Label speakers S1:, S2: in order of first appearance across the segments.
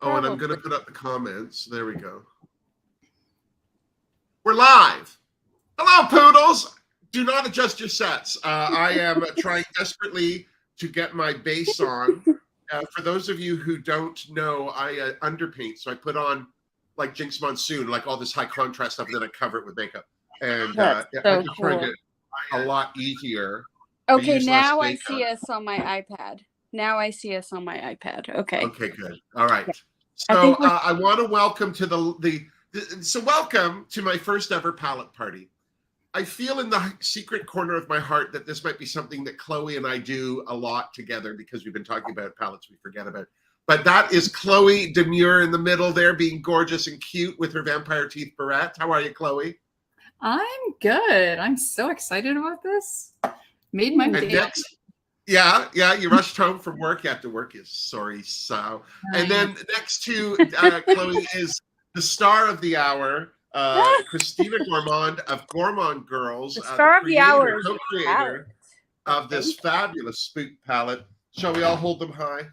S1: Oh, and I'm going to put up the comments. There we go. We're live. Hello, Poodles. Do not adjust your sets. I am trying desperately to get my base on. For those of you who don't know, I underpaint. So I put on like Jinx Monsoon, like all this high contrast stuff, and then I cover it with makeup. And I just find it a lot easier.
S2: Okay, now I see us on my iPad. Okay.
S1: Okay, good. All right. So I want to welcome to welcome to my first ever palette party. I feel in the secret corner of my heart that this might be something that Chloe and I do a lot together because we've been talking about palettes we forget about. But that is Chloe Demure in the middle there, being gorgeous and cute with her vampire teeth barrette. How are you, Chloe?
S3: I'm good. I'm so excited about this. Made my day.
S1: Yeah, you rushed home from work. You have to work. Sorry, so. And then next to Chloe is the star of the hour, Christina Gourmande of Gourmande Girls,
S2: the star of the hour,
S1: co-creator of this fabulous Spook palette. Shall we all hold them high?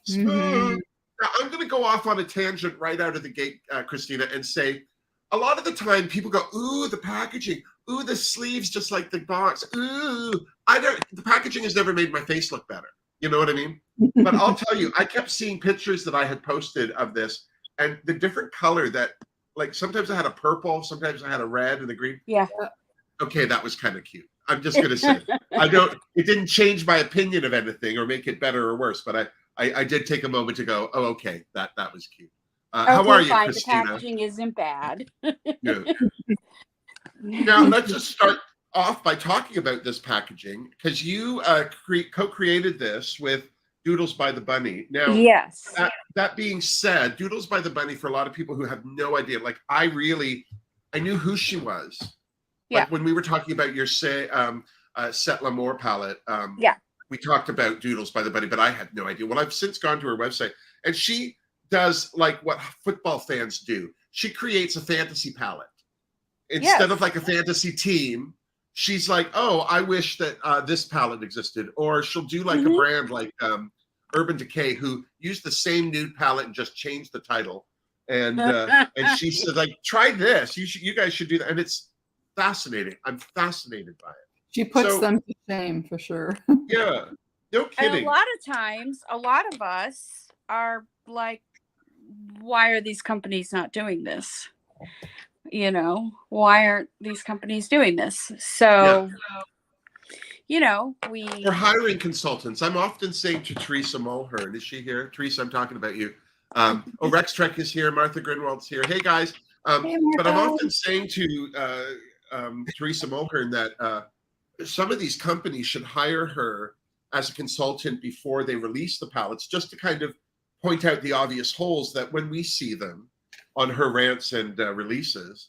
S1: Spook. Now, I'm going to go off on a tangent right out of the gate, Christina, and say a lot of the time people go, "Ooh, the packaging. Ooh, the sleeves just like the box. Ooh, the packaging has never made my face look better." You know what I mean? But I'll tell you, I kept seeing pictures that I had posted of this, and the different color that, like, sometimes I had a purple, sometimes I had a red and a green.
S2: Yeah.
S1: Okay, that was kind of cute. I'm just gonna say, it didn't change my opinion of anything or make it better or worse, but I did take a moment to go, oh, okay, that was cute. How are you,
S2: fine.
S1: Christina?
S2: The packaging isn't bad.
S1: Yeah. Now, let's just start off by talking about this packaging, because you co-created this with Doodles by the Bunny. Now,
S2: yes.
S1: That being said, Doodles by the Bunny, for a lot of people who have no idea, like I knew who she was.
S2: Yeah.
S1: Like when we were talking about your Set L'Amour palette, we talked about Doodles by the Bunny, but I had no idea. Well, I've since gone to her website, and she does like what football fans do. She creates a fantasy palette. Instead of like a fantasy team, she's like, oh, I wish that this palette existed. Or she'll do like a brand like Urban Decay, who used the same nude palette and just changed the title. And she said, like, try this. You guys should do that. And it's fascinating. I'm fascinated by it.
S3: She puts them to shame for sure.
S1: Yeah, no kidding.
S2: And a lot of times, a lot of us are like, why are these companies not doing this? You know, why aren't these companies doing this? So, you know, we're
S1: hiring consultants. I'm often saying to Teresa Mulhern, is she here? Teresa, I'm talking about you. Rex Trek is here. Martha Grinwald's here. Hey, guys. But I'm often saying to Teresa Mulhern that some of these companies should hire her as a consultant before they release the palettes, just to kind of point out the obvious holes that when we see them on her rants and releases,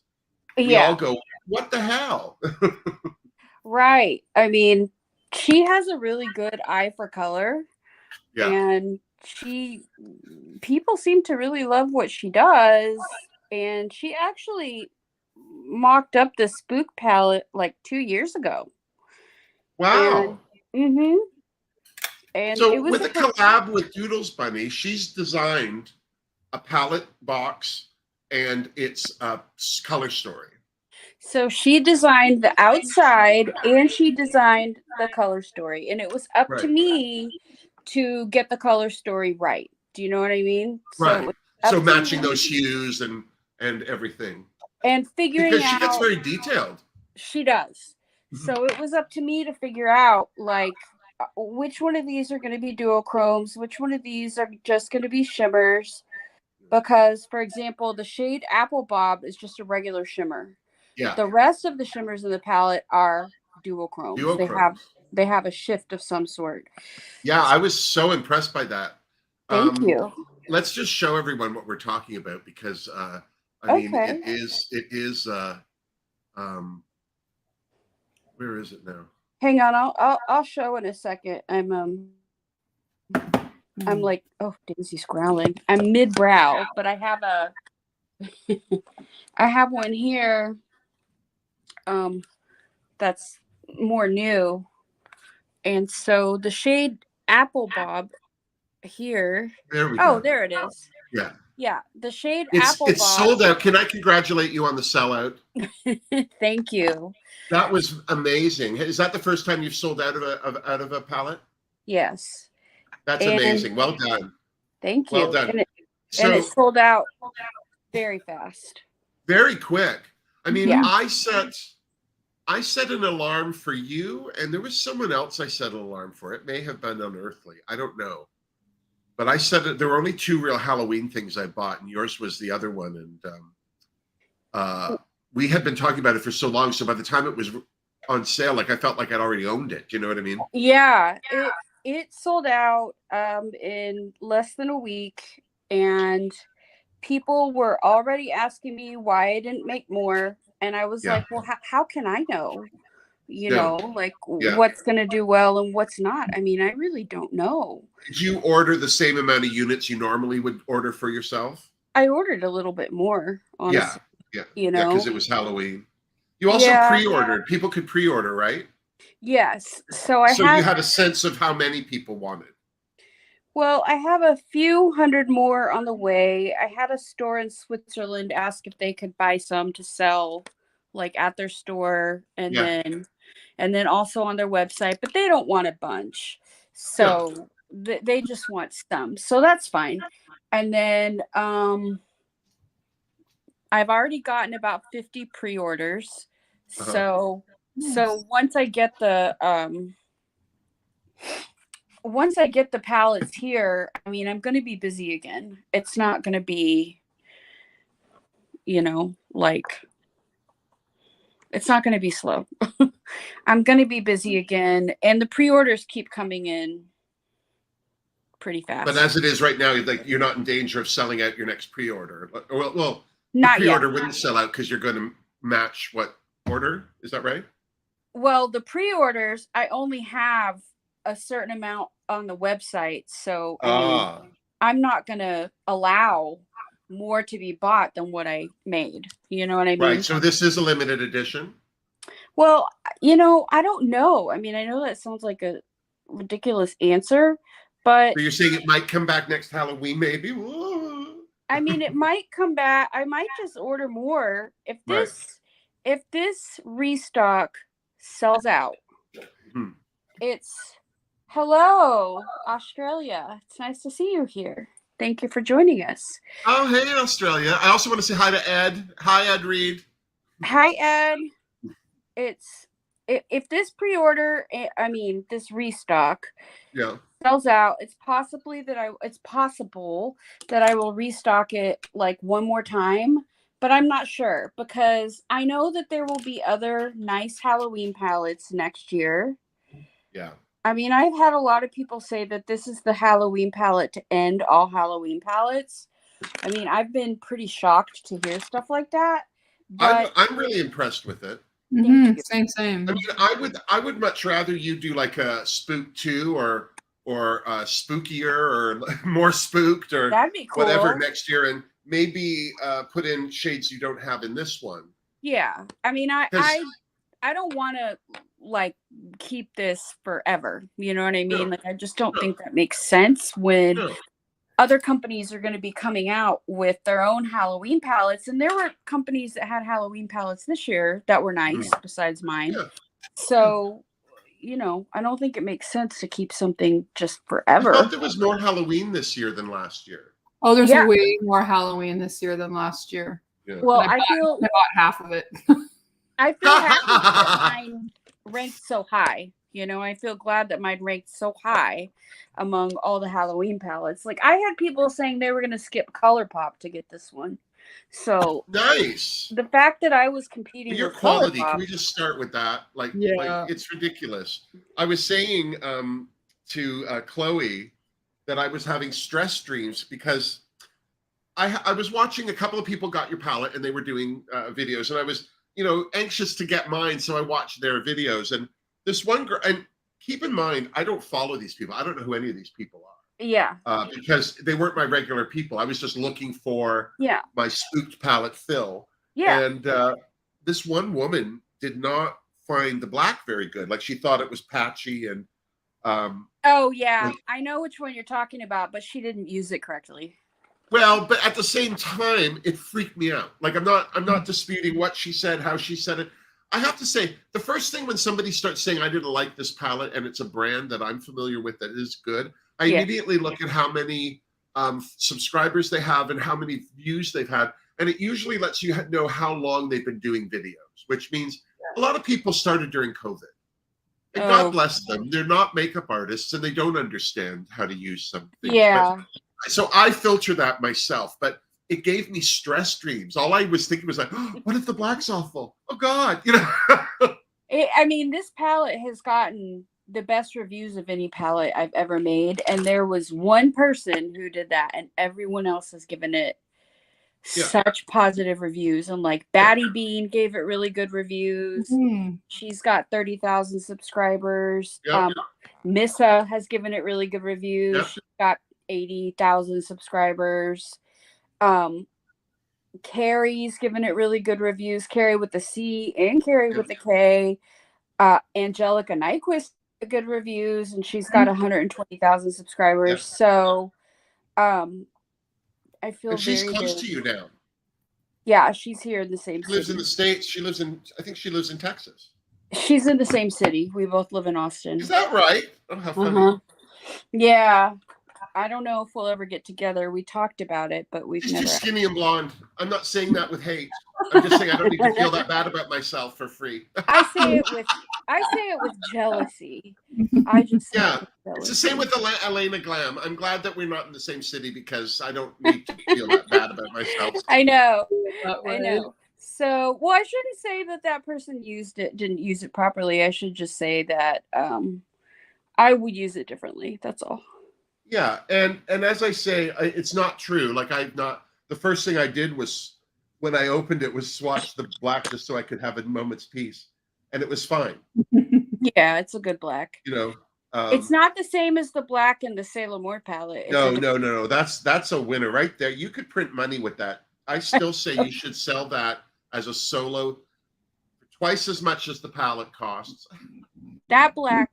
S1: we all go, what the hell?
S2: Right. I mean, she has a really good eye for color.
S1: Yeah.
S2: And people seem to really love what she does. And she actually mocked up the Spook palette like 2 years ago.
S1: Wow.
S2: And
S1: so
S2: it was
S1: with a collab with Doodles Bunny, she's designed a palette box and its color story.
S2: So she designed the outside and she designed the color story. And it was up to me to get the color story right. Do you know what I mean?
S1: Right. So matching those hues and everything.
S2: And figuring
S1: because she gets very detailed.
S2: She does. So it was up to me to figure out, like, which one of these are going to be duochromes, which one of these are just going to be shimmers. Because, for example, the shade Apple Bob is just a regular shimmer.
S1: Yeah.
S2: The rest of the shimmers in the palette are duochromes. They have a shift of some sort.
S1: Yeah, I was so impressed by that.
S2: Thank you.
S1: Let's just show everyone what we're talking about, because I mean, it is where is it now?
S2: Hang on, I'll show in a second. I'm like, oh, Daisy's growling. I'm mid-brow, but I have I have one here that's more new. And so the shade Apple Bob here.
S1: There we go.
S2: Oh, there it is.
S1: Yeah.
S2: Yeah, the shade
S1: It's
S2: Apple
S1: sold out. Can I congratulate you on the sellout?
S2: Thank you.
S1: That was amazing. Is that the first time you've sold out of a palette?
S2: Yes.
S1: That's
S2: And
S1: amazing. Well done.
S2: thank
S1: Well
S2: you.
S1: done.
S2: And it
S1: So
S2: sold out very fast.
S1: very quick. I mean,
S2: Yeah.
S1: I set an alarm for you, and there was someone else I set an alarm for. It may have been Unearthly. I don't know. But I said it. There were only 2 real Halloween things I bought, and yours was the other one. And we had been talking about it for so long. So by the time it was on sale, like I felt like I'd already owned it. Do you know what I mean?
S2: Yeah. It sold out in less than a week, and people were already asking me why I didn't make more. And I was like, well, how can I know? You know, like what's going to do well and what's not. I mean, I really don't know.
S1: Did you order the same amount of units you normally would order for yourself?
S2: I ordered a little bit more, honestly.
S1: Yeah.
S2: You know,
S1: because it was Halloween. You also pre-ordered. People could pre-order, right?
S2: Yes. So you
S1: had a sense of how many people wanted.
S2: Well, I have a few hundred more on the way. I had a store in Switzerland ask if they could buy some to sell, like at their store, and then also on their website, but they don't want a bunch. So they just want some. So that's fine. And then I've already gotten about 50 pre-orders. So once I get the palettes here, I mean, I'm going to be busy again. It's not going to be, like, it's not going to be slow. I'm going to be busy again. And the pre-orders keep coming in pretty fast.
S1: But as it is right now, like you're not in danger of selling out your next pre-order. Well,
S2: not
S1: the pre-order
S2: yet.
S1: Wouldn't sell out because you're going to match what order? Is that right?
S2: Well, the pre-orders, I only have a certain amount on the website. So I mean, I'm not going to allow more to be bought than what I made. You know what I mean?
S1: Right. So this is a limited edition?
S2: Well, I don't know. I mean, I know that sounds like a ridiculous answer, but
S1: so you're saying it might come back next Halloween, maybe? Whoa.
S2: I mean, it might come back. I might just order more if this restock sells out. It's hello, Australia. It's nice to see you here. Thank you for joining us.
S1: Oh, hey, Australia. I also want to say hi to Ed. Hi, Ed Reed.
S2: Hi, Ed. If this pre-order, this restock sells out, it's possible that I will restock it like one more time, but I'm not sure because I know that there will be other nice Halloween palettes next year.
S1: Yeah.
S2: I mean, I've had a lot of people say that this is the Halloween palette to end all Halloween palettes. I mean, I've been pretty shocked to hear stuff like that. But
S1: I'm really impressed with it.
S3: Same.
S1: I mean, I would much rather you do like a Spook 2 or spookier or more spooked or
S2: that'd be cool.
S1: Whatever next year, and maybe put in shades you don't have in this one.
S2: Yeah, I mean, I don't want to like keep this forever. You know what I mean?
S1: No.
S2: Like, I just don't think that makes sense when other companies are going to be coming out with their own Halloween palettes. And there were companies that had Halloween palettes this year that were nice besides mine. Yeah. So, I don't think it makes sense to keep something just forever.
S1: I thought there was more Halloween this year than last year.
S3: Oh, there's way more Halloween this year than last year.
S2: Yeah. Well, I bought
S3: half of it.
S2: I feel happy that mine ranked so high. I feel glad that mine ranked so high among all the Halloween palettes. Like, I had people saying they were going to skip ColourPop to get this one. So
S1: nice.
S2: The fact that I was competing
S1: your
S2: with
S1: quality,
S2: ColourPop,
S1: can we just start with that? Like it's ridiculous. I was saying to Chloe that I was having stress dreams because I was watching a couple of people got your palette and they were doing videos, and I was anxious to get mine, so I watched their videos. And this one girl, and keep in mind, I don't follow these people. I don't know who any of these people are.
S2: Yeah.
S1: Because they weren't my regular people. I was just looking for my spooked palette fill.
S2: Yeah.
S1: And this one woman did not find the black very good. Like, she thought it was patchy and
S2: oh yeah, I know which one you're talking about, but she didn't use it correctly.
S1: Well, but at the same time, it freaked me out. Like I'm not disputing what she said, how she said it. I have to say, the first thing when somebody starts saying I didn't like this palette and it's a brand that I'm familiar with that is good, I immediately look at how many subscribers they have and how many views they've had. And it usually lets you know how long they've been doing videos, which means a lot of people started during COVID. And God bless them. They're not makeup artists and they don't understand how to use some things.
S2: Yeah.
S1: But, so I filter that myself, but it gave me stress dreams. All I was thinking was like, oh, what if the black's awful? Oh God, you know.
S2: I mean, this palette has gotten the best reviews of any palette I've ever made. And there was one person who did that and everyone else has given it such positive reviews. And like Batty Bean gave it really good reviews. She's got 30,000 subscribers. Missa has given it really good reviews. She's got 80,000 subscribers. Carrie's given it really good reviews. Carrie with the C and Carrie with the K. Angelica Nyquist good reviews, and she's got 120,000 subscribers. So I feel
S1: and she's
S2: very
S1: close
S2: good.
S1: to you now.
S2: Yeah, she's here in the same
S1: city. She lives in the States. I think she lives in Texas.
S2: She's in the same city. We both live in Austin.
S1: Is that right? Oh, how funny.
S2: Yeah. I don't know if we'll ever get together. We talked about it, but we've never.
S1: She's too skinny and blonde. I'm not saying that with hate. I'm just saying I don't need to feel that bad about myself for free.
S2: I say it with jealousy. I just
S1: it's the same with Elena Glam. I'm glad that we're not in the same city because I don't need to feel that bad about myself.
S2: I know. So, well, I shouldn't say that person didn't use it properly. I should just say that I would use it differently. That's all.
S1: Yeah, and as I say, it's not true. Like the first thing I did was when I opened it was swatch the black just so I could have a moment's peace, and it was fine.
S2: Yeah, it's a good black.
S1: You know,
S2: it's not the same as the black in the Sailor Moore palette.
S1: No. That's a winner right there. You could print money with that. I still say you should sell that as a solo, twice as much as the palette costs.
S2: That black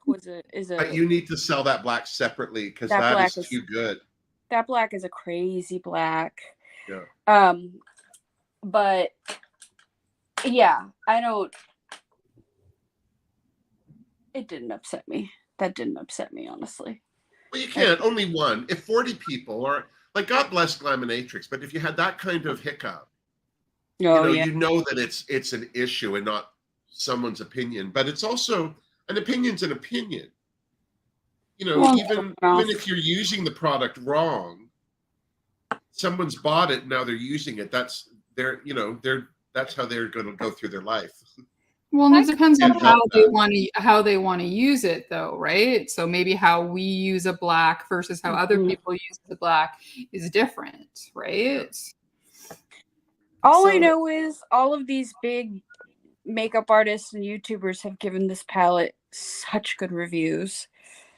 S2: is a.
S1: But you need to sell that black separately because that is too good.
S2: That black is a crazy black.
S1: Yeah.
S2: But yeah, I don't. It didn't upset me. That didn't upset me, honestly.
S1: Well, you can't. Only one. If 40 people, or like God bless Glaminatrix, but if you had that kind of hiccup, you know that it's an issue and not someone's opinion. But it's also an opinion's an opinion. You know, even if you're using the product wrong, someone's bought it. Now they're using it. That's how they're going to go through their life.
S3: Well, and it depends on how they want to use it, though, right? So maybe how we use a black versus how other people use the black is different, right?
S2: All I know is all of these big makeup artists and YouTubers have given this palette such good reviews.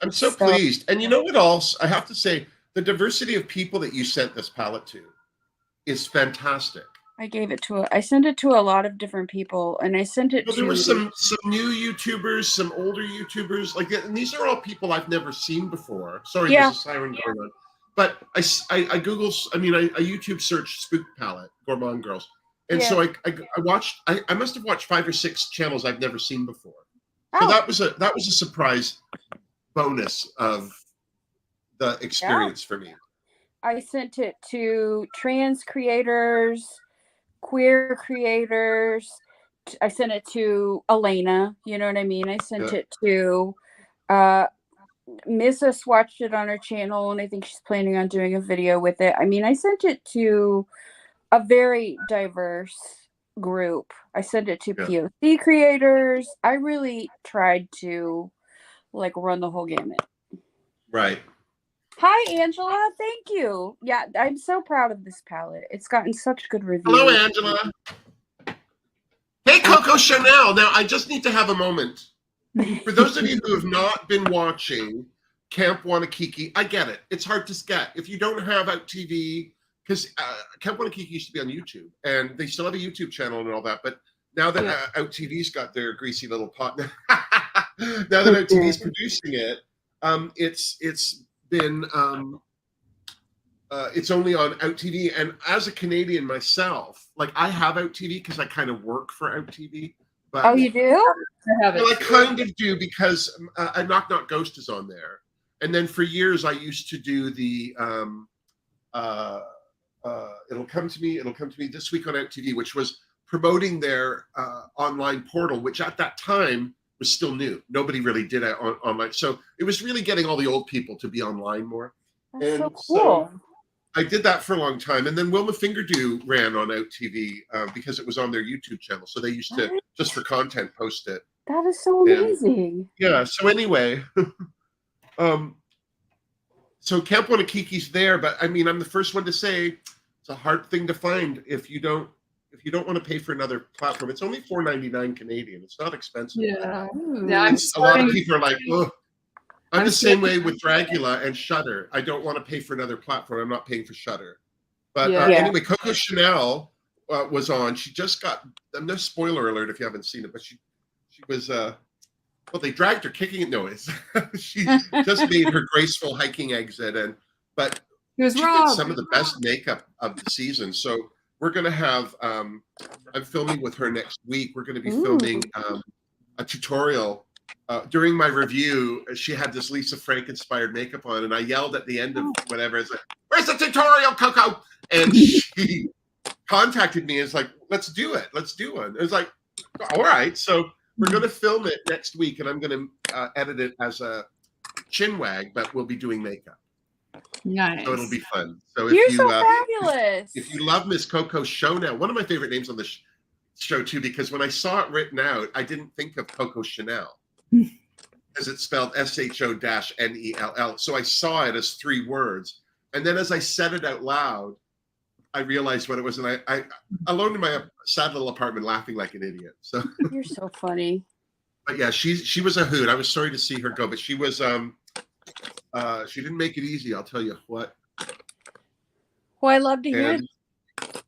S1: I'm so pleased. And you know what else? I have to say, the diversity of people that you sent this palette to is fantastic.
S2: I sent it to a lot of different people, and I sent it to.
S1: There were some new YouTubers, some older YouTubers, and these are all people I've never seen before. Sorry, there's a siren going on. But I YouTube searched Spooked palette, Gourmande Girls, and so I watched. I must have watched 5 or 6 channels I've never seen before. So that was a surprise bonus of the experience for me.
S2: I sent it to trans creators, queer creators. I sent it to Elena, you know what I mean? I sent it to Missa watched it on her channel, and I think she's planning on doing a video with it. I mean, I sent it to a very diverse group. I sent it to POC creators. I really tried to run the whole gamut.
S1: Right.
S2: Hi, Angela. Thank you. Yeah, I'm so proud of this palette. It's gotten such good reviews.
S1: Hello, Angela. Hey, Coco Chanel. Now, I just need to have a moment. For those of you who have not been watching Camp Wanakiki, I get it. It's hard to get. If you don't have Out TV, because Camp Wanakiki used to be on YouTube, and they still have a YouTube channel and all that, but now that Out TV's got their greasy little pot, now that Out TV's producing it, it's been it's only on Out TV. And as a Canadian myself, like I have Out TV because I kind of work for Out TV. But
S2: oh, you do?
S1: I kind of do because a Knock Knock Ghost is on there. And then for years I used to do the It'll Come to Me this week on Out TV, which was promoting their online portal, which at that time was still new. Nobody really did it online. So it was really getting all the old people to be online more.
S2: That's so cool.
S1: So I did that for a long time. And then Wilma Fingerdew ran on Out TV because it was on their YouTube channel. So they used to, just for content, post it.
S2: That is so amazing.
S1: Yeah. So anyway, so Camp Wanakiki's there. But I mean, I'm the first one to say it's a hard thing to find if you don't want to pay for another platform. It's only $4.99 Canadian. It's not expensive.
S3: Yeah.
S1: A lot of people are like, oh, I'm the same way with Dragula and Shudder. I don't want to pay for another platform. I'm not paying for Shudder. But anyway, Coco Chanel was on. She just got, no spoiler alert if you haven't seen it, but she was, well, they dragged her kicking it. No, she just made her graceful hiking exit. But she did some of the best makeup of the season. So we're going to have, I'm filming with her next week. We're going to be filming a tutorial. During my review, she had this Lisa Frank inspired makeup on, and I yelled at the end of whatever, it's like, "Where's the tutorial, Coco?" And she contacted me and it's like, "Let's do it. Let's do one." It was like, all right. So we're going to film it next week, and I'm going to edit it as a chin wag, but we'll be doing makeup.
S3: Nice.
S1: So it'll be fun. So
S2: You're so fabulous.
S1: If you love Miss Coco Chanel, one of my favorite names on the show too, because when I saw it written out, I didn't think of Coco Chanel. As it's spelled SHO-NELL. So I saw it as 3 words. And then as I said it out loud, I realized what it was. And I alone in my sad little apartment laughing like an idiot. So
S2: you're so funny.
S1: But yeah, she was a hoot. I was sorry to see her go, but she was she didn't make it easy, I'll tell you what.
S2: Well, I love to hear it.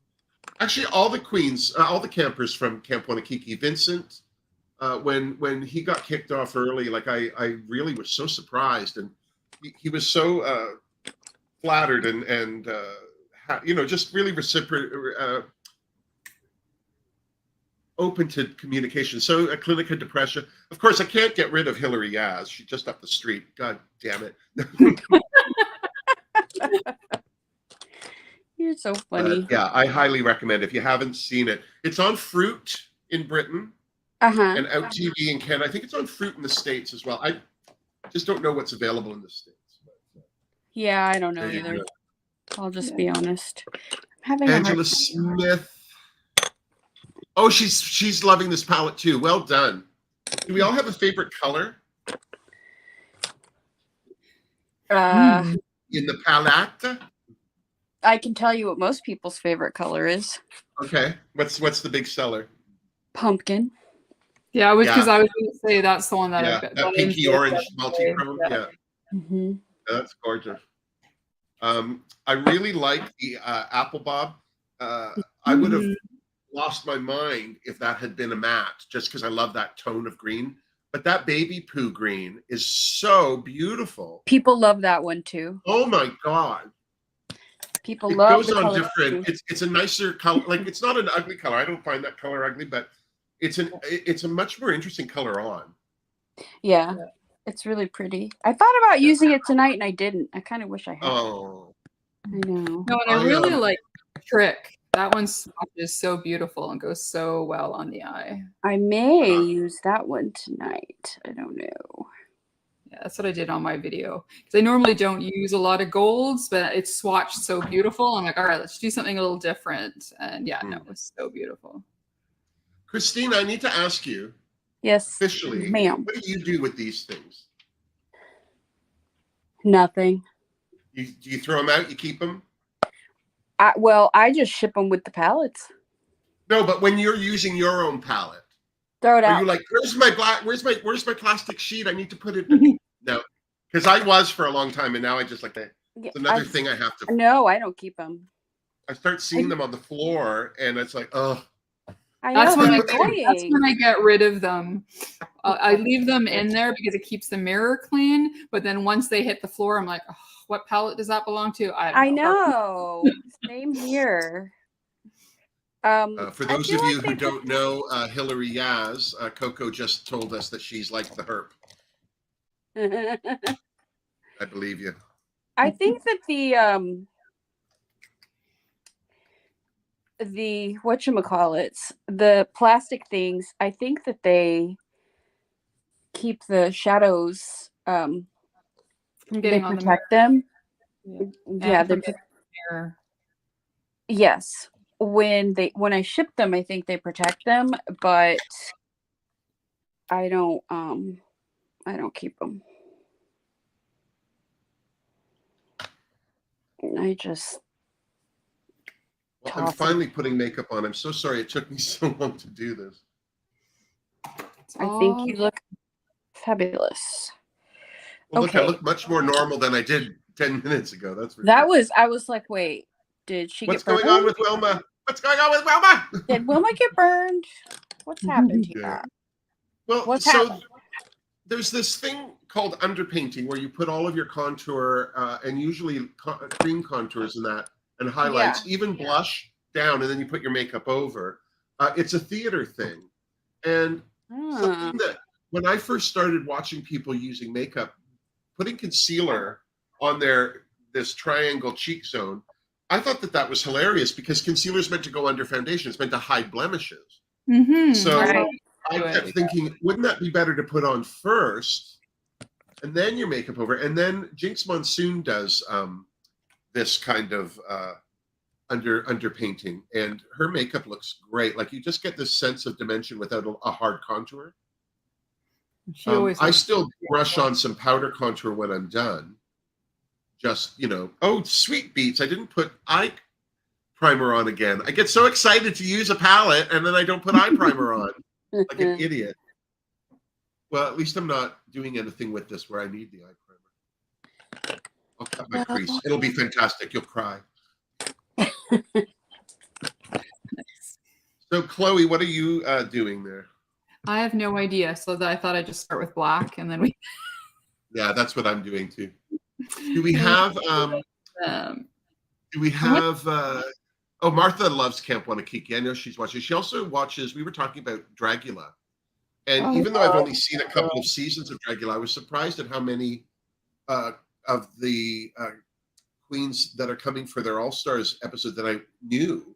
S1: Actually, all the queens, all the campers from Camp Wanakiki, Vincent, when he got kicked off early, like I really was so surprised, and he was so flattered and just really open to communication. So a clinic of depression. Of course, I can't get rid of Hillary Yaz. She's just up the street. God damn it.
S2: You're so funny.
S1: Yeah, I highly recommend if you haven't seen it. It's on Fruit in Britain. And Out TV in Canada. I think it's on Fruit in the States as well. I just don't know what's available in the States.
S2: Yeah, I don't know either. I'll just be honest. I'm having
S1: Angela Smith. Oh, she's loving this palette too. Well done. Do we all have a favorite color? In the palette?
S2: I can tell you what most people's favorite color is.
S1: Okay. What's the big seller?
S2: Pumpkin.
S3: Yeah, because I was going to say that's the one that
S1: that pinky orange multi-chrome. Yeah.
S2: Mm-hmm.
S1: That's gorgeous. I really like the Apple Bob. I would have lost my mind if that had been a matte, just because I love that tone of green. But that baby poo green is so beautiful.
S2: People love that one too.
S1: Oh my God.
S2: People love
S1: it. Goes on different. It's a nicer color. Like, it's not an ugly color. I don't find that color ugly, but it's a much more interesting color on.
S2: Yeah, it's really pretty. I thought about using it tonight and I didn't. I kind of wish I had.
S1: Oh,
S2: I know.
S3: No, and I really like Trick. That one is so beautiful and goes so well on the eye.
S2: I may use that one tonight. I don't know.
S3: Yeah, that's what I did on my video. Because I normally don't use a lot of golds, but it's swatched so beautiful. I'm like, all right, let's do something a little different. And yeah, no, it was so beautiful.
S1: Christina, I need to ask you.
S2: Yes,
S1: officially,
S2: ma'am.
S1: What do you do with these things?
S2: Nothing.
S1: Do you throw them out? You keep them?
S2: I just ship them with the palettes.
S1: No, but when you're using your own palette,
S2: throw it out.
S1: Are you like, where's my plastic sheet? I need to put it. No, because I was for a long time, and now I just it's another thing I have to.
S2: No, I don't keep them.
S1: I start seeing them on the floor, and it's like, oh.
S3: That's when I get rid of them. I leave them in there because it keeps the mirror clean. But then once they hit the floor, I'm like, oh, What palette does that belong to?
S2: I know. Same here.
S1: For those of you who don't know, Hillary Yaz, Coco just told us that she's like the herp. I believe you.
S2: I think that the whatchamacallits, the plastic things, I think that they keep the shadows, they protect them. Yeah, yes. When I ship them, I think they protect them, but I don't keep them. I just
S1: I'm finally putting makeup on. I'm so sorry it took me so long to do this.
S2: I think you look fabulous.
S1: Well, look, I look much more normal than I did 10 minutes ago. That's for
S2: that
S1: sure.
S2: was. I was like, wait, did she
S1: What's
S2: get burned?
S1: going on with Wilma? What's going on with Wilma?
S2: Did Wilma get burned? What's happened here?
S1: Yeah. Well,
S2: what's
S1: so
S2: happened?
S1: There's this thing called underpainting where you put all of your contour and usually cream contours in that and highlights, even blush down, and then you put your makeup over. It's a theater thing. And something that when I first started watching people using makeup, putting concealer on this triangle cheek zone, I thought that was hilarious because concealer is meant to go under foundation. It's meant to hide blemishes. So I kept thinking, wouldn't that be better to put on first and then your makeup over? And then Jinx Monsoon does this kind of underpainting, and her makeup looks great. Like you just get this sense of dimension without a hard contour. I still brush on some powder contour when I'm done. Just, oh, sweet beats. I didn't put eye primer on again. I get so excited to use a palette and then I don't put eye primer on like an idiot. Well, at least I'm not doing anything with this where I need the eye primer. I'll cut my crease. It'll be fantastic. You'll cry. So, Chloe, what are you doing there?
S3: I have no idea. So I thought I'd just start with black and then we.
S1: Yeah, that's what I'm doing too. Do we have? Oh, Martha loves Camp Wanakiki. I know she's watching. She also watches. We were talking about Dragula, and even though I've only seen a couple of seasons of Dragula, I was surprised at how many of the queens that are coming for their All Stars episode that I knew.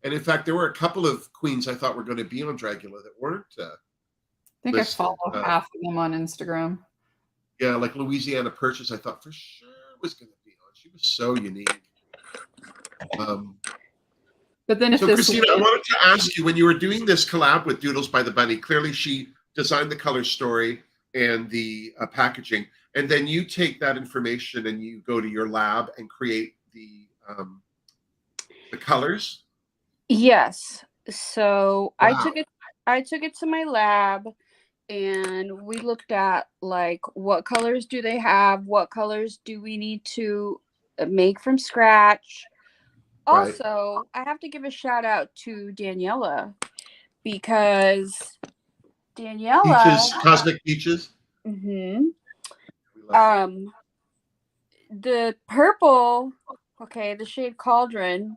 S1: And in fact, there were a couple of queens I thought were going to be on Dragula that weren't.
S3: I think listed. I follow half of them on Instagram.
S1: Yeah, like Louisiana Purchase, I thought for sure was going to be on. She was so unique.
S3: But then,
S1: so Christina, I wanted to ask you, when you were doing this collab with Doodles by the Bunny, clearly she designed the color story and the packaging, and then you take that information and you go to your lab and create the colors.
S2: Yes. So wow. I took it to my lab, and we looked at like what colors do they have, what colors do we need to make from scratch. Also, I have to give a shout out to Daniela, because Daniela
S1: Peaches, Cosmic Peaches.
S2: The purple, the shade Cauldron.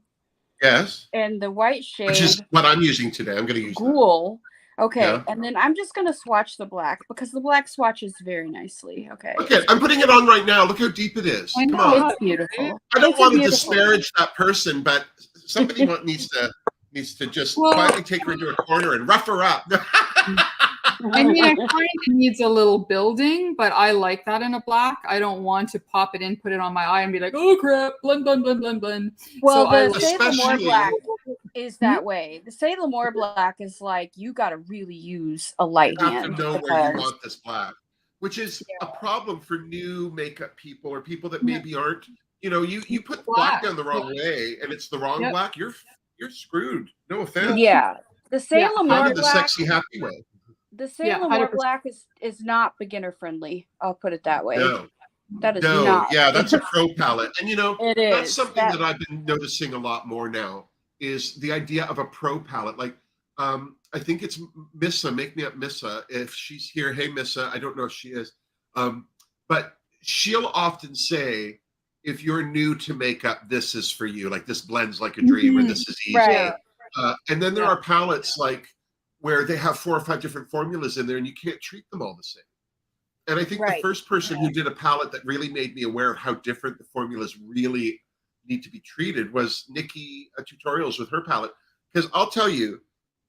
S1: Yes.
S2: And the white shade,
S1: which is what I'm using today. I'm going to use
S2: Ghoul. And then I'm just going to swatch the black because the black swatches very nicely. Okay,
S1: I'm putting it on right now. Look how deep it is. Come on.
S2: It's beautiful.
S1: I don't want to disparage that person, but somebody needs to just quietly take her into a corner and rough her up.
S3: I mean, I find it needs a little building, but I like that in a black. I don't want to pop it in, put it on my eye, and be like, oh crap, blend, blend, blend, blend, blend.
S2: Well, so the Sailor Moore black is that way. The Sailor Moore black is like, you got to really use a light hand.
S1: You have to know where you want this black, which is a problem for new makeup people or people that maybe aren't, you put black down the wrong way and it's the wrong black, you're screwed. No offense.
S2: Yeah. The Sailor Moore
S1: the sexy happy way.
S2: The Sailor Moore black is not beginner friendly. I'll put it that way.
S1: No.
S2: That is not.
S1: Yeah, that's a pro palette. And that's something that I've been noticing a lot more now is the idea of a pro palette. Like I think it's Missa, Make Me Up Missa. If she's here, hey Missa, I don't know if she is. But she'll often say if you're new to makeup, this is for you. Like this blends like a dream, or this is easy.
S2: Right.
S1: And then there are palettes like where they have 4 or 5 different formulas in there, and you can't treat them all the same. And I think the first person who did a palette that really made me aware of how different the formulas really need to be treated was Nikki Tutorials with her palette. Because I'll tell you,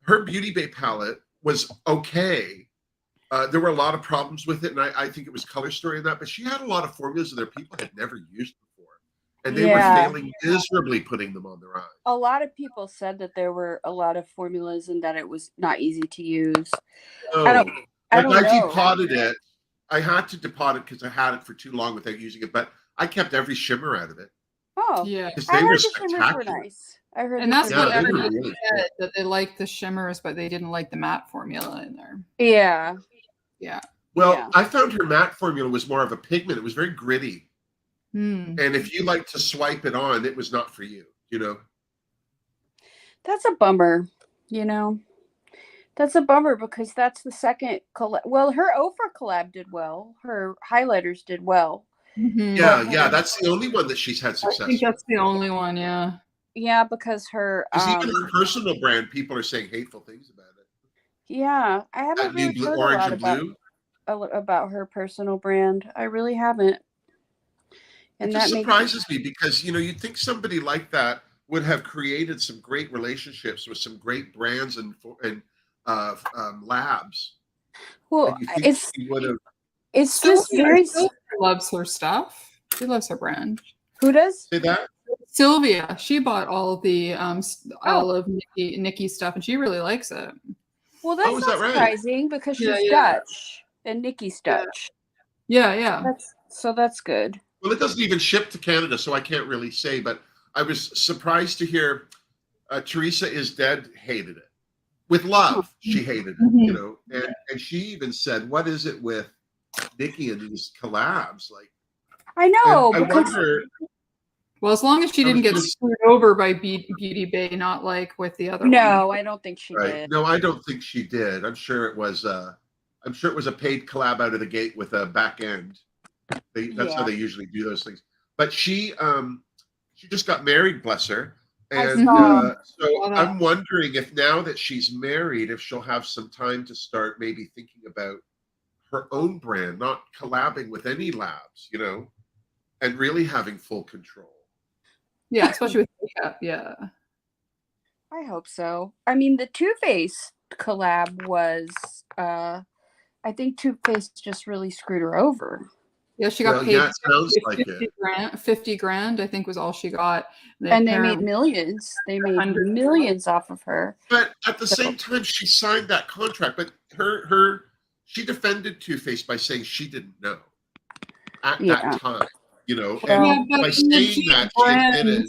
S1: her Beauty Bay palette was okay. There were a lot of problems with it, and I think it was color story in that, but she had a lot of formulas that people had never used before. And they were failing miserably putting them on their eyes.
S2: A lot of people said that there were a lot of formulas and that it was not easy to use. I don't know.
S1: Depotted it. I had to depot it because I had it for too long without using it, but I kept every shimmer out of it.
S2: Oh,
S3: yeah.
S1: Because they were spectacular.
S2: Nice. I heard,
S3: and that's what everybody
S1: really
S3: said, that they liked the shimmers, but they didn't like the matte formula in there.
S2: Yeah.
S3: Yeah.
S1: Well, I found her matte formula was more of a pigment. It was very gritty.
S3: And
S1: if you like to swipe it on, it was not for you,
S2: That's a bummer, That's a bummer because that's the second collab. Well, her Oprah collab did well. Her highlighters did well.
S1: Yeah, that's the only one that she's had success.
S3: I think that's the only one, yeah.
S2: Yeah, because her
S1: even her personal brand, people are saying hateful things about it.
S2: Yeah, I haven't really heard a lot about her personal brand. I really haven't. And
S1: it just surprises me because you'd think somebody like that would have created some great relationships with some great brands and labs.
S2: Well, it's just
S3: very. Loves her stuff. She loves her brand.
S2: Who does?
S1: Say that?
S3: Sylvia. She bought all the all of Nikki's stuff, and she really likes it.
S2: Well, that's not surprising because she's Dutch and Nikki's Dutch.
S3: Yeah.
S2: That's good.
S1: Well, it doesn't even ship to Canada, so I can't really say. But I was surprised to hear Teresa is Dead hated it. With love, she hated it, and she even said, "What is it with Nikki and these collabs?" Like,
S2: I know.
S1: I wonder.
S3: Well, as long as she didn't get screwed over by Beauty Bay, not like with the other.
S2: No, I don't think she did.
S1: No, I don't think she did. I'm sure it was. I'm sure it was a paid collab out of the gate with a back end. That's how they usually do those things. But she just got married, bless her. And so I'm wondering if now that she's married, if she'll have some time to start maybe thinking about her own brand, not collabing with any labs, and really having full control.
S3: Yeah, especially with makeup. Yeah.
S2: I hope so. I mean, the Too Faced collab was, I think Too Faced just really screwed her over.
S3: Yeah, she got paid.
S1: Yeah, it sounds like
S3: 50 grand, I think, was all she got.
S2: And they made millions. They made millions off of her.
S1: But at the same time, she signed that contract. But she defended Too Faced by saying she didn't know at that time. And by saying that, she admitted.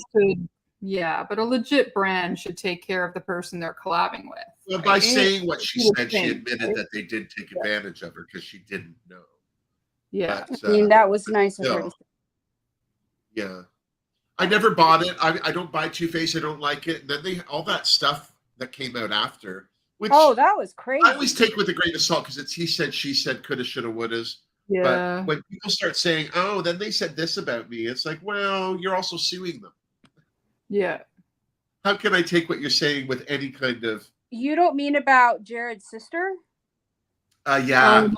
S3: Yeah, but a legit brand should take care of the person they're collabing with.
S1: Well, by saying what she said, she admitted that they did take advantage of her because she didn't know.
S3: Yeah,
S1: but,
S2: I mean, that was nice of her.
S1: Yeah, I never bought it. I don't buy Too Faced. I don't like it. And then all that stuff that came out after. Which
S2: that was crazy.
S1: I always take with a grain of salt because it's he said, she said, coulda, shoulda, wouldas.
S3: Yeah.
S1: But when people start saying, "Oh, then they said this about me," it's like, well, you're also suing them.
S3: Yeah.
S1: How can I take what you're saying with any kind of?
S2: You don't mean about Jared's sister?
S1: Yeah.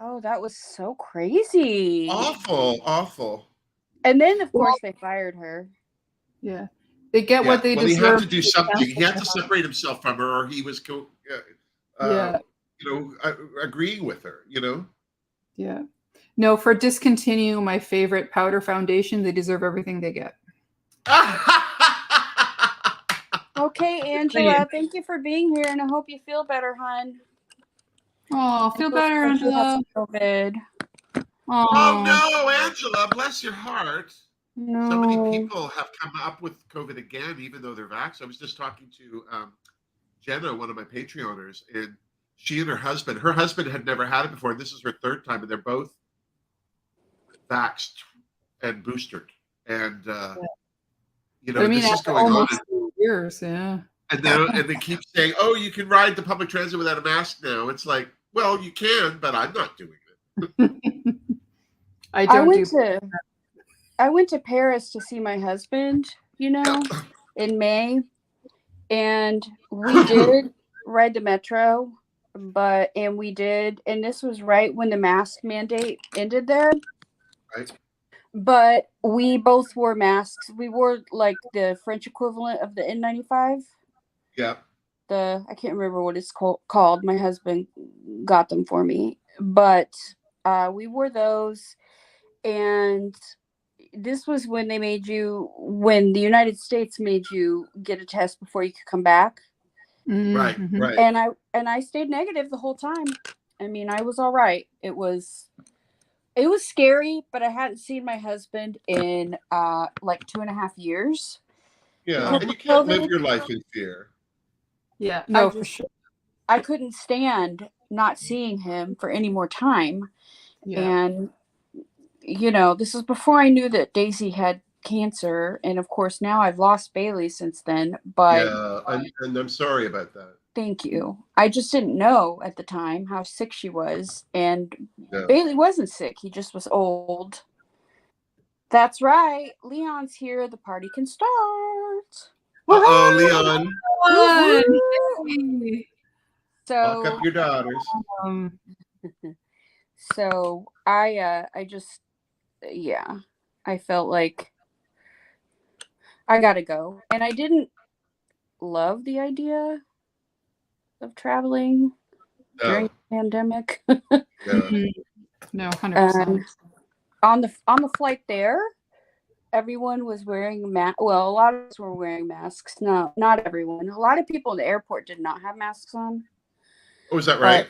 S2: Oh, that was so crazy.
S1: Awful.
S2: And then, of course, they fired her.
S3: Yeah. They get what they deserve.
S1: He had to do something. He had to separate himself from her, or he was, agreeing with her,
S3: Yeah. No, for discontinuing my favorite powder foundation, they deserve everything they get.
S2: Okay, Angela, thank you for being here, and I hope you feel better, hon.
S3: Oh, feel better, Angela.
S2: COVID.
S1: Oh no, Angela, bless your heart.
S2: No.
S1: So many people have come up with COVID again, even though they're vaxxed. I was just talking to Jenna, one of my Patreoners, and she and her husband had never had it before, and this is her third time, and they're both vaxxed and boosted. And this is going on.
S3: Years, yeah.
S1: And they keep saying, "Oh, you can ride the public transit without a mask now." It's like, well, you can, but I'm not doing it.
S3: I don't
S2: I went to Paris to see my husband, you know, in May, and we did ride the metro, and this was right when the mask mandate ended there.
S1: Right.
S2: But we both wore masks. We wore like the French equivalent of the N95.
S1: Yeah.
S2: I can't remember what it's called. My husband got them for me, but we wore those, and this was when when the United States made you get a test before you could come back.
S1: Right, right.
S2: And I stayed negative the whole time. I mean, I was all right. It was scary, but I hadn't seen my husband in like 2.5 years.
S1: Yeah, and you can't live your life in fear.
S3: Yeah, no, for sure.
S2: I couldn't stand not seeing him for any more time. Yeah. And, you know, this is before I knew that Daisy had cancer. And of course, now I've lost Bailey since then. But
S1: yeah, and I'm sorry about that.
S2: Thank you. I just didn't know at the time how sick she was. And Bailey wasn't sick. He just was old. That's right. Leon's here. The party can start.
S1: Uh-oh, Leon.
S2: So
S1: lock up your daughters.
S2: So I felt like I gotta go. And I didn't love the idea of traveling during the pandemic.
S3: No, 100%.
S2: On the flight there, everyone was wearing well, a lot of us were wearing masks. No, not everyone. A lot of people in the airport did not have masks on.
S1: Oh, is that right?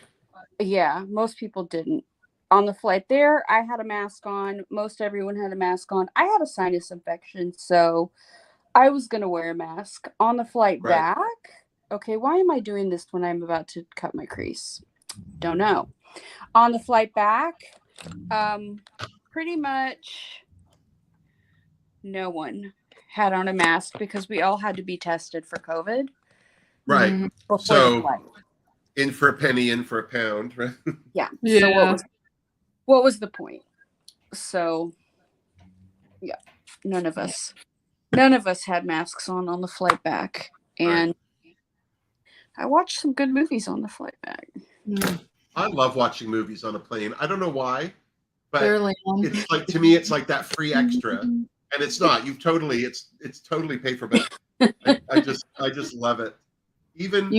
S2: Yeah, most people didn't. On the flight there, I had a mask on. Most everyone had a mask on. I had a sinus infection, so I was going to wear a mask. On the flight back, okay, why am I doing this when I'm about to cut my crease? Don't know. On the flight back, pretty much no one had on a mask because we all had to be tested for COVID.
S1: Right.
S2: Before the flight.
S1: In for a penny, in for a pound, right?
S2: Yeah. So what was the point? So yeah, none of us had masks on the flight back. And I watched some good movies on the flight back.
S1: I love watching movies on a plane. I don't know why, but it's like, to me, it's like that free extra. And it's not. It's totally pay for back. I just love it. I even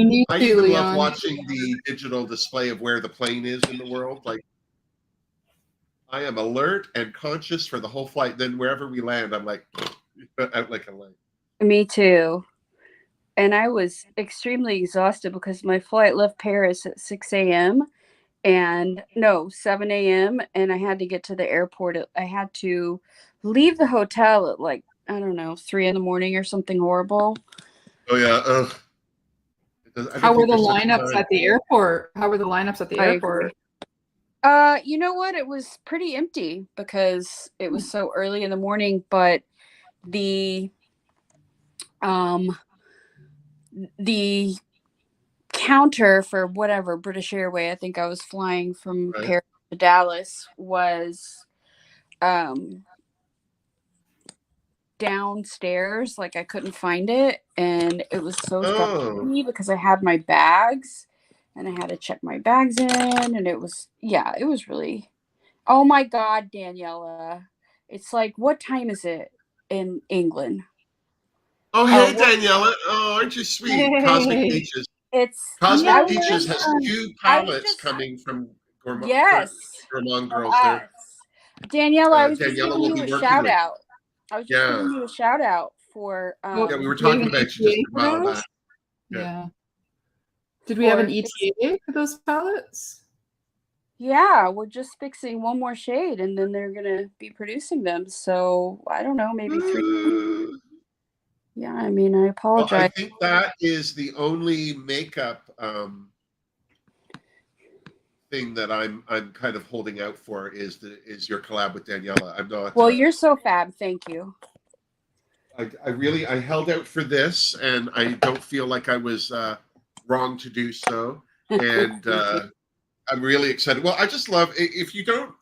S1: love watching the digital display of where the plane is in the world. Like, I am alert and conscious for the whole flight. Then wherever we land, I'm like out like a light. Me
S2: too. And I was extremely exhausted because my flight left Paris at 6 a.m. and 7 a.m. And I had to get to the airport. I had to leave the hotel at like, I don't know, 3 a.m. or something horrible.
S1: Oh yeah.
S3: How were the lineups at the airport?
S2: You know what? It was pretty empty because it was so early in the morning, but the counter for whatever British Airways, I think I was flying from Paris to Dallas, was downstairs. Like I couldn't find it, and it was so stressful because I had my bags and I had to check my bags in, and it was really, oh my God, Daniela, it's like, what time is it in England?
S1: Oh, hey, Daniela. Oh, aren't you sweet? Hey. Cosmic Peaches. Cosmic Peaches has 2 palettes coming from Gourmande Girls.
S2: Daniela, I was just giving you a shout out. For
S1: we were talking about you just a while back.
S3: Yeah. Did we have an ETA for those palettes?
S2: Yeah, we're just fixing one more shade and then they're gonna be producing them. So I don't know, maybe 3. Yeah, I mean, I apologize.
S1: Well, I think that is the only makeup thing that I'm kind of holding out for is your collab with Daniela. I'm not.
S2: Well, you're so fab. Thank you.
S1: I held out for this, and I don't feel like I was wrong to do so. And I'm really excited. Well, I just love, if you don't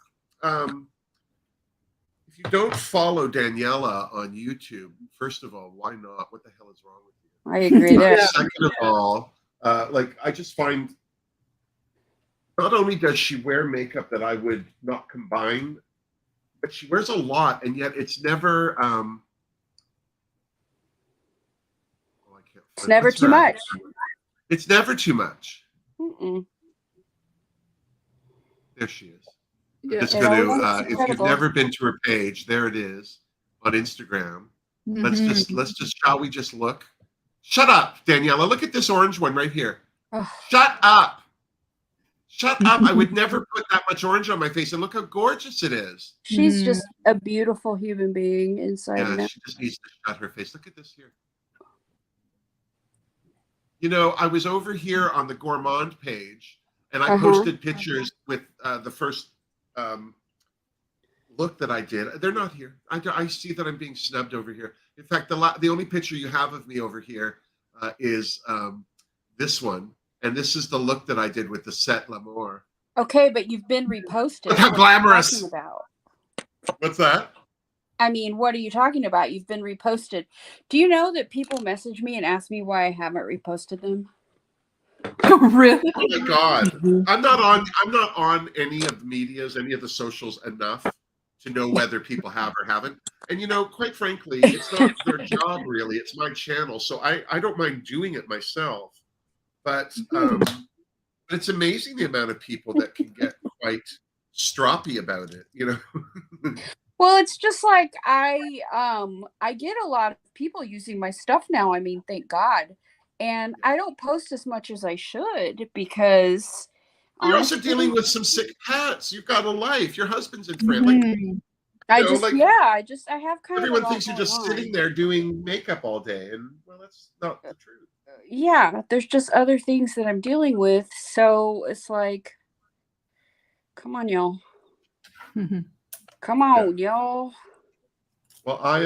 S1: you don't follow Daniela on YouTube, first of all, why not? What the hell is wrong with you?
S2: I agree there.
S1: Second of all, like I just find not only does she wear makeup that I would not combine, but she wears a lot, and yet it's never.
S2: It's never too much.
S1: It's never too much.
S2: Mm-mm.
S1: There she is.
S3: Yeah.
S1: Just going to, if you've never been to her page, there it is on Instagram. Let's just, shall we just look? Shut up, Daniela. Look at this orange one right here. Shut up. Shut up. I would never put that much orange on my face. And look how gorgeous it is.
S2: She's just a beautiful human being inside and out.
S1: She just needs to shut her face. Look at this here. You know, I was over here on the Gourmande page, and I posted pictures with the first look that I did. They're not here. I see that I'm being snubbed over here. In fact, the only picture you have of me over here is this one. And this is the look that I did with the set L'Amour.
S2: Okay, but you've been reposted.
S1: Look how glamorous.
S2: What are you talking about?
S1: What's that?
S2: I mean, what are you talking about? You've been reposted. Do you know that people message me and ask me why I haven't reposted them?
S3: Really?
S1: Oh my God. I'm not on any of the medias, any of the socials enough to know whether people have or haven't. And you know, quite frankly, it's not their job really. It's my channel. So I don't mind doing it myself. But it's amazing the amount of people that can get quite stroppy about it, you know.
S2: Well, it's just like I get a lot of people using my stuff now. I mean, thank God. And I don't post as much as I should because
S1: you're also dealing with some sick pets. You've got a life. Your husband's in France.
S2: I have kind
S1: everyone
S2: of
S1: thinks you're just sitting there doing makeup all day, and well, that's not the truth.
S2: Yeah, there's just other things that I'm dealing with, so it's like, come on, y'all. Come on, y'all.
S1: Well, I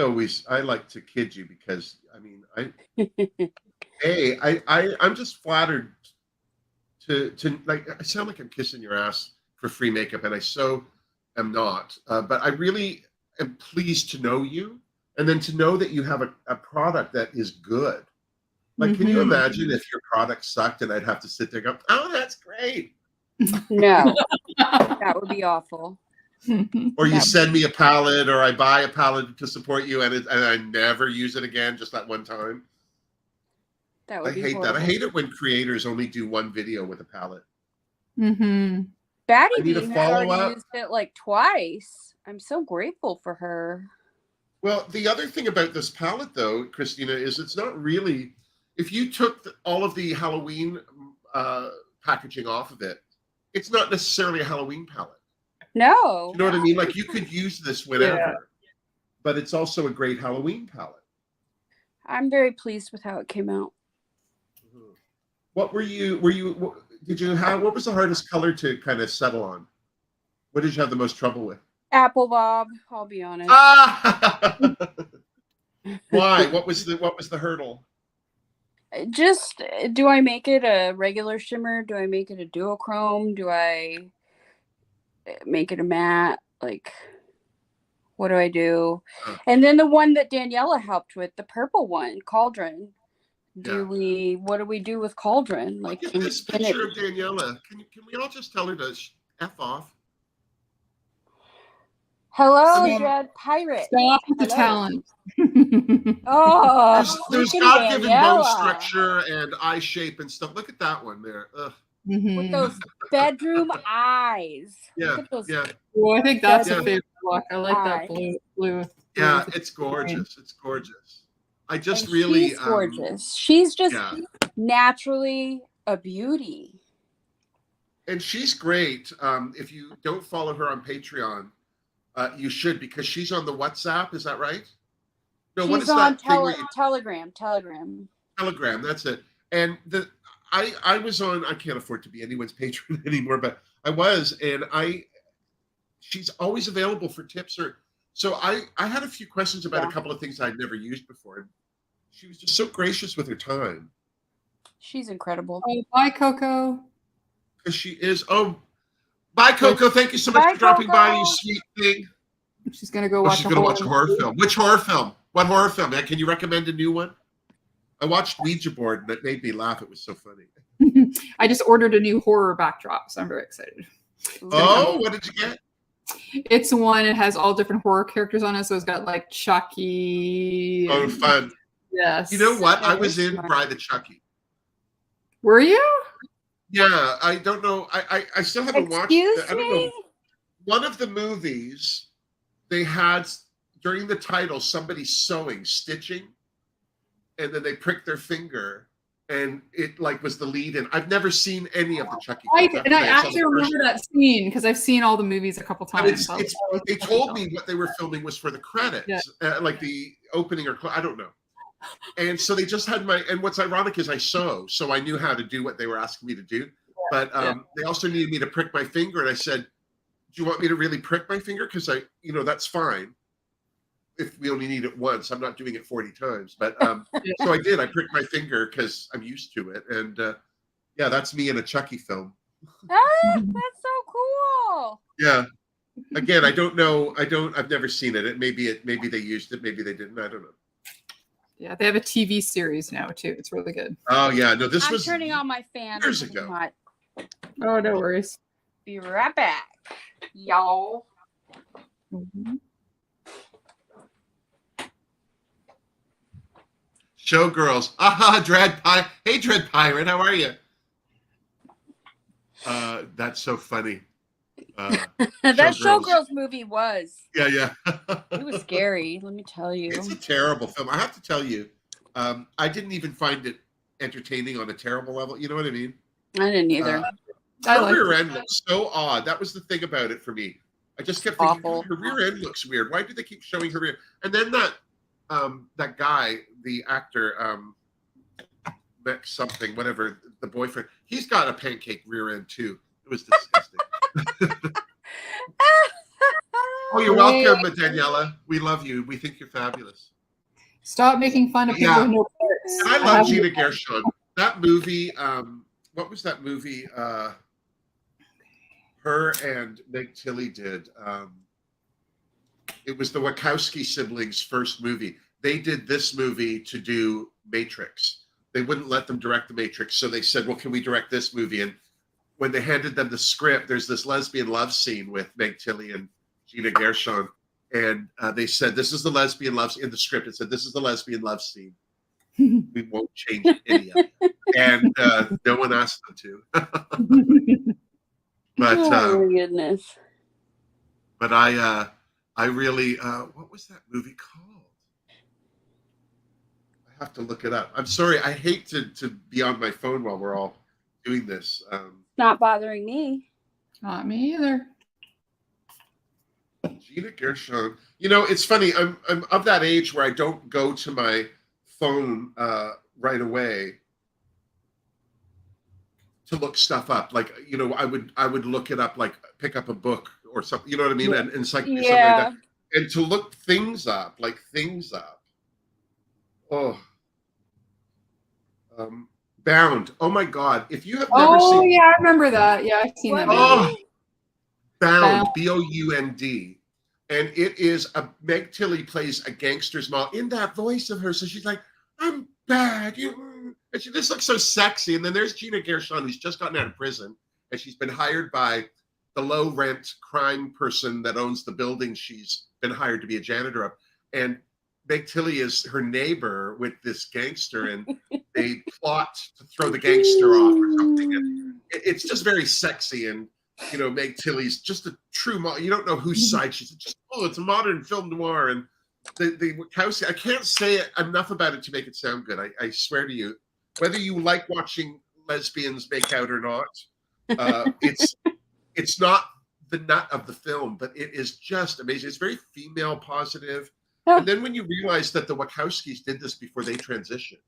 S1: like to kid you because I mean I'm just flattered to like I sound like I'm kissing your ass for free makeup, and I so am not. But I really am pleased to know you, and then to know that you have a product that is good. Like, can you imagine if your product sucked and I'd have to sit there and go, "Oh, that's great."
S2: No, that would be awful.
S1: Or you send me a palette, or I buy a palette to support you, and I never use it again, just that one time.
S2: That would
S1: I
S2: be
S1: hate
S2: horrible.
S1: that. I hate it when creators only do one video with a palette.
S2: Batty Bean has already used it like twice. I'm so grateful for her.
S1: Well, the other thing about this palette, though, Christina, is it's not really. If you took all of the Halloween packaging off of it, it's not necessarily a Halloween palette.
S2: No.
S1: You know what I mean? Like, you could use this whenever, but it's also a great Halloween palette.
S2: I'm very pleased with how it came out.
S1: What what was the hardest color to kind of settle on? What did you have the most trouble with?
S2: Apple Bob, I'll be honest.
S1: Why? What was the hurdle?
S2: Just, do I make it a regular shimmer? Do I make it a duochrome? Do I make it a matte? Like, what do I do? And then the one that Daniela helped with, the purple one, Cauldron. What do we do with Cauldron? Like,
S1: look at this picture of Daniela. Can we all just tell her to F off?
S2: Hello, Dread Pirate.
S3: Stop with the talent.
S1: There's God-given bone structure and eye shape and stuff. Look at that one there.
S2: With those bedroom eyes.
S1: Yeah,
S3: Well, I think that's a favorite look. I like that blue.
S1: Yeah, it's gorgeous. It's gorgeous. I just really.
S2: She's gorgeous. She's just naturally a beauty.
S1: And she's great. If you don't follow her on Patreon, you should, because she's on the WhatsApp. Is that right? No,
S2: she's on Telegram.
S1: Telegram. That's it. And I was on. I can't afford to be anyone's patron anymore, but I was, and she's always available for tips. So I had a few questions about a couple of things I'd never used before. And she was just so gracious with her time.
S2: She's incredible.
S3: Oh, bye, Coco.
S1: Because she is. Oh, bye, Coco. Thank you so much for dropping by, you sweet thing.
S3: She's gonna go watch.
S1: She's gonna watch a horror film. Which horror film? What horror film? Man, can you recommend a new one? I watched Ouija Board and it made me laugh. It was so funny.
S3: I just ordered a new horror backdrop, so I'm very excited.
S1: Oh, what did you get?
S3: It's one. It has all different horror characters on it, so it's got like Chucky.
S1: Oh, fun!
S3: Yes.
S1: You know what? I was in Bride of Chucky.
S3: Were you?
S1: Yeah, I don't know. I still haven't watched. I don't know. One of the movies they had during the title somebody sewing, stitching, and then they pricked their finger. And it like was the lead in. I've never seen any of the Chucky.
S3: I actually remember that scene because I've seen all the movies a couple times.
S1: They told me what they were filming was for the credits, like the opening or I don't know. And so they just had and what's ironic is I sew, so I knew how to do what they were asking me to do. But they also needed me to prick my finger, and I said, "Do you want me to really prick my finger? Because that's fine. If we only need it once, I'm not doing it 40 times." But so I did. I pricked my finger because I'm used to it, and that's me in a Chucky film.
S2: That's so cool.
S1: Yeah. Again, I don't know. I've never seen it. Maybe they used it. Maybe they didn't. I don't know.
S3: Yeah, they have a TV series now too. It's really good.
S1: Oh yeah, no, this was
S2: turning on my fan
S1: years ago.
S3: Oh, no worries.
S2: Be right back, y'all.
S3: Mm-hmm.
S1: Showgirls. Dread Pirate. Hey, Dread Pirate, how are you? That's so funny.
S2: That Showgirls movie was.
S1: Yeah.
S2: It was scary, let me tell you.
S1: It's a terrible film. I have to tell you, I didn't even find it entertaining on a terrible level. You know what I mean?
S2: I didn't either.
S1: Her rear end looks so odd. That was the thing about it for me. I just kept thinking,
S2: Awful.
S1: Her rear end looks weird. Why do they keep showing her rear? And then that guy, the actor, something, whatever, the boyfriend, he's got a pancake rear end too. It was disgusting. Oh, you're welcome, Daniela. We love you. We think you're fabulous.
S3: Stop making fun of people who know parts.
S1: And I love Gina Gershon. That movie, what was that movie? Her and Meg Tilly did. It was the Wachowski siblings' first movie. They did this movie to do Matrix. They wouldn't let them direct the Matrix, so they said, "Well, can we direct this movie?" And when they handed them the script, there's this lesbian love scene with Meg Tilly and Gina Gershon, and they said, "This is the lesbian love scene." In the script, it said, "This is the lesbian love scene. We won't change any of it." And no one asked them to. But
S2: oh my goodness!
S1: But I really, what was that movie called? I have to look it up. I'm sorry. I hate to be on my phone while we're all doing this.
S2: Not bothering me.
S3: Not me either.
S1: Gina Gershon. You know, it's funny. I'm of that age where I don't go to my phone right away to look stuff up. Like, I would look it up, like pick up a book or something. You know what I mean?
S2: Yeah.
S1: And it's like something like that. And to look things up. Oh. Bound. Oh my God! If you have never seen.
S3: Oh yeah, I remember that. Yeah, I've seen that movie.
S1: Oh, Bound. Bound. And it is Meg Tilly plays a gangster's mom in that voice of hers. So she's like, "I'm bad," and she just looks so sexy. And then there's Gina Gershon, who's just gotten out of prison, and she's been hired by the low rent crime person that owns the building she's been hired to be a janitor of. And Meg Tilly is her neighbor with this gangster, and they plot to throw the gangster off or something. And it's just very sexy, and Meg Tilly's just a true. You don't know whose side she's. It's a modern film noir, and the Wachowski. I can't say enough about it to make it sound good. I swear to you, whether you like watching lesbians make out or not, it's not the nut of the film, but it is just amazing. It's very female positive. And then when you realize that the Wachowskis did this before they transitioned.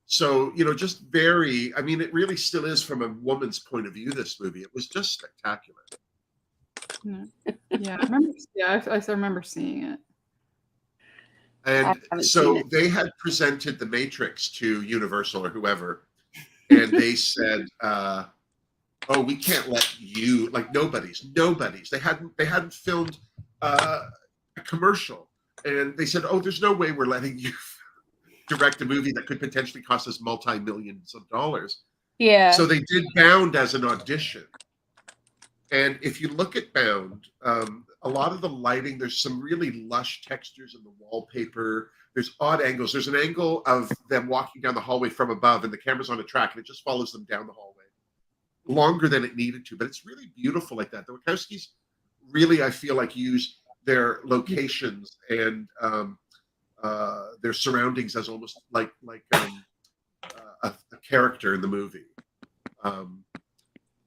S1: So, just very, I mean, it really still is from a woman's point of view, this movie. It was just spectacular.
S3: Yeah, I remember seeing it.
S1: And so they had presented The Matrix to Universal or whoever, and they said, oh, we can't let you, like nobody's. They hadn't filmed a commercial, and they said, "Oh, there's no way we're letting you direct a movie that could potentially cost us multi-millions of dollars."
S2: Yeah.
S1: So they did Bound as an audition. And if you look at Bound, a lot of the lighting, there's some really lush textures in the wallpaper. There's odd angles. There's an angle of them walking down the hallway from above, and the camera's on a track, and it just follows them down the hallway. Longer than it needed to, but it's really beautiful like that. The Wachowskis really, I feel like, use their locations and their surroundings as almost like a character in the movie.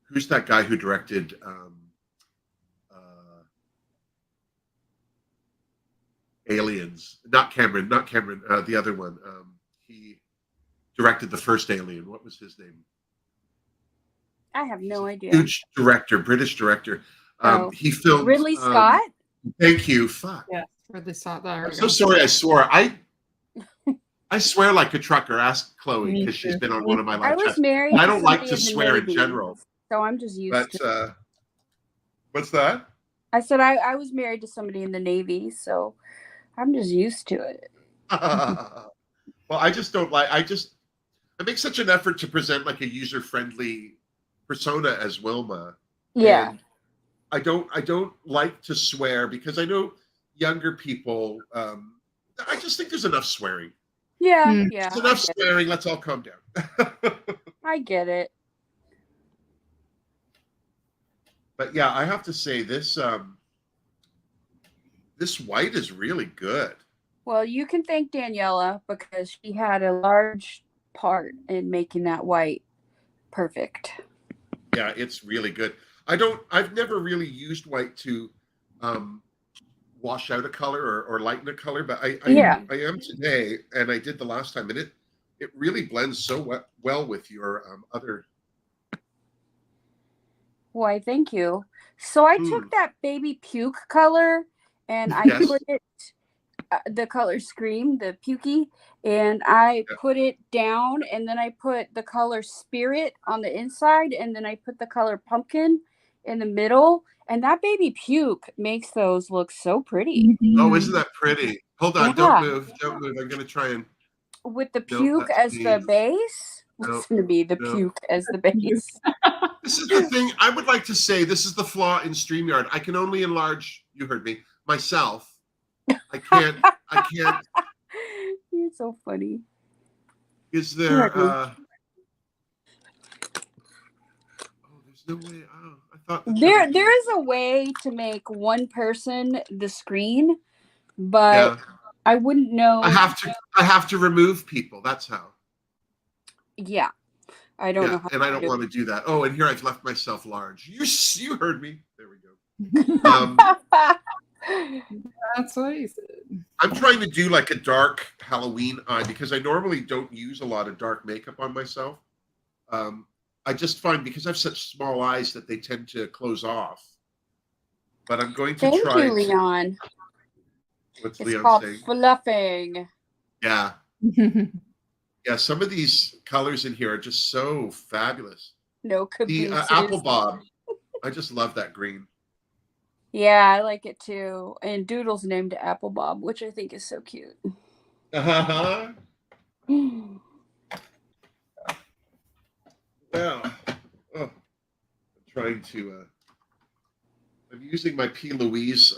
S1: Who's that guy who directed Aliens? Not Cameron. The other one. He directed the first Alien. What was his name?
S2: I have no idea.
S1: Huge director, British director. He filmed
S2: Ridley Scott.
S1: Thank you. Fuck.
S3: Yeah, Ridley Scott.
S1: I'm so sorry. I swore. I swear like a trucker. Ask Chloe because she's been on one of my live chats. I don't like to swear in general.
S2: So I'm just used to it.
S1: What's that?
S2: I said I was married to somebody in the Navy, so I'm just used to it.
S1: Well, I just don't like. I make such an effort to present like a user-friendly persona as Wilma.
S2: Yeah.
S1: And I don't like to swear because I know younger people. I just think there's enough swearing.
S2: Yeah, yeah.
S1: There's enough swearing. Let's all calm down.
S2: I get it.
S1: But yeah, I have to say this this white is really good.
S2: Well, you can thank Daniela because she had a large part in making that white perfect.
S1: Yeah, it's really good. I've never really used white to wash out a color or lighten a color, but I am today, and I did the last time, and it really blends so well with your other.
S2: Why, thank you. So I took that baby puke color and I put it, the color Scream, the pukey, and I put it down, and then I put the color Spirit on the inside, and then I put the color Pumpkin in the middle, and that baby puke makes those look so pretty.
S1: Oh, isn't that pretty? Hold on, don't move. I'm going to try and...
S2: With the puke as the base? Listen to me, the puke as the base.
S1: This is the thing. I would like to say this is the flaw in StreamYard. I can only enlarge, you heard me, myself. I can't.
S2: You're so funny.
S1: Is there... oh, there's no way. Oh, I thought...
S2: There is a way to make one person the screen, but I wouldn't know.
S1: I have to remove people. That's how.
S2: Yeah. I don't know how
S1: and I don't want to do that. Oh, and here I've left myself large. You heard me. There we go.
S3: That's what he said.
S1: I'm trying to do like a dark Halloween eye because I normally don't use a lot of dark makeup on myself. I just find because I have such small eyes that they tend to close off. But I'm going to try.
S2: Thank you, Leon.
S1: What's
S2: it's
S1: Leon
S2: called
S1: saying?
S2: Fluffing.
S1: Yeah. Yeah, some of these colors in here are just so fabulous.
S2: No cabooses.
S1: The apple bob. I just love that green.
S2: Yeah, I like it too. And Doodles named Apple Bob, which I think is so cute.
S1: Well, I'm trying to. I'm using my P. Louise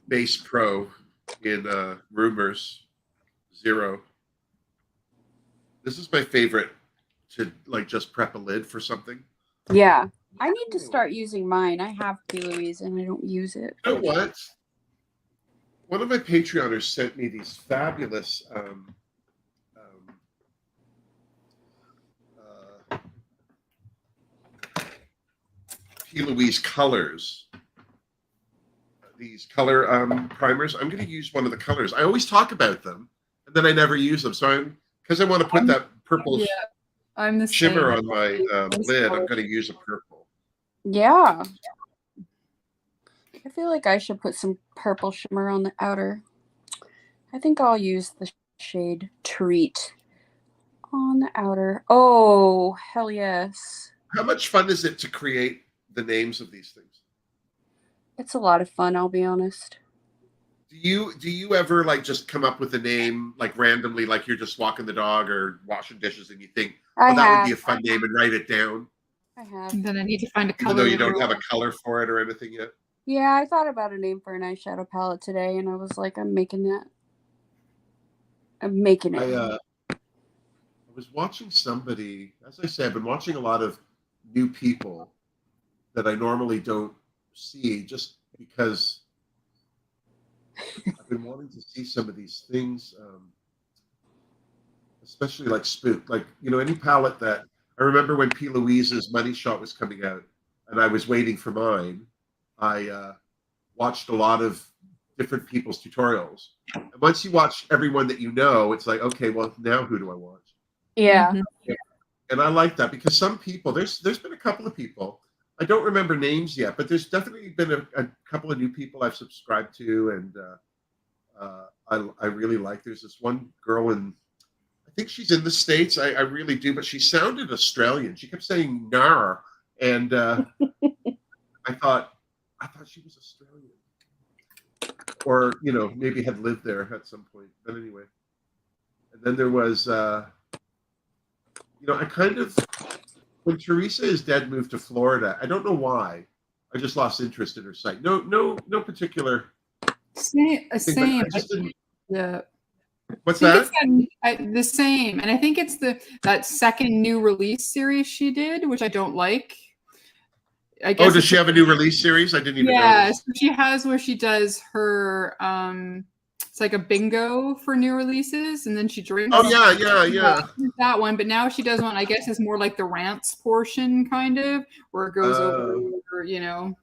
S1: Base Pro in Rumors 0. This is my favorite to like just prep a lid for something.
S2: Yeah. I need to start using mine. I have P. Louise and I don't use it.
S1: You know what? One of my Patreoners sent me these fabulous P. Louise colors. These color primers. I'm going to use one of the colors. I always talk about them, and then I never use them. So because I want to put that purple shimmer on my lid, I'm going to use a purple.
S2: Yeah. I feel like I should put some purple shimmer on the outer. I think I'll use the shade Treat on the outer. Oh, hell yes.
S1: How much fun is it to create the names of these things?
S2: It's a lot of fun, I'll be honest.
S1: Do you ever like just come up with a name like randomly, like you're just walking the dog or washing dishes and you think, oh, that would be a fun name, and write it down?
S2: I have.
S3: And then I need to find a color.
S1: Even though you don't have a color for it or anything yet?
S2: Yeah, I thought about a name for an eyeshadow palette today, and I was like, I'm making that. I'm making it.
S1: I was watching somebody, as I said, I've been watching a lot of new people that I normally don't see just because I've been wanting to see some of these things, especially like Spook. Like, you know, any palette that I remember when P. Louise's Money Shot was coming out and I was waiting for mine, I watched a lot of different people's tutorials. And once you watch everyone that you know, it's like, okay, well, now who do I watch?
S2: Yeah.
S3: Mm-hmm.
S1: And I like that because some people, there's been a couple of people, I don't remember names yet, but there's definitely been a couple of new people I've subscribed to, and I really like. There's this one girl in, I think she's in the States. I really do, but she sounded Australian. She kept saying "nar," and I thought she was Australian, or you know, maybe had lived there at some point. But anyway, and then there was, you know, I kind of. When Teresa is Dead moved to Florida, I don't know why. I just lost interest in her site. No particular.
S3: Same.
S1: Yeah. What's that?
S3: The same, and I think it's that second new release series she did, which I don't like. I guess.
S1: Oh, does she have a new release series? I didn't even know.
S3: Yeah, so she has where she does her. It's like a bingo for new releases, and then she drinks.
S1: Oh yeah.
S3: That one, but now she does one. I guess is more like the rants portion, kind of, where it goes over, you know,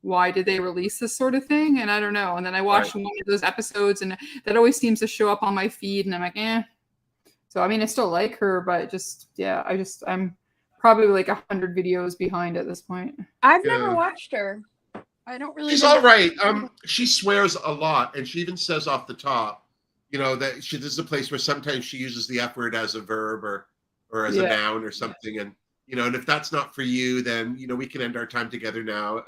S3: why did they release this sort of thing, and I don't know. And then I watched one of those episodes, and that always seems to show up on my feed, and I'm like, eh. So I mean, I still like her, but just I'm probably like 100 videos behind at this point.
S2: I've never watched her. I don't really.
S1: She's all right. She swears a lot, and she even says off the top, you know, that this is a place where sometimes she uses the F word as a verb or as a noun or something, and you know, and if that's not for you, then you know we can end our time together now.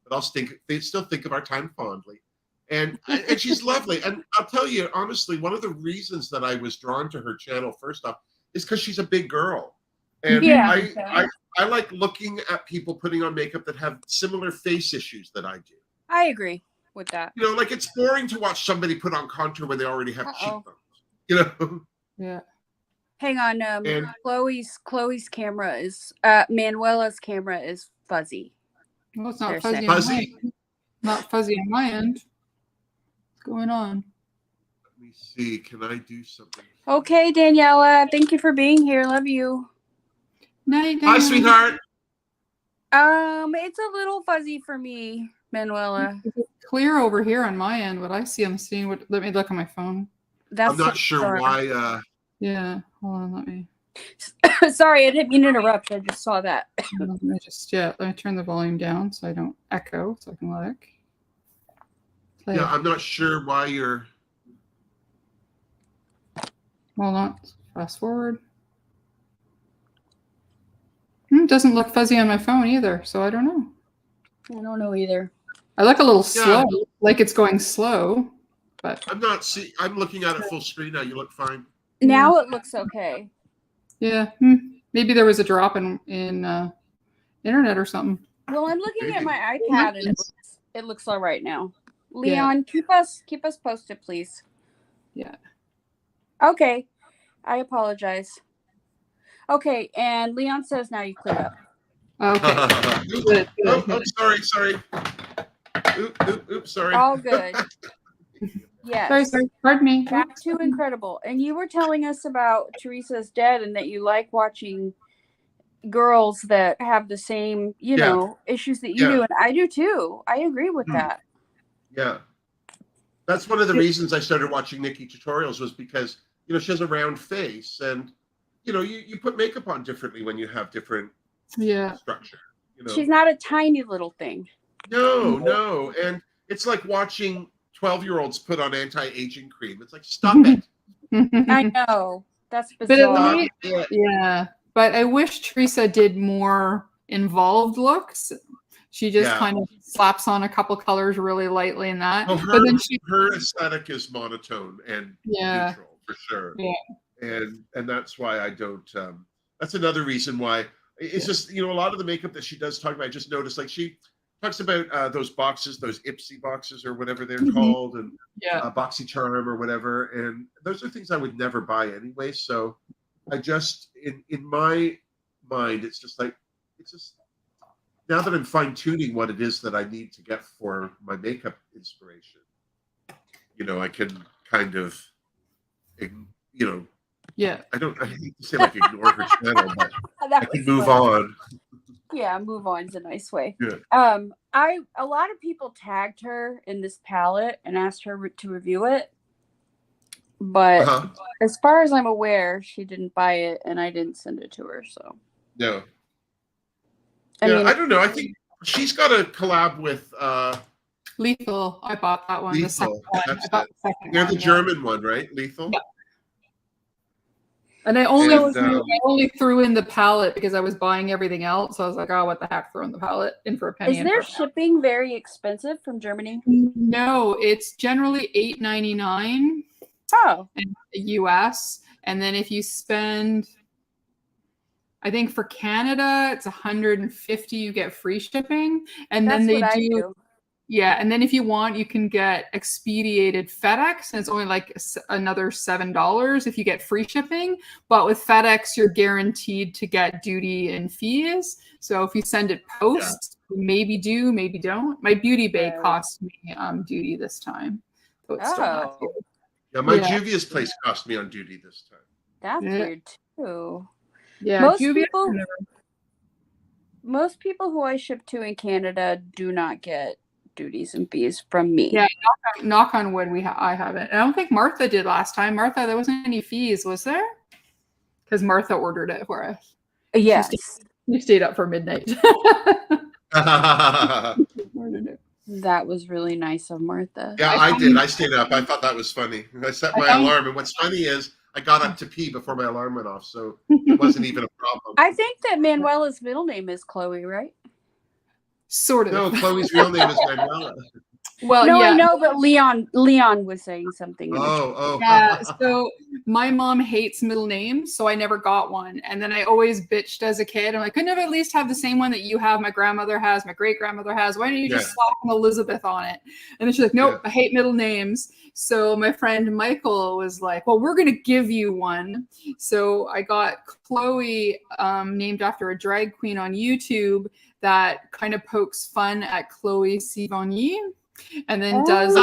S1: But I'll still think of our time fondly, and she's lovely. And I'll tell you honestly, one of the reasons that I was drawn to her channel first off is because she's a big girl, and I like looking at people putting on makeup that have similar face issues that I do.
S2: I agree with that.
S1: You know, like it's boring to watch somebody put on contour when they already have cheekbones. You know?
S3: Yeah.
S2: Hang on. Chloe's camera is Manuela's camera is fuzzy.
S3: Well, it's not fuzzy. Fuzzy. Not fuzzy on my end. What's going on?
S1: Let me see. Can I do something?
S2: Okay, Daniela. Thank you for being here. Love you.
S3: Night.
S1: Hi, sweetheart.
S2: It's a little fuzzy for me, Manuela.
S3: It's clear over here on my end. What I see on the screen. Let me look on my phone.
S1: I'm not sure why.
S3: Yeah. Hold on. Let me.
S2: Sorry, I didn't mean to interrupt. I just saw that.
S3: Let me turn the volume down so I don't echo, so I can look.
S1: Yeah, I'm not sure why you're.
S3: Hold on. Fast forward. It doesn't look fuzzy on my phone either, so I don't know.
S2: I don't know either.
S3: I look a little slow, like it's going slow, but
S1: I'm looking at it full screen now. You look fine.
S2: Now it looks okay.
S3: Yeah, maybe there was a drop in internet or something.
S2: Well, I'm looking at my iPad and it looks all right now. Leon, keep us posted, please.
S3: Yeah.
S2: Okay, I apologize. Okay, and Leon says now you clear up.
S3: Okay.
S1: Good. Oh, sorry. Oops, sorry.
S2: All good. Yes.
S3: Sorry. Pardon me.
S2: Back to Incredible. And you were telling us about Teresa's Dead and that you like watching girls that have the same, you know, issues that you do. And I do too. I agree with that.
S1: Yeah. That's one of the reasons I started watching Nikki tutorials was because, you know, she has a round face and, you know, you put makeup on differently when you have different structure. You know?
S2: She's not a tiny little thing.
S1: No. And it's like watching 12-year-olds put on anti-aging cream. It's like, stop it.
S2: I know. That's bizarre.
S3: But I wish Teresa did more involved looks. She just kind of slaps on a couple colors really lightly in that.
S1: Well,
S3: but then
S1: her aesthetic is monotone and neutral for sure.
S3: Yeah.
S1: And that's why I don't. That's another reason why it's just, you know, a lot of the makeup that she does talk about. I just noticed, like, she talks about those boxes, those Ipsy boxes or whatever they're called, and BoxyCharm or whatever. And those are things I would never buy anyway. So I just, in my mind, it's just like, it's just, now that I'm fine tuning what it is that I need to get for my makeup inspiration, you know, I can kind of, you know, I hate to say like ignore her channel, but I can move on.
S2: Yeah, move on is a nice way.
S1: Good.
S2: A lot of people tagged her in this palette and asked her to review it. But as far as I'm aware, she didn't buy it and I didn't send it to her, so.
S1: No.
S2: I mean,
S1: I don't know. I think she's got a collab with
S3: Lethal. I bought that one.
S1: Lethal. They're the German one, right? Lethal.
S3: Yeah. And I only threw in the palette because I was buying everything else. So I was like, oh, what the heck, throw in the palette in for a penny.
S2: Is their shipping very expensive from Germany?
S3: No, it's generally $8.99.
S2: Oh.
S3: In the US. And then if you spend, I think for Canada, it's $150, you get free shipping. And then they do. Yeah, and then if you want, you can get expedited FedEx, and it's only like another $7 if you get free shipping. But with FedEx, you're guaranteed to get duty and fees. So if you send it post, maybe do, maybe don't. My beauty bay cost me duty this time. So it's still not due.
S1: Yeah, my Juvia's place cost me on duty this time.
S2: That's weird too.
S3: Yeah,
S2: most people who I ship to in Canada do not get duties and fees from me.
S3: Yeah, knock on wood, I haven't. I don't think Martha did last time. Martha, there wasn't any fees, was there? Because Martha ordered it for us.
S2: Yes.
S3: You stayed up for midnight.
S2: That was really nice of Martha.
S1: Yeah, I did. I stayed up. I thought that was funny. I set my alarm, and what's funny is I got up to pee before my alarm went off, so it wasn't even a problem.
S2: I think that Manuela's middle name is Chloe, right?
S3: Sort of.
S1: No, Chloe's real name is Manuela.
S3: Well,
S2: no, I know, but Leon was saying something.
S3: Yeah. So my mom hates middle names, so I never got one. And then I always bitched as a kid. I'm like, couldn't I at least have the same one that you have? My grandmother has. My great grandmother has. Why don't you just slap an Elizabeth on it? And then she's like, nope, I hate middle names. So my friend Michael was like, well, we're gonna give you one. So I got Chloe, named after a drag queen on YouTube that kind of pokes fun at Chloe Sevigny. And then does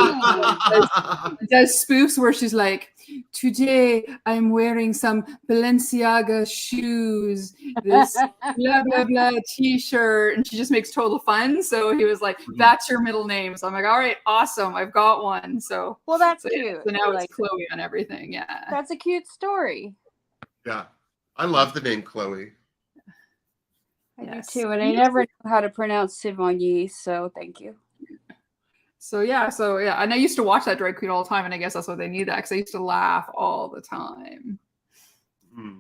S3: spoofs where she's like, today I'm wearing some Balenciaga shoes, this blah blah blah t-shirt, and she just makes total fun. So he was like, that's your middle name. So I'm like, all right, awesome, I've got one. So
S2: well, that's cute.
S3: So now it's Chloe on everything. Yeah,
S2: that's a cute story.
S1: Yeah, I love the name Chloe.
S2: I do too, and I never knew how to pronounce Sevigny, so thank you.
S3: So yeah, and I used to watch that drag queen all the time, and I guess that's why they need that, because I used to laugh all the time.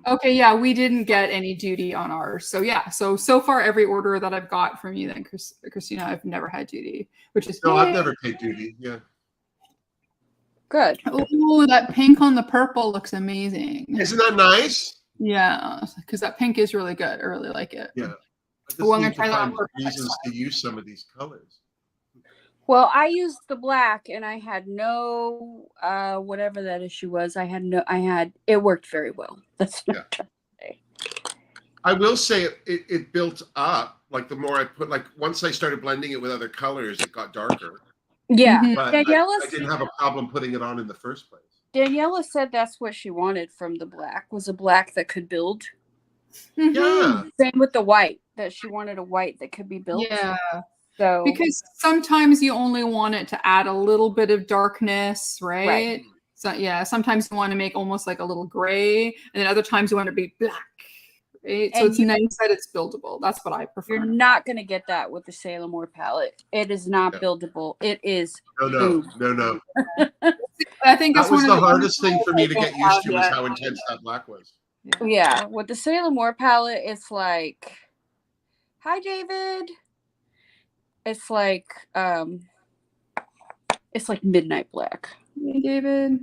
S3: Okay, yeah, we didn't get any duty on ours. So yeah, so far every order that I've got from you, then Christina, I've never had duty, which is
S1: I've never paid duty. Yeah,
S2: good.
S3: Oh, that pink on the purple looks amazing.
S1: Isn't that nice?
S3: Yeah, because that pink is really good. I really like it.
S1: Yeah, I just need to find reasons to use some of these colors.
S2: Well, I used the black and I had no, whatever that issue was. It worked very well. That's what I'm trying to say.
S1: I will say it built up. Like the more I put, like once I started blending it with other colors, it got darker.
S2: Yeah.
S1: But I didn't have a problem putting it on in the first place.
S2: Daniela said that's what she wanted from the black, was a black that could build.
S1: Yeah.
S2: Same with the white, that she wanted a white that could be built.
S3: Yeah.
S2: So
S3: because sometimes you only want it to add a little bit of darkness, right? So yeah, sometimes you want to make almost like a little gray, and then other times you want it to be black, right? So it's nice that it's buildable. That's what I prefer.
S2: You're not going to get that with the Sailor Moore palette. It is not buildable. It is
S1: no.
S3: I think
S1: that was the hardest thing for me to get used to, was how intense that black was.
S2: Yeah, with the Sailor Moore palette, it's like, hi, David. It's like midnight black.
S3: Hey, David.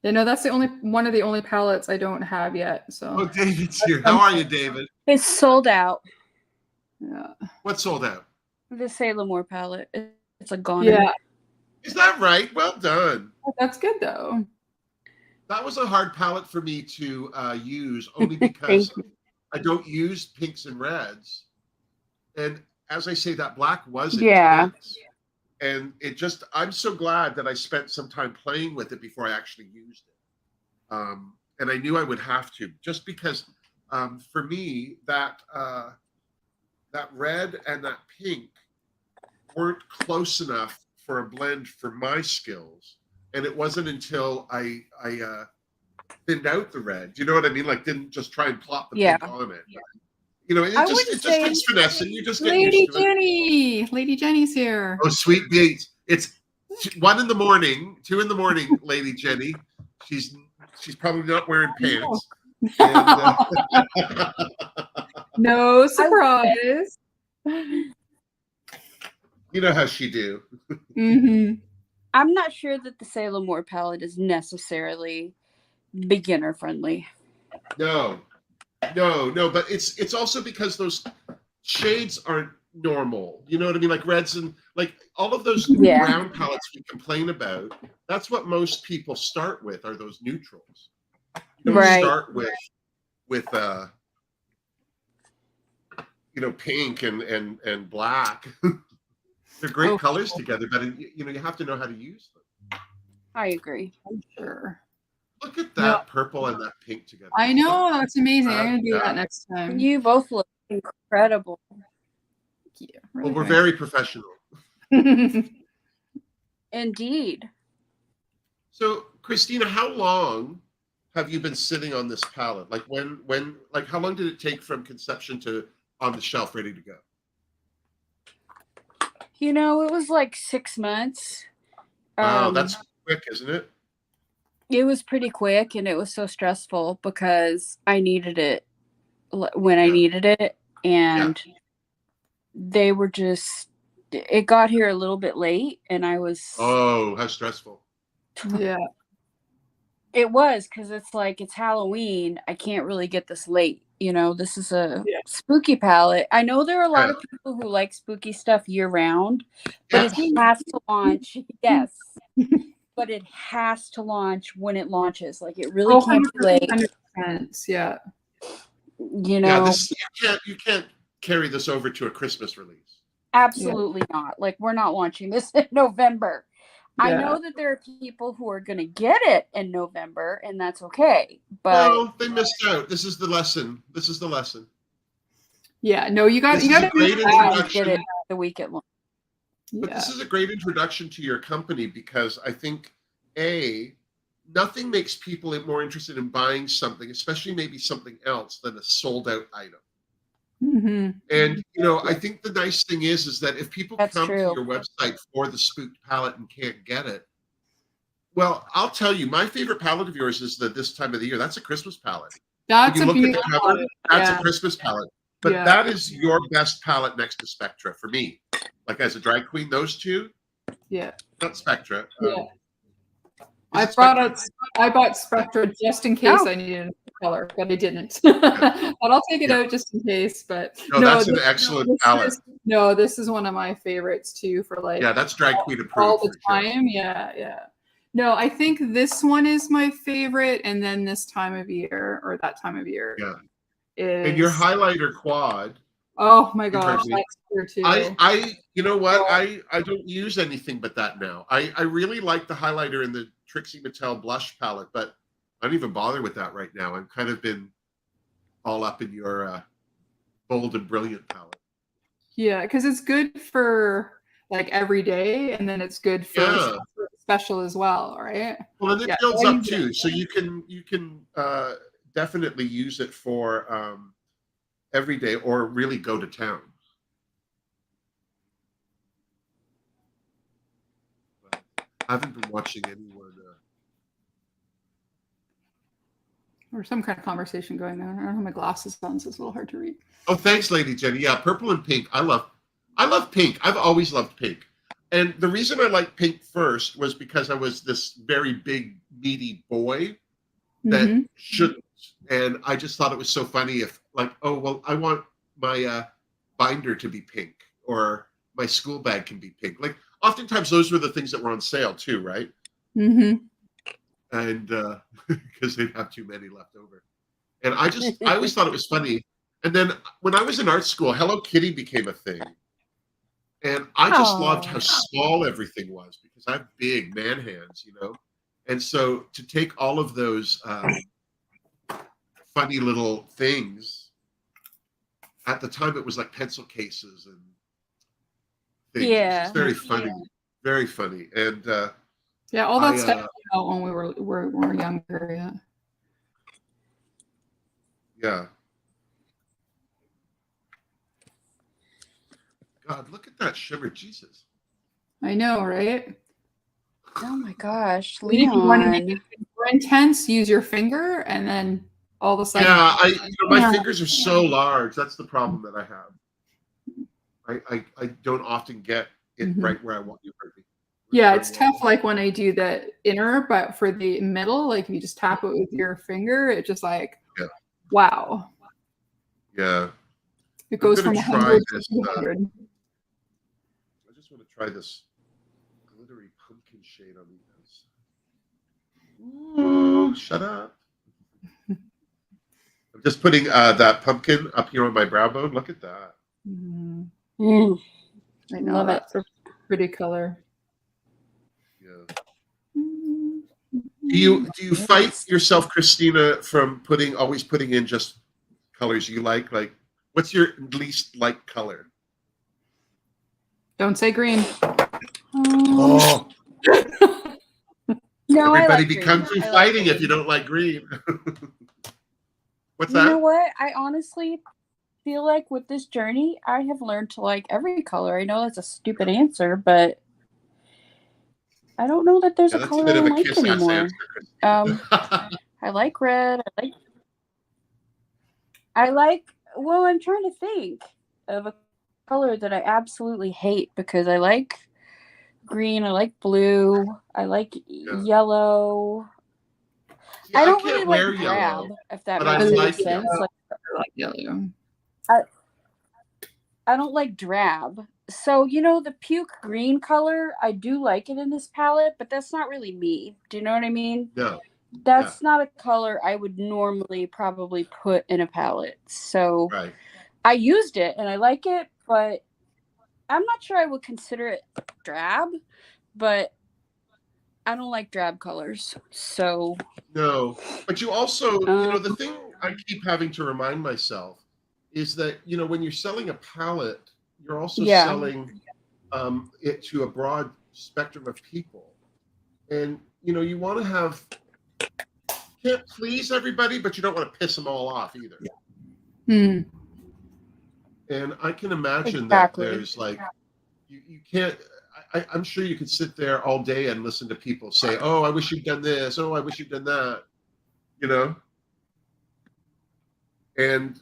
S3: Yeah, no, that's one of the only palettes I don't have yet. So.
S1: Oh, David's here. How are you, David?
S2: It's sold out.
S3: Yeah.
S1: What's sold out?
S2: The Sailor Moore palette. It's a goner.
S3: Yeah.
S1: Is that right? Well done.
S3: Oh, that's good though.
S1: That was a hard palette for me to use, only because I don't use pinks and reds. And as I say, that black was intense. And it just, I'm so glad that I spent some time playing with it before I actually used it. And I knew I would have to, just because for me, that red and that pink weren't close enough for a blend for my skills. And it wasn't until I thinned out the red, you know what I mean? Like, didn't just try and plop the pink on it. Yeah. You know, it just takes finesse, and you just get used to it.
S3: Lady Jenny's here.
S1: Oh, sweet beats! It's 1 in the morning, 2 in the morning. Lady Jenny, she's probably not wearing pants. And,
S3: no surprise.
S1: You know how she do.
S3: Mm-hmm.
S2: I'm not sure that the Sailor Moore palette is necessarily beginner friendly.
S1: No, but it's also because those shades aren't normal. You know what I mean? Like reds and like all of those brown palettes we complain about. That's what most people start with, are those neutrals. You don't start with pink and black. They're great colors together, but you have to know how to use them.
S2: I agree.
S3: I'm sure.
S1: Look at that purple and that pink together.
S3: I know, that's amazing. I'm gonna do that next time.
S2: You both look incredible.
S3: Yeah,
S1: really we're very professional.
S2: Indeed.
S1: So, Christina, how long have you been sitting on this palette? Like how long did it take from conception to on the shelf ready to go?
S2: It was like 6 months.
S1: Wow, that's quick, isn't it?
S2: It was pretty quick, and it was so stressful because I needed it when I needed it, and they were it got here a little bit late, and I was...
S1: Oh, how stressful.
S3: Yeah.
S2: It was, because it's like, it's Halloween. I can't really get this late. This is a spooky palette. I know there are a lot of people who like spooky stuff year round, but it has to launch. Yes. But it has to launch when it launches. Like, it really can't be late.
S3: 100%. Yeah.
S1: You can't carry this over to a Christmas release.
S2: Absolutely not. Like, we're not launching this in November. Yeah. I know that there are people who are going to get it in November, and that's okay. But
S1: no, they missed out. This is the lesson.
S3: Yeah. No, you got to
S1: great introduction.
S2: Get it the week it launched.
S1: But this is a great introduction to your company, because I think, nothing makes people more interested in buying something, especially maybe something else, than a sold out item.
S3: Mm-hmm.
S1: And, I think the nice thing is that if people come to your website for the Spooked palette and can't get it, well, I'll tell you, my favorite palette of yours is this time of the year. That's a Christmas palette.
S3: That's
S1: when you look at the cover, that's a Christmas palette. But that is your best palette next to Spectra for me. Like, as a drag queen, those two.
S3: Yeah.
S1: Not Spectra.
S3: I bought Spectra just in case I needed a color, but I didn't. But I'll take it out just in case. But
S1: that's an excellent palette.
S3: This is one of my favorites too. For like,
S1: that's drag queen approved
S3: all the time. Sure. Yeah. No, I think this one is my favorite, and then this time of year or that time of year.
S1: Yeah. And your highlighter quad.
S3: Oh my gosh, that's true too.
S1: You know what? I don't use anything but that now. I really like the highlighter in the Trixie Mattel blush palette, but I don't even bother with that right now. I've kind of been all up in your bold and brilliant palette.
S3: Yeah, because it's good for like every day, and then it's good for special as well, right?
S1: Well, and it builds up too, so you can definitely use it for every day, or really go to town. I haven't been watching anyone.
S3: Or some kind of conversation going on. I don't have my glasses on, so it's a little hard to read.
S1: Oh, thanks, Lady Jenny. Yeah, purple and pink. I love I love pink. I've always loved pink. And the reason I liked pink first was because I was this very big, meaty boy that shouldn't. And I just thought it was so funny if, like, oh, well, I want my binder to be pink, or my school bag can be pink. Like, oftentimes those were the things that were on sale too, right? And because they'd have too many left over. And I always thought it was funny. And then when I was in art school, Hello Kitty became a thing. And I just loved how small everything was, because I have big man hands, you know? And so to take all of those funny little things, at the time it was like pencil cases and things.
S2: Yeah.
S1: It's very funny. Very funny. And
S3: yeah, all that stuff came out when we were younger, yeah.
S1: Yeah. God, look at that shimmer, Jesus.
S3: I know, right?
S2: Oh my gosh,
S3: If you want to make
S2: Leon.
S3: it more intense, use your finger, and then all of a sudden.
S1: Yeah, my fingers are so large. That's the problem that I have. I don't often get it right where I want you to be.
S3: Yeah, it's tough. Like when I do the inner, but for the middle, like if you just tap it with your finger, it just like, wow.
S1: Yeah.
S3: It goes from 100 to 200.
S1: I just want to try this glittery pumpkin shade on these. Ooh, shut up. I'm just putting that pumpkin up here on my brow bone. Look at that.
S3: I know, that's a pretty color.
S1: Yeah. Do you fight yourself, Christina, from always putting in just colors you like? Like, what's your least liked color?
S3: Don't say green.
S1: Oh.
S2: No,
S1: everybody
S2: like
S1: becomes
S2: green.
S1: fighting if you don't like green. What's that?
S2: You know what? I honestly feel like with this journey, I have learned to like every color. I know that's a stupid answer, but I don't know that there's a color I don't like anymore. I like red. Well, I'm trying to think of a color that I absolutely hate, because I like green, I like blue, I like yellow.
S1: Yeah,
S2: I don't really like drab,
S1: yellow,
S2: if that
S1: makes
S2: any sense.
S3: I like yellow.
S2: I don't like drab. So, you know, the puke green color, I do like it in this palette, but that's not really me. Do you know what I mean?
S1: No.
S2: That's not a color I would normally probably put in a palette. So I used it and I like it, but I'm not sure I would consider it drab, but I don't like drab colors. So
S1: no, but you also, you know, the thing I keep having to remind myself is that, you know, when you're selling a palette, you're also selling it to a broad spectrum of people. And, you know, you want to have, can't please everybody, but you don't want to piss them all off either. And I can imagine that there's like, you can't, I'm sure you could sit there all day and listen to people say, oh, I wish you'd done this. Oh, I wish you'd done that. You know? And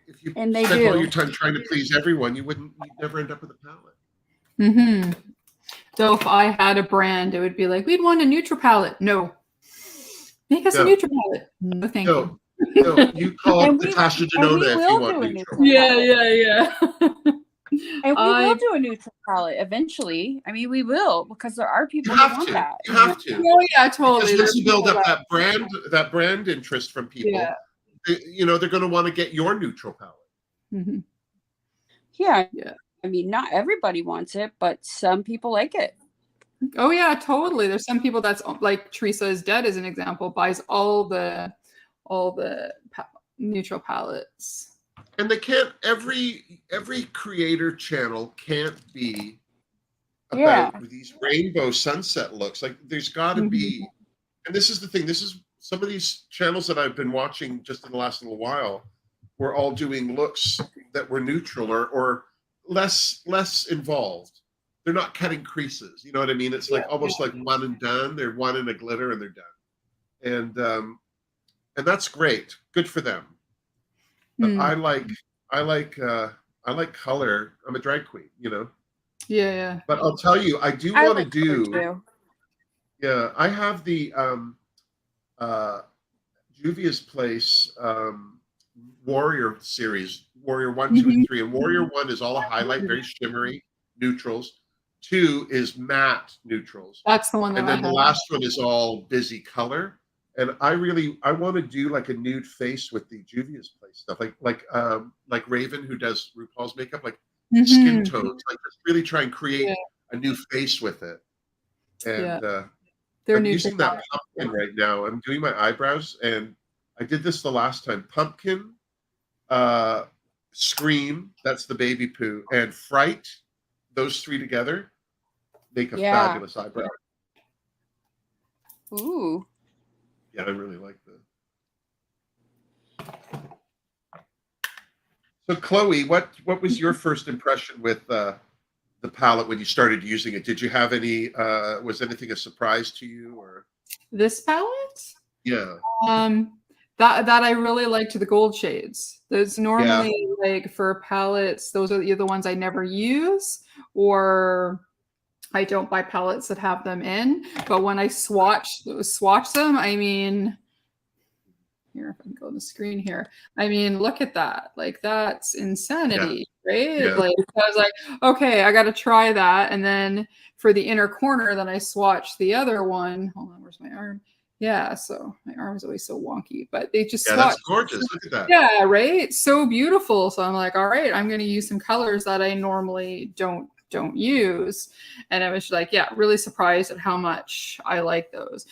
S1: if you spent all your time trying to please everyone, you'd never end up with a palette.
S3: So if I had a brand, it would be like, we'd want a neutral palette. No. Make us a neutral palette. No, thank you.
S1: No, you call Natasha Denona if you want neutral.
S3: Yeah.
S2: And we will do a neutral palette eventually. I mean, we will, because there are people who want that.
S1: You have to.
S3: Oh yeah, totally.
S1: Because once you build up that brand interest from people, you know, they're going to want to get your neutral palette.
S2: Yeah. I mean, not everybody wants it, but some people like it.
S3: Oh yeah, totally. There's some people that's like Teresa is Dead as an example, buys all the neutral palettes.
S1: And they can't, every creator channel can't be about these rainbow sunset looks. Like there's got to be, and this is the thing, this is some of these channels that I've been watching just in the last little while were all doing looks that were neutral or less involved. They're not cutting creases. You know what I mean? It's like almost like one and done. They're one in a glitter and they're done. And that's great. Good for them. But I like I like color. I'm a drag queen, you know.
S3: Yeah, yeah.
S1: But I'll tell you, I do want to
S2: like color
S1: do.
S2: too.
S1: Yeah, I have the Juvia's Place Warrior series, Warrior 1, 2, and 3. And Warrior 1 is all a highlight, very shimmery neutrals. 2 is matte neutrals.
S3: That's the one that
S1: and then the last one is all busy color. And I want to do like a nude face with the Juvia's Place stuff, like Raven, who does RuPaul's makeup, like skin tones, like just really try and create a new face with it. And I'm using that pumpkin right now. I'm doing my eyebrows, and I did this the last time. Pumpkin, Scream, that's the baby poo, and Fright, those 3 together make a fabulous eyebrow.
S2: Ooh.
S1: Yeah, I really like that. So, Chloe, what was your first impression with the palette when you started using it? Did you have any? Was anything a surprise to you, or
S3: this palette?
S1: Yeah.
S3: That I really liked the gold shades. Those normally like for palettes, those are the ones I never use, or I don't buy palettes that have them in. But when I swatch them, I mean, here, if I can go on the screen here. I mean, look at that. Like, that's insanity, right?
S1: Yeah.
S3: Like, I was like, okay, I got to try that. And then for the inner corner, then I swatched the other one. Hold on, where's my arm? Yeah, so my arm is always so wonky, but they just
S1: that's gorgeous. Look at that.
S3: Yeah, right? So beautiful. So I'm like, all right, I'm going to use some colors that I normally don't use. And I was like, yeah, really surprised at how much I like those.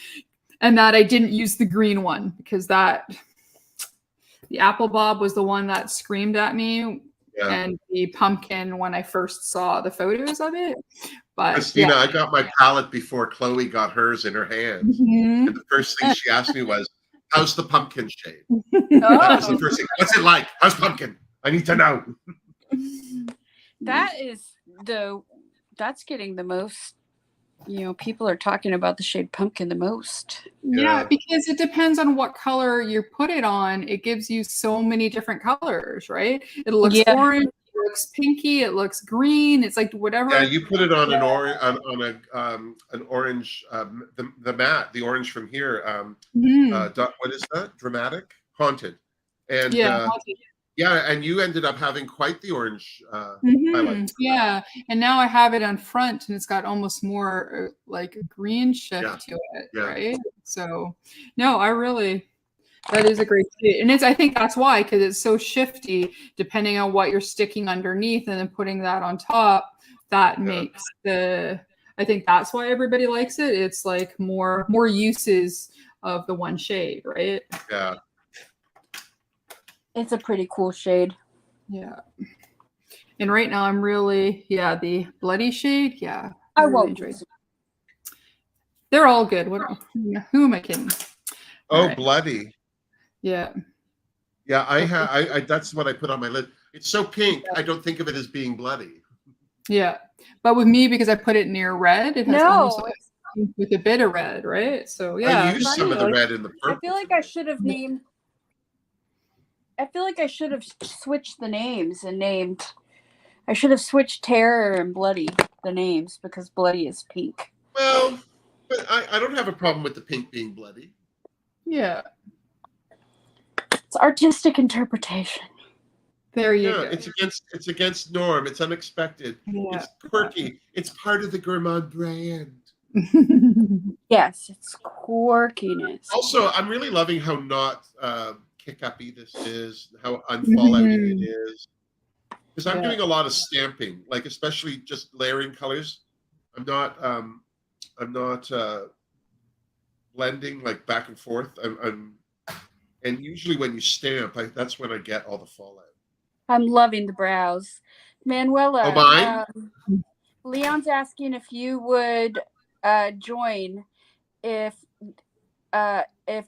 S3: And that I didn't use the green one, because the apple bob was the one that screamed at me. Yeah. And the pumpkin when I first saw the photos of it. But
S1: Christina, I got my palette before Chloe got hers in her hands. And the first thing she asked me was, how's the pumpkin shade? That was the first thing. What's it like? How's pumpkin? I need to know.
S2: That's getting the most, people are talking about the shade pumpkin the most.
S3: Yeah, because it depends on what color you put it on. It gives you so many different colors, right? It looks orange, it looks pinky, it looks green. It's like whatever.
S1: Yeah, you put it on an orange, an orange, the matte, the orange from here. What is that? Dramatic, haunted, and haunted. Yeah, and you ended up having quite the orange highlight.
S3: Yeah, and now I have it on front, and it's got almost more like a green shift to it, right? So, no, that is a great shade. And I think that's why, because it's so shifty, depending on what you're sticking underneath and then putting that on top, that makes I think that's why everybody likes it. It's like more uses of the one shade, right?
S1: Yeah.
S2: It's a pretty cool shade.
S3: Yeah. And right now I'm really, the bloody shade. Yeah.
S2: I won't enjoy it.
S3: They're all good. Who am I kidding?
S1: Oh, bloody.
S3: Yeah.
S1: Yeah, I that's what I put on my list. It's so pink, I don't think of it as being bloody.
S3: Yeah. But with me, because I put it near red, it has almost like with a bit of red, right? So yeah.
S1: I used some of the red in the purple.
S2: I feel like I should have named switched the names and named. I should have switched Terror and Bloody, the names, because Bloody is pink.
S1: Well, but I don't have a problem with the pink being bloody.
S3: Yeah.
S2: It's artistic interpretation.
S3: There you go.
S1: It's against norm. It's unexpected. Yeah. It's quirky. It's part of the Gourmande brand.
S2: Yes, it's quirkiness.
S1: Also, I'm really loving how not kick-uppy this is, how unfallouty it is. Because I'm doing a lot of stamping, like especially just layering colors. I'm not blending like back and forth. And usually when you stamp, that's when I get all the fallout.
S2: I'm loving the brows. Manuela.
S1: Oh, mine?
S2: Leon's asking if you would join if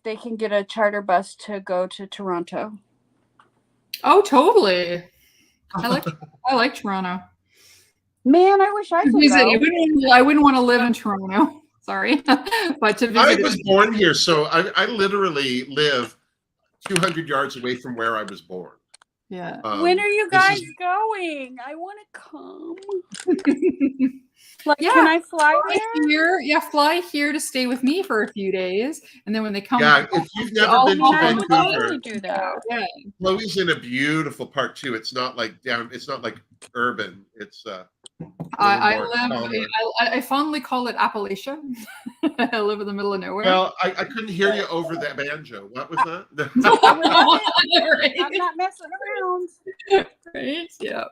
S2: they can get a charter bus to go to Toronto.
S3: Oh, totally. I like Toronto.
S2: Man, I wish I could go.
S3: I wouldn't want to live in Toronto. Sorry. But to visit.
S1: I was born here, so I literally live 200 yards away from where I was born.
S3: Yeah.
S2: When are you guys going? I want to come. Like,
S3: yeah,
S2: can I fly there?
S3: Here? Yeah, fly here to stay with me for a few days, and then when they come,
S1: yeah, if you've never been to
S2: I would
S1: Vancouver,
S2: totally do that.
S3: Yeah.
S1: Chloe's in a beautiful part too. It's not like urban. It's
S3: I fondly call it Appalachia. I live in the middle of nowhere.
S1: Well, I couldn't hear you over that banjo. What was that?
S2: I'm not messing around.
S3: Right? Yeah.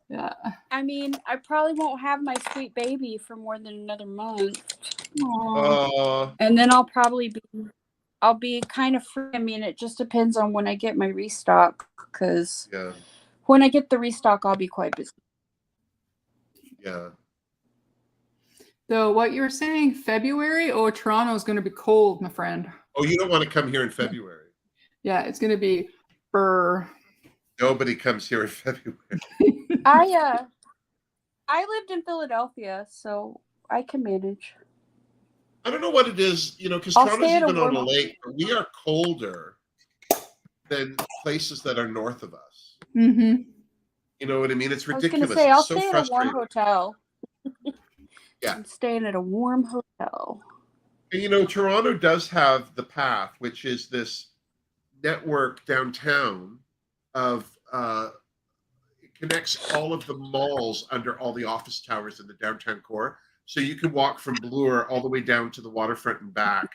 S3: Yeah.
S2: I mean, I probably won't have my sweet baby for more than another month. And then I'll be kind of free. I mean, it just depends on when I get my restock, because when I get the restock, I'll be quite busy.
S1: Yeah.
S3: So what you're saying, February? Oh, Toronto is going to be cold, my friend.
S1: Oh, you don't want to come here in February?
S3: Yeah, it's going to be burr.
S1: Nobody comes here in February.
S2: I lived in Philadelphia, so I can manage.
S1: I don't know what it is, because Toronto's even on a lake, but we are colder than places that are north of us.
S3: Mm-hmm.
S1: You know what I mean? It's ridiculous.
S2: I was going to say, I'll stay at a warm hotel.
S1: Yeah.
S2: I'm staying at a warm hotel.
S1: And Toronto does have the Path, which is this network downtown of it connects all of the malls under all the office towers in the downtown core. So you can walk from Bloor all the way down to the waterfront and back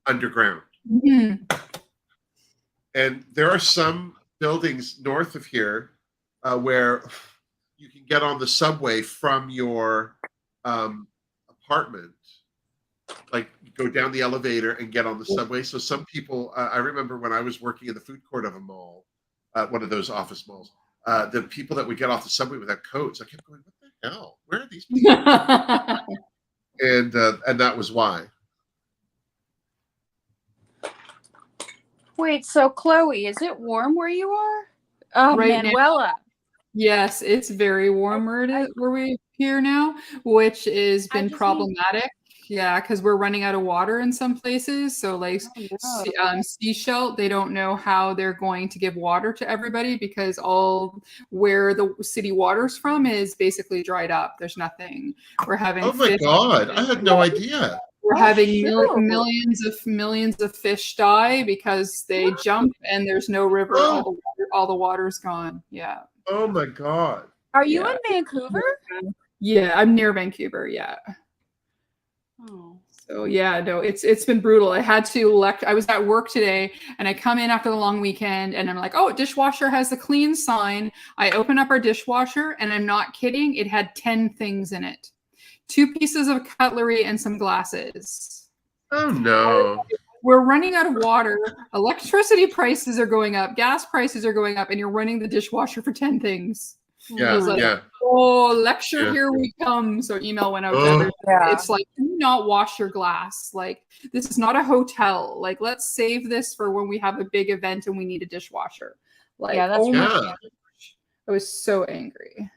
S1: underground.
S3: Mm-hmm.
S1: And there are some buildings north of here where you can get on the subway from your apartment, like you go down the elevator and get on the subway. So some people, I remember when I was working in the food court of a mall, one of those office malls, the people that would get off the subway without coats, I kept going, what the hell? Where are these people? And that was why.
S2: Wait, so Chloe, is it warm where you are? Oh,
S3: right
S2: Manuela.
S3: Now, yes, it's very warm where we're here now, which has been problematic. Yeah, because we're running out of water in some places. So like Seashell, they don't know how they're going to give water to everybody because all where the city water's from is basically dried up. There's nothing. We're having
S1: my God, I had no idea.
S3: We're having millions of fish die because they jump and there's no river. All the water's gone. Yeah.
S1: Oh my God.
S2: Are you in Vancouver?
S3: Yeah, I'm near Vancouver. Yeah.
S2: Oh.
S3: So yeah, no, it's been brutal. I had to I was at work today and I come in after the long weekend and I'm like, oh, dishwasher has the clean sign. I open up our dishwasher and I'm not kidding. It had 10 things in it. 2 pieces of cutlery and some glasses.
S1: Oh no.
S3: We're running out of water. Electricity prices are going up. Gas prices are going up and you're running the dishwasher for 10 things.
S1: Yeah.
S3: Oh, lecture, here we come. So email went out to everyone. It's like, do not wash your glass. Like, this is not a hotel. Like, let's save this for when we have a big event and we need a dishwasher. Like, my gosh. I was so angry.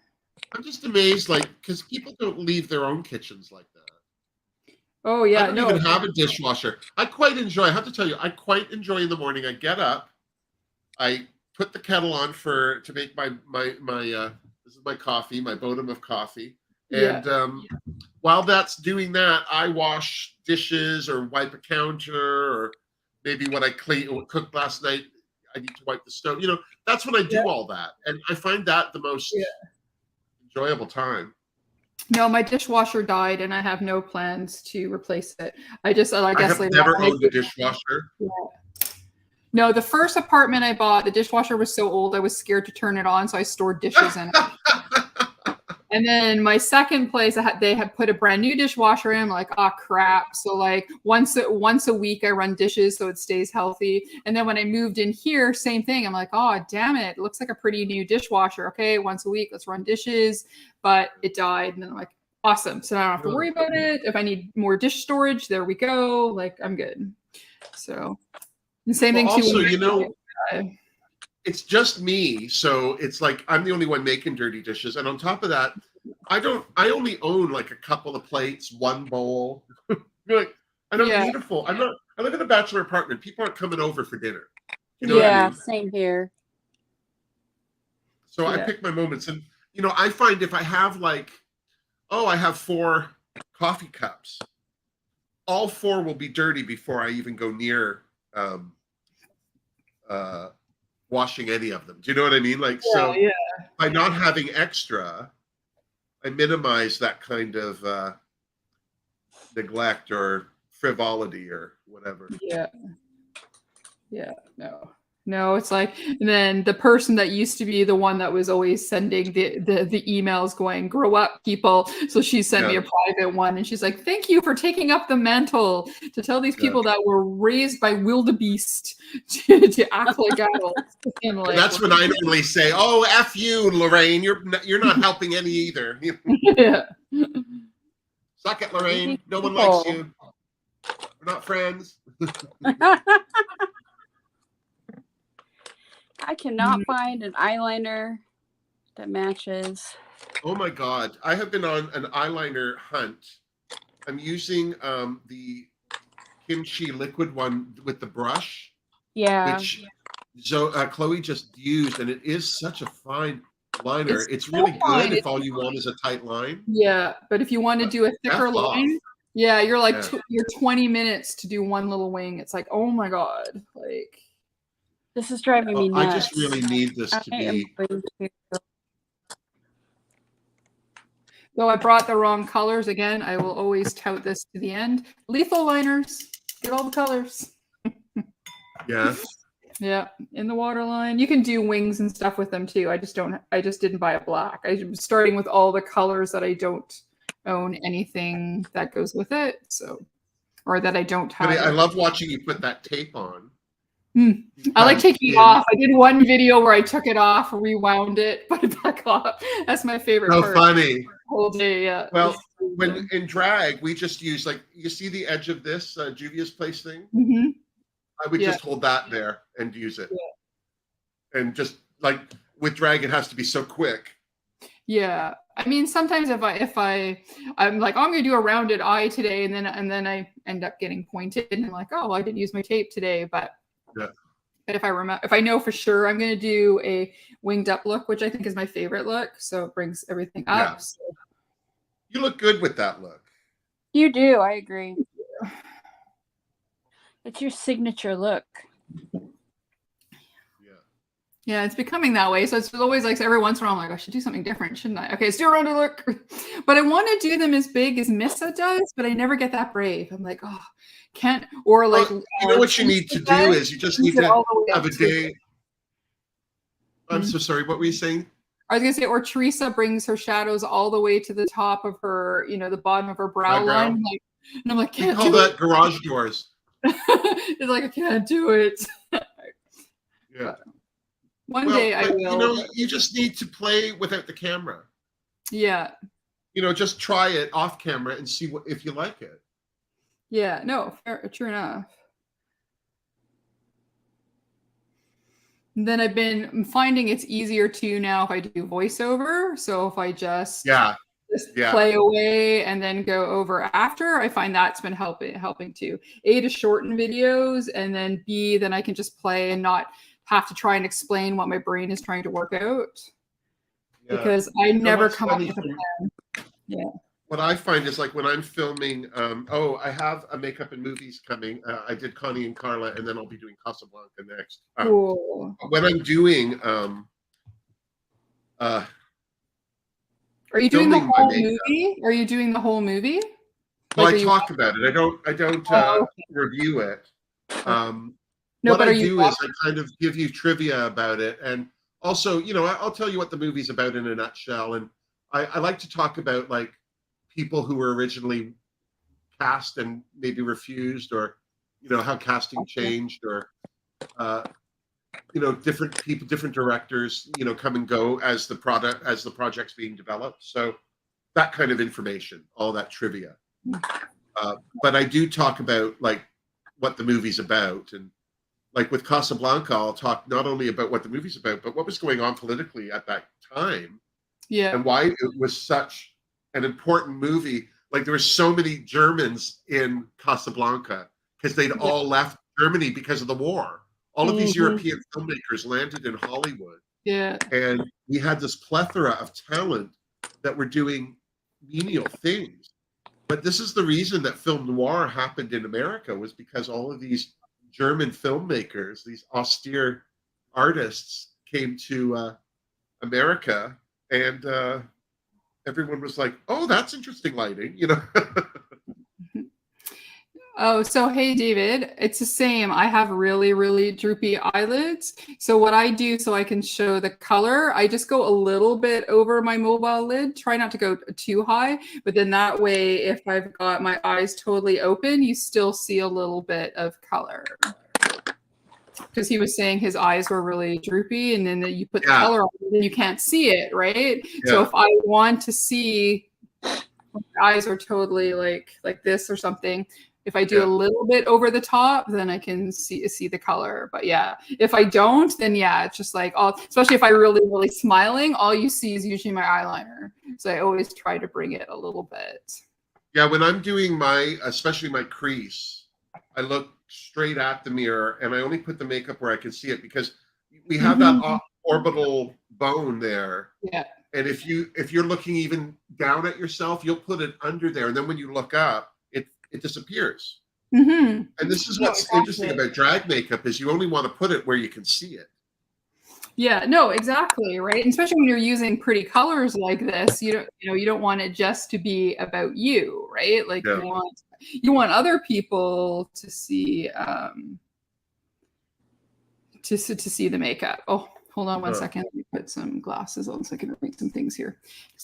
S1: I'm just amazed, because people don't leave their own kitchens like that.
S3: Oh, yeah.
S1: I don't even have a dishwasher. I have to tell you, I quite enjoy in the morning. I get up, I put the kettle on to make my this is my coffee, my bottom of coffee. And while that's doing that, I wash dishes or wipe a counter, or maybe what I cooked last night, I need to wipe the stove. That's when I do all that. And I find that the most enjoyable time.
S3: No, my dishwasher died and I have no plans to replace it. I guess
S1: I've never owned a dishwasher.
S3: Yeah. No, the first apartment I bought, the dishwasher was so old I was scared to turn it on, so I stored dishes in it. And then my second place, they had put a brand new dishwasher in. I'm like, oh crap! So like once a week I run dishes so it stays healthy. And then when I moved in here, same thing. I'm like, oh damn it! It looks like a pretty new dishwasher. Okay, once a week, let's run dishes. But it died, and then I'm like, awesome. So now I don't have to worry about it. If I need more dish storage, there we go. Like I'm good. So. The same thing too.
S1: It's just me, so it's like I'm the only one making dirty dishes, and on top of that, I only own like a couple of plates, one bowl. Like I don't need a full. I live in a bachelor apartment. People aren't coming over for dinner. You know what I mean?
S2: Same here.
S1: So I pick my moments, and I find if I have like, I have 4 coffee cups, all 4 will be dirty before I even go near washing any of them. Do you know what I mean? Like, so by not having extra, I minimize that kind of neglect or frivolity or whatever.
S3: No, it's like, and then the person that used to be the one that was always sending the emails going, grow up, people. So she sent me a private one, and she's like, thank you for taking up the mantle to tell these people that were raised by wildebeest to act like adults.
S1: And that's when I normally say, oh, F you, Lorraine. You're not helping any either. Suck it, Lorraine. No one likes you. We're not friends.
S2: I cannot find an eyeliner that matches.
S1: Oh my God. I have been on an eyeliner hunt. I'm using the kimchi liquid one with the brush.
S2: Yeah.
S1: Which Chloe just used, and it is such a fine liner. It's really good if all you want is a tight line.
S3: Yeah, but if you want to do a thicker line, you're like you're 20 minutes to do one little wing. It's like, oh my God, like.
S2: This is driving me nuts.
S1: I just really need this to be.
S3: Though I brought the wrong colors again, I will always tout this to the end. Lethal liners, get all the colors.
S1: Yes.
S3: Yeah, in the waterline. You can do wings and stuff with them too. I just didn't buy a black. I'm starting with all the colors that I don't own anything that goes with it. So, or that I don't have.
S1: But I love watching you put that tape on.
S3: I like taking it off. I did one video where I took it off, rewound it, put it back off. That's my favorite part.
S1: Funny.
S3: Whole day, yeah.
S1: Well, when in drag, we just use, like, you see the edge of this Juvia's Place thing? I would just hold that there and use it. And just, like, with drag, it has to be so quick.
S3: Yeah. I mean, sometimes if I'm like, oh, I'm going to do a rounded eye today, and then I end up getting pointed, and I'm like, oh, well, I didn't use my tape today, but if I know for sure I'm going to do a winged up look, which I think is my favorite look, so it brings everything up.
S1: Yeah. So. You look good with that look.
S2: You do. I agree. It's your signature look.
S3: Yeah, it's becoming that way. So it's always like every once in a while, I'm like, I should do something different, shouldn't I? Okay, let's do a rounded look. But I want to do them as big as Missa does, but I never get that brave. I'm like, oh, can't. Or like,
S1: you know what you need to do is you just need to have a day. I'm so sorry. What were you saying?
S3: I was gonna say, or Teresa brings her shadows all the way to the top of her, the bottom of her brow line. And I'm like, can't
S1: call that garage doors.
S3: It's like, I can't do it.
S1: Yeah.
S3: One day I will.
S1: You just need to play without the camera.
S3: Yeah.
S1: Just try it off camera and see if you like it.
S3: Yeah. No, true enough. And then I've been finding it's easier to now if I do voiceover. So if I just play away and then go over after, I find that's been helping too. A, to shorten videos, and then B, then I can just play and not have to try and explain what my brain is trying to work out, because I never come up with a plan. Yeah. What
S1: I find is, like, when I'm filming, I have a makeup and movies coming. I did Connie and Carla, and then I'll be doing Casablanca next.
S3: Cool.
S1: When I'm doing,
S3: are you doing the whole movie? Are you doing the whole movie?
S1: Well, I talk about it. I don't review it.
S3: No,
S1: what I do is I kind of give you trivia about it. And also, I'll tell you what the movie's about in a nutshell. And I like to talk about, like, people who were originally cast and maybe refused, or, how casting changed, or, different people, different directors, come and go as the project's being developed. So that kind of information, all that trivia. But I do talk about, like, what the movie's about. And, like, with Casablanca, I'll talk not only about what the movie's about, but what was going on politically at that time.
S3: Yeah.
S1: And why it was such an important movie. Like, there were so many Germans in Casablanca because they'd all left Germany because of the war. All of these European filmmakers landed in Hollywood.
S3: Yeah.
S1: And we had this plethora of talent that were doing menial things. But this is the reason that film noir happened in America, was because all of these German filmmakers, these austere artists, came to America, and everyone was like, "Oh, that's interesting lighting," you know.
S3: Oh, so hey, David, it's the same. I have really, really droopy eyelids. So what I do so I can show the color, I just go a little bit over my mobile lid, try not to go too high, but then that way, if I've got my eyes totally open, you still see a little bit of color. Because he was saying his eyes were really droopy, and then you put the color on, and you can't see it, right? Yeah. So if I want to see, my eyes are totally like this or something. If I do a little bit over the top, then I can see the color. But yeah, if I don't, then yeah, it's just like, especially if I'm really, really smiling, all you see is usually my eyeliner. So I always try to bring it a little bit.
S1: Yeah, when I'm doing especially my crease, I look straight at the mirror, and I only put the makeup where I can see it, because we have that orbital bone there.
S3: Yeah.
S1: And if you're looking even down at yourself, you'll put it under there, and then when you look up, it disappears. And this is what's interesting about drag makeup, is you only want to put it where you can see it.
S3: Yeah, no, exactly, right? And especially when you're using pretty colors like this, you don't want it just to be about you, right? Like you want other people to see to see the makeup. Oh, hold on one second. Let me put some glasses on so I can read some things here.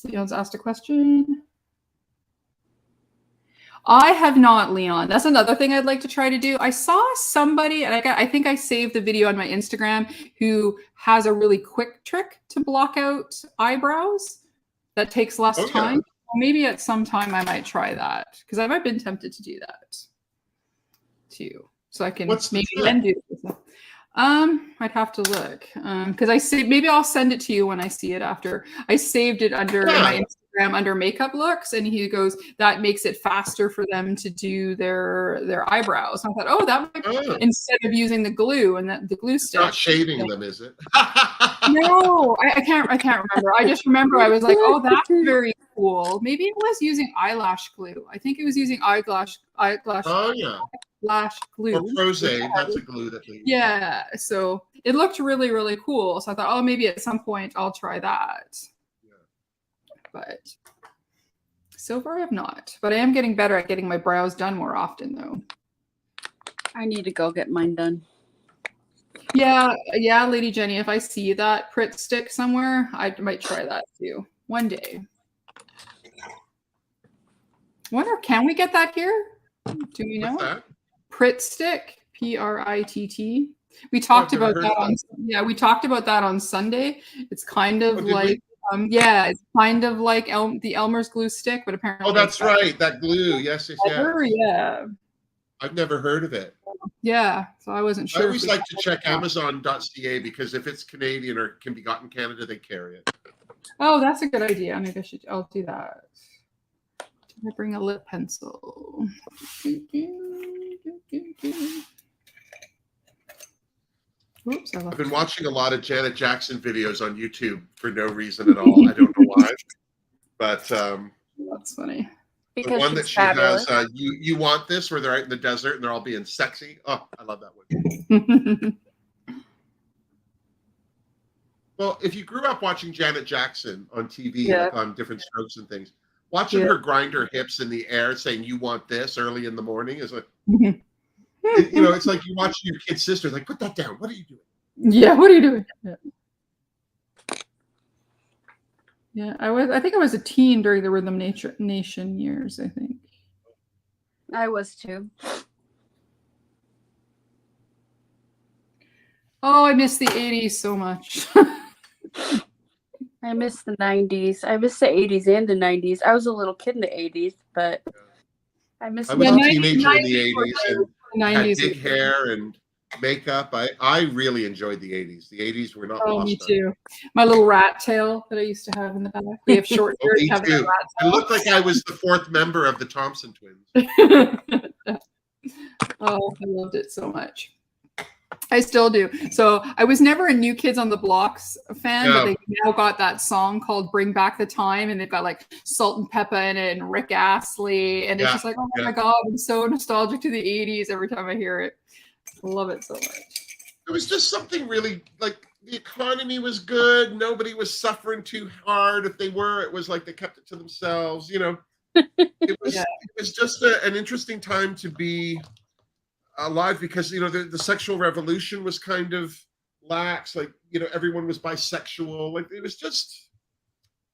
S3: Leon's asked a question. I have not, Leon. That's another thing I'd like to try to do. I saw somebody, and I think I saved the video on my Instagram, who has a really quick trick to block out eyebrows that takes less time. Well, maybe at some time I might try that, because I've been tempted to do that too. So I can maybe then do this. I'd have to look, because maybe I'll send it to you when I see it after. I saved it under my Instagram under makeup looks, and he goes, that makes it faster for them to do their eyebrows. And I thought, that might be, instead of using the glue and the glue stick.
S1: Not shaving them, is it?
S3: No, I can't remember. I just remember I was like, that's very cool. Maybe it was using eyelash glue. I think it was using eyelash.
S1: Oh yeah.
S3: Lash glue.
S1: Or Prozade, that's a glue that they use.
S3: Yeah, so it looked really, really cool. So I thought, maybe at some point I'll try that. Yeah. But so far I have not. But I am getting better at getting my brows done more often, though.
S2: I need to go get mine done.
S3: Yeah, Lady Jenny, if I see that Pritt stick somewhere, I might try that too one day. Wonder, can we get that here? Do we know?
S1: What's that?
S3: Pritt stick, Pritt. We talked about that we talked about that on Sunday. It's kind of like it's kind of like the Elmer's glue stick, but apparently
S1: that's right, that glue. Yes.
S3: Yeah.
S1: I've never heard of it.
S3: Yeah, so I wasn't sure.
S1: I always like to check Amazon.ca, because if it's Canadian or can be got in Canada, they carry it.
S3: Oh, that's a good idea. Maybe I'll do that. I bring a lip pencil. Oops,
S1: I've been watching a lot of Janet Jackson videos on YouTube for no reason at all. I don't know why, but
S3: that's funny.
S1: Because the one that she has, you want this, where they're out in the desert and they're all being sexy. Oh, I love that one. Well, if you grew up watching Janet Jackson on TV, like on Different Strokes and things, watching her grind her hips in the air saying, "You want this," early in the morning is like, it's like you're watching your kid sister, like, put that down. What are you doing?
S3: Yeah, what are you doing? Yeah, I think I was a teen during the Rhythm Nation years, I think.
S2: I was too.
S3: Oh, I miss the 80s so much.
S2: I miss the 90s. I miss the 80s and the 90s. I was a little kid in the 80s, but I miss
S1: I was a teenager in the 80s and had big hair and makeup. I really enjoyed the 80s. The 80s were not lost.
S3: Me too. My little rat tail that I used to have in the back. We have short hair.
S1: Me too. I looked like I was the fourth member of the Thompson twins.
S3: Oh, I loved it so much. I still do. So I was never a New Kids on the Blocks fan, but they now got that song called Bring Back the Time, and they've got like Salt and Peppa in it and Rick Astley. And it's just like, oh my God, I'm so nostalgic to the 80s every time I hear it. I love it so much.
S1: It was just something really like the economy was good. Nobody was suffering too hard. If they were, it was like they kept it to themselves. You know, it was just an interesting time to be alive because, you know, the sexual revolution was kind of lax. Like, you know, everyone was bisexual. Like it was just.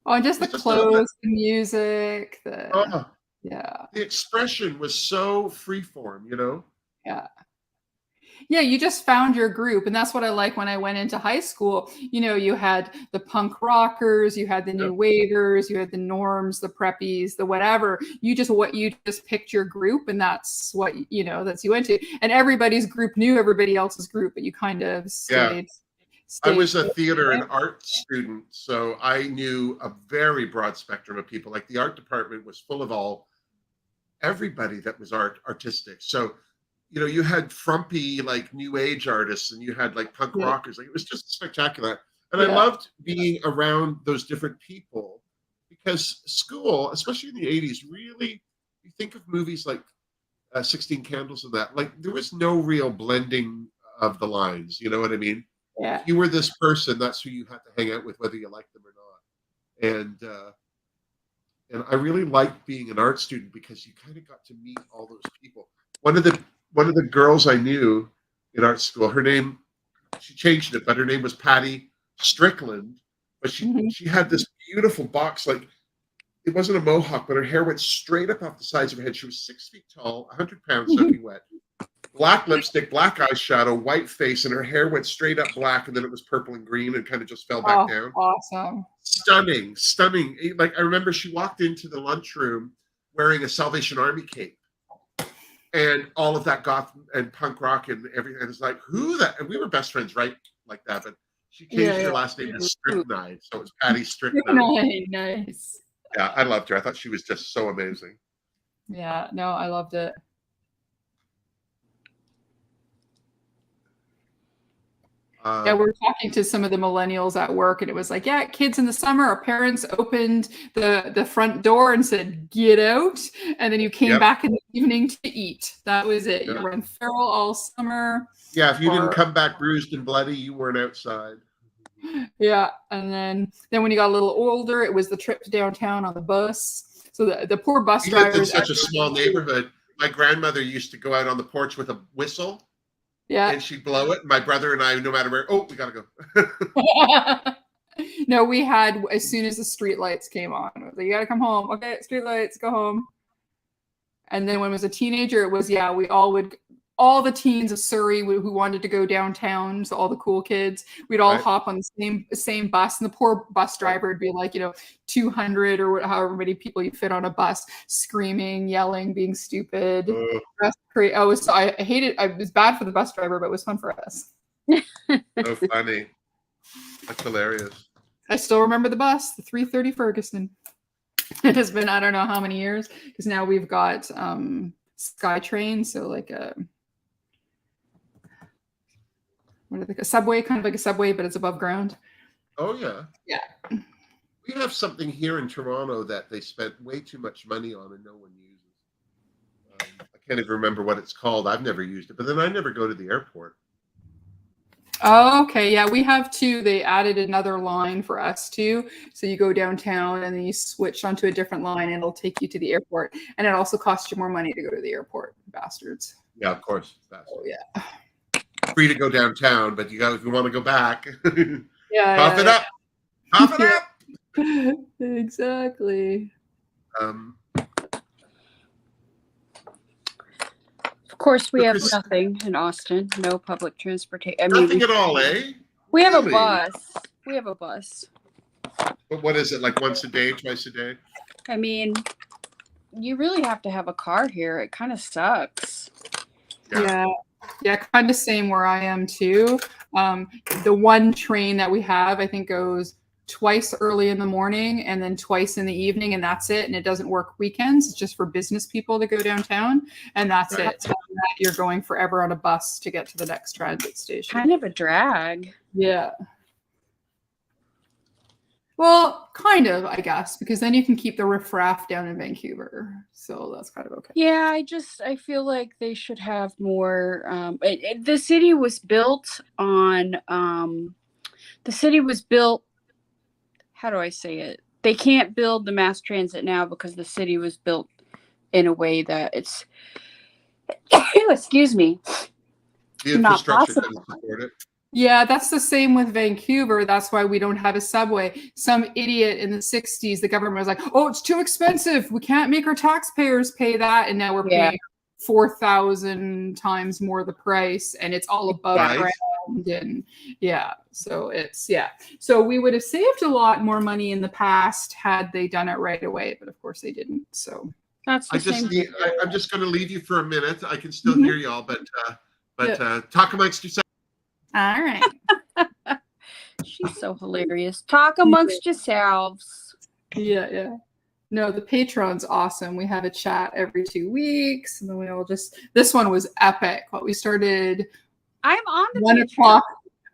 S3: Oh, and just the clothes, the music,
S1: the expression was so freeform, you know?
S3: Yeah. Yeah, you just found your group. And that's what I like when I went into high school. You know, you had the punk rockers, you had the new wavers, you had the norms, the preppies, the whatever. You just picked your group, and that's what, you know, that's you went to. And everybody's group knew everybody else's group, but you kind of stayed.
S1: I was a theater and art student, so I knew a very broad spectrum of people. Like the art department was full of everybody that was artistic. So, you know, you had frumpy, like new age artists, and you had like punk rockers. Like it was just spectacular. And I loved being around those different people because school, especially in the 80s, really, you think of movies like 16 Candles and that, like there was no real blending of the lines. You know what I mean?
S3: Yeah.
S1: You were this person, that's who you had to hang out with, whether you liked them or not. And I really liked being an art student because you kind of got to meet all those people. One of the girls I knew in art school, her name, she changed it, but her name was Patty Strickland. But she had this beautiful box, like it wasn't a mohawk, but her hair went straight up off the sides of her head. She was 6 feet tall, 100 pounds soaking wet. Black lipstick, black eyeshadow, white face, and her hair went straight up black, and then it was purple and green and kind of just fell back down.
S3: Awesome.
S1: Stunning. Like I remember she walked into the lunchroom wearing a Salvation Army cape. And all of that goth and punk rock and everything. And it's like, who that? And we were best friends, right? Like that. But she changed her last name to Strychnine. So it was Patty Strychnine.
S3: Nice.
S1: Yeah, I loved her. I thought she was just so amazing.
S3: Yeah, no, I loved it. Yeah, we were talking to some of the millennials at work, and it was like, yeah, kids in the summer, our parents opened the front door and said, get out. And then you came back in the evening to eat. That was it. You were in feral all summer.
S1: Yeah, if you didn't come back bruised and bloody, you weren't outside.
S3: Yeah, and then when you got a little older, it was the trip to downtown on the bus. So the poor bus drivers.
S1: We lived in such a small neighborhood. My grandmother used to go out on the porch with a whistle.
S3: Yeah.
S1: And she'd blow it. My brother and I, no matter where, we got to go.
S3: No, we had, as soon as the street lights came on, it was like, you got to come home. Okay, street lights, go home. And then when I was a teenager, it was, all the teens of Surrey who wanted to go downtown, so all the cool kids, we'd all hop on the same bus, and the poor bus driver would be like, 200 or however many people you fit on a bus, screaming, yelling, being stupid. That's crazy. I hated. It was bad for the bus driver, but it was fun for us.
S1: So funny. That's hilarious.
S3: I still remember the bus, the 330 Ferguson. It has been, I don't know how many years, because now we've got SkyTrain, so like a a subway, kind of like a subway, but it's above ground.
S1: Oh yeah.
S3: Yeah.
S1: We have something here in Toronto that they spent way too much money on and no one uses. I can't even remember what it's called. I've never used it, but then I never go to the airport.
S3: Oh, okay. Yeah, we have too. They added another line for us too. So you go downtown and then you switch onto a different line and it'll take you to the airport. And it also costs you more money to go to the airport, bastards.
S1: Yeah, of course.
S3: Oh, yeah.
S1: Free to go downtown, but if you want to go back,
S3: yeah,
S1: cough it up. Cough it up.
S3: Exactly.
S2: Of course, we have nothing in Austin. No public transportation.
S1: Nothing at all, eh?
S2: We have a bus. We have a bus.
S1: But what is it, like once a day, twice a day?
S2: I mean, you really have to have a car here. It kind of sucks.
S3: Yeah, kind of same where I am too. The one train that we have, I think, goes twice early in the morning and then twice in the evening, and that's it. And it doesn't work weekends. It's just for business people to go downtown, and that's it. So you're going forever on a bus to get to the next transit station.
S2: Kind of a drag.
S3: Yeah. Well, kind of, I guess, because then you can keep the riffraff down in Vancouver. So that's kind of okay.
S2: Yeah, I feel like they should have more. The city was built on. The city was built. How do I say it? They can't build the mass transit now because the city was built in a way that it's. Excuse me.
S1: The infrastructure doesn't support it.
S3: Yeah, that's the same with Vancouver. That's why we don't have a subway. Some idiot in the 60s, the government was like, oh, it's too expensive. We can't make our taxpayers pay that. And now we're paying 4,000 times more the price, and it's all above ground. And so So we would have saved a lot more money in the past had they done it right away. But of course they didn't. So
S2: that's the same.
S1: I'm just going to leave you for a minute. I can still hear y'all, but talk amongst yourselves.
S3: All right.
S2: She's so hilarious. Talk amongst yourselves.
S3: Yeah. No, the Patreon's awesome. We have a chat every 2 weeks, and then we all this one was epic. What we started.
S2: I'm on the
S3: 1 o'clock.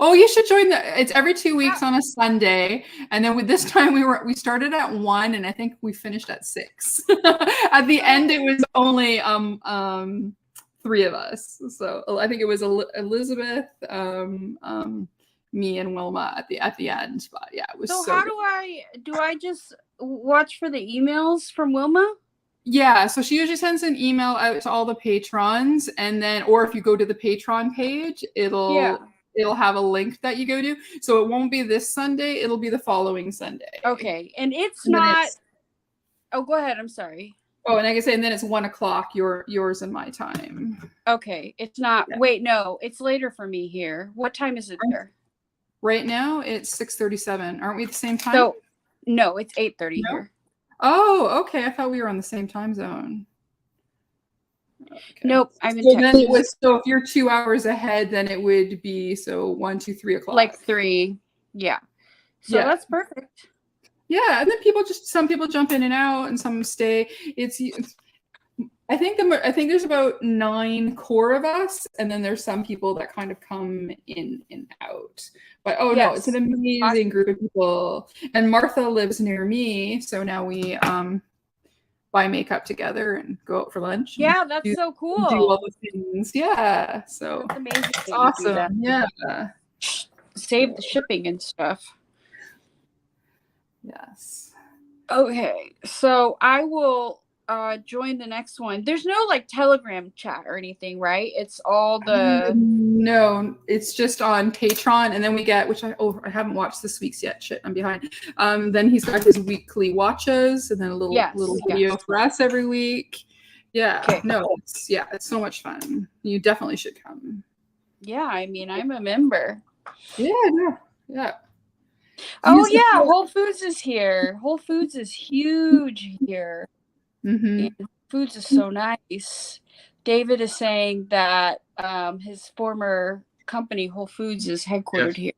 S3: Oh, you should join it's every 2 weeks on a Sunday. And then with this time we started at 1, and I think we finished at 6. At the end, it was only 3 of us. So I think it was Elizabeth, me, and Wilma at the end. But yeah, it was so
S2: how
S3: good.
S2: do I just watch for the emails from Wilma?
S3: Yeah, so she usually sends an email out to all the patrons, and then, or if you go to the Patreon page, it'll have a link that you go to. So it won't be this Sunday, it'll be the following Sunday.
S2: Okay. And it's not. Oh, go ahead. I'm sorry.
S3: Oh, and like I say, and then it's 1 o'clock, yours and my time.
S2: Okay. It's not. Yeah. Wait, no, it's later for me here. What time is it there?
S3: Right now, it's 6:37. Aren't we at the same time?
S2: So, no, it's 8:30 here.
S3: Oh, okay. I thought we were on the same time zone. Okay.
S2: Nope. I'm in
S3: Texas. So if you're 2 hours ahead, then it would be 1, 2, 3 o'clock.
S2: Like 3. Yeah. So that's perfect.
S3: Yeah, and then some people jump in and out, and some stay. I think there's about 9 core of us, and then there's some people that kind of come in and out. But no, it's an amazing group of people. And Martha lives near me, so now we buy makeup together and go out for lunch.
S2: Yeah, that's so cool.
S3: Do all the things. Yeah, so
S2: that's amazing.
S3: It's awesome. Yeah.
S2: Save the shipping and stuff.
S3: Yes.
S2: Okay, so I will join the next one. There's no like Telegram chat or anything, right? It's all the
S3: no, it's just on Patreon, and then we get, which I haven't watched this week's yet. Shit, I'm behind. Then he's got his weekly watches, and then a little video for us every week. Yeah. Okay. No, it's so much fun. You definitely should come.
S2: Yeah, I mean, I'm a member.
S3: Yeah.
S2: Oh yeah, Whole Foods is here. Whole Foods is huge here.
S3: Mm-hmm.
S2: Foods is so nice. David is saying that his former company, Whole Foods, is headquartered here.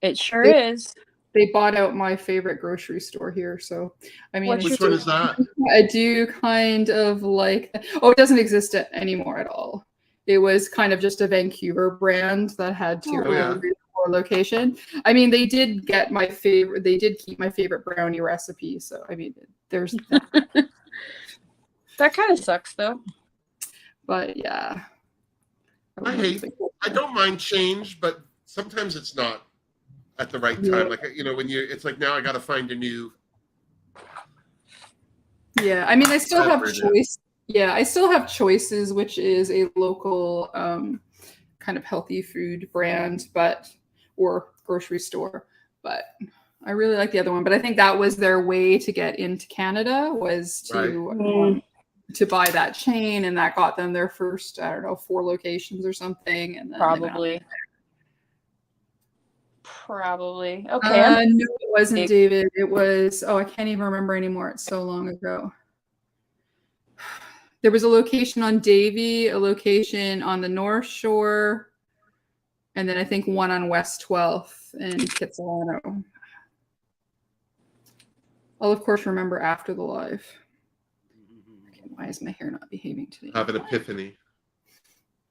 S2: It sure is.
S3: They bought out my favorite grocery store here. So, I mean,
S1: which one is that?
S3: I do kind of like. Oh, it doesn't exist anymore at all. It was kind of just a Vancouver brand that had location. I mean, they did get my favorite. They did keep my favorite brownie recipe. So, I mean, there's that.
S2: That kind of sucks, though.
S3: But yeah,
S1: I don't mind change, but sometimes it's not at the right time. Like, it's like, now I got to find a new.
S3: Yeah, I mean, I still have choice. Yeah, I still have Choices, which is a local kind of healthy food brand, or grocery store. But I really like the other one. But I think that was their way to get into Canada, was to buy that chain, and that got them their first, 4 locations or something. And then
S2: Probably. Okay.
S3: No, it wasn't David. It was, I can't even remember anymore. It's so long ago. There was a location on Davie, a location on the North Shore, and then I think one on West 12th in Kitsilano. I'll of course remember after the live. Okay, why is my hair not behaving today?
S1: Have an epiphany.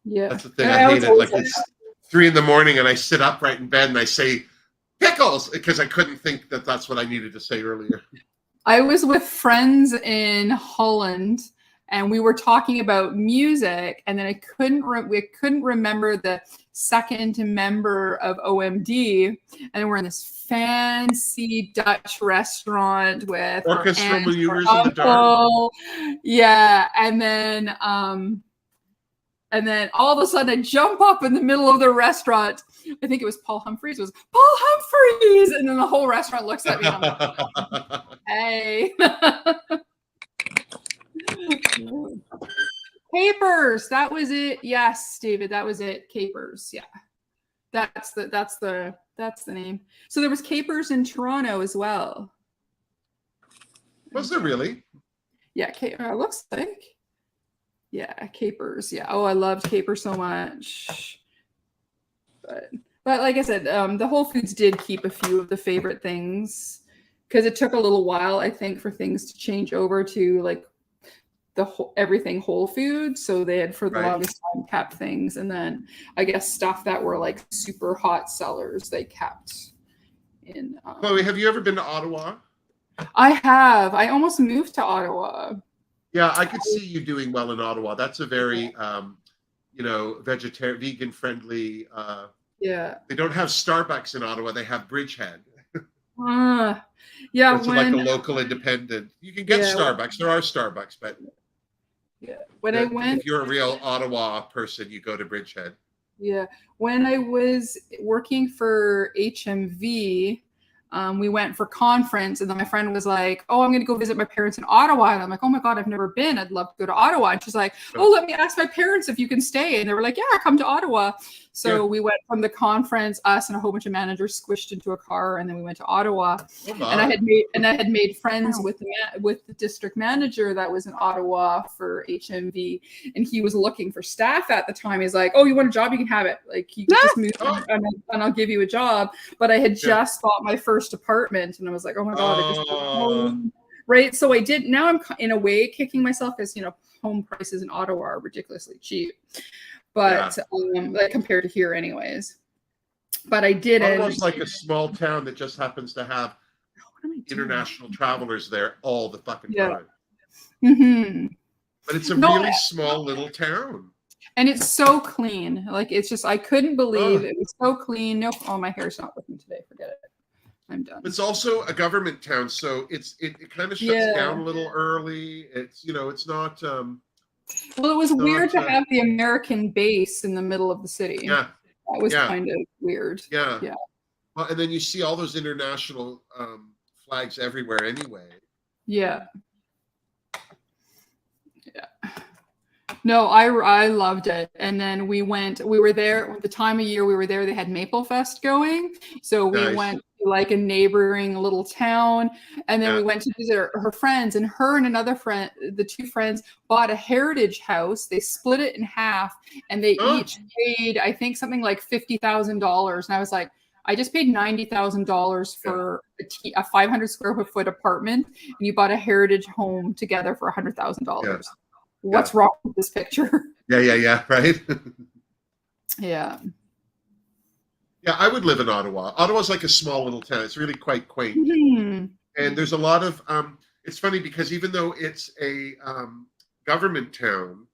S3: Yeah.
S1: That's the thing. I hate it. Like it's 3 a.m. and I sit upright in bed and I say pickles because I couldn't think that that's what I needed to say earlier.
S3: I was with friends in Holland and we were talking about music, and then we couldn't remember the second member of OMD, and we're in this fancy Dutch restaurant with
S1: orchestral maneuvers in the dark.
S3: Yeah, and then all of a sudden I jump up in the middle of the restaurant. I think it was Paul Humphreys. It was Paul Humphreys, and then the whole restaurant looks at me. And I'm like, hey. Capers, that was it. Yes, David, that was it. Capers, yeah. That's the name. So there was Capers in Toronto as well.
S1: Was there really?
S3: Yeah, looks like. Yeah, Capers. Yeah. Oh, I loved Capers so much. But like I said, the Whole Foods did keep a few of the favorite things because it took a little while, I think, for things to change over to like everything Whole Foods. So they had for the longest time kept things, and then I guess stuff that were like super hot sellers they kept in.
S1: Chloe, have you ever been to Ottawa?
S3: I have. I almost moved to Ottawa.
S1: Yeah, I could see you doing well in Ottawa. That's a very, vegetarian, vegan friendly.
S3: Yeah.
S1: They don't have Starbucks in Ottawa. They have Bridgehead.
S3: Yeah.
S1: It's like a local independent. You can get Starbucks. There are Starbucks, but if you're a real Ottawa person, you go to Bridgehead.
S3: Yeah. When I was working for HMV, we went for conference, and then my friend was like, oh, I'm going to go visit my parents in Ottawa. And I'm like, oh my God, I've never been. I'd love to go to Ottawa. And she's like, oh, let me ask my parents if you can stay. And they were like, yeah, come to Ottawa. So we went from the conference, us and a whole bunch of managers squished into a car, and then we went to Ottawa. And I had made friends with the district manager that was in Ottawa for HMV, and he was looking for staff at the time. He's like, oh, you want a job? You can have it. Like, you can just move and I'll give you a job. But I had just bought my first apartment, and I was like, oh my God, I just bought home. Right. So I did. Now I'm in a way kicking myself because, home prices in Ottawa are ridiculously cheap. But like compared to here anyways. But I didn't.
S1: Almost like a small town that just happens to have international travelers there all the fucking time.
S3: Mm-hmm.
S1: But it's a really small little town.
S3: And it's so clean. Like, it's just, I couldn't believe it was so clean. Nope. Oh, my hair's not looking today. Forget it. I'm done.
S1: It's also a government town, so it kind of shuts down a little early. It's it's not.
S3: Well, it was weird to have the American base in the middle of the city.
S1: Yeah,
S3: that was kind of weird.
S1: Yeah. Well, and then you see all those international flags everywhere, anyway. Yeah.
S3: No, I loved it. And then we were there the time of year we were there, they had Maple Fest going. So we went to like a neighboring little town, and then we went to visit her friends, and her and another friend, the two friends, bought a heritage house. They split it in half, and they each paid, I think, something like $50,000. And I was like, I just paid $90,000 for a 500 square foot apartment, and you bought a heritage home together for $100,000. Yeah. What's wrong with this picture?
S1: Yeah, right?
S3: Yeah,
S1: I would live in Ottawa. Ottawa's like a small little town. It's really quite quaint.
S3: Mm-hmm.
S1: And there's a lot of, it's funny because even though it's a government town,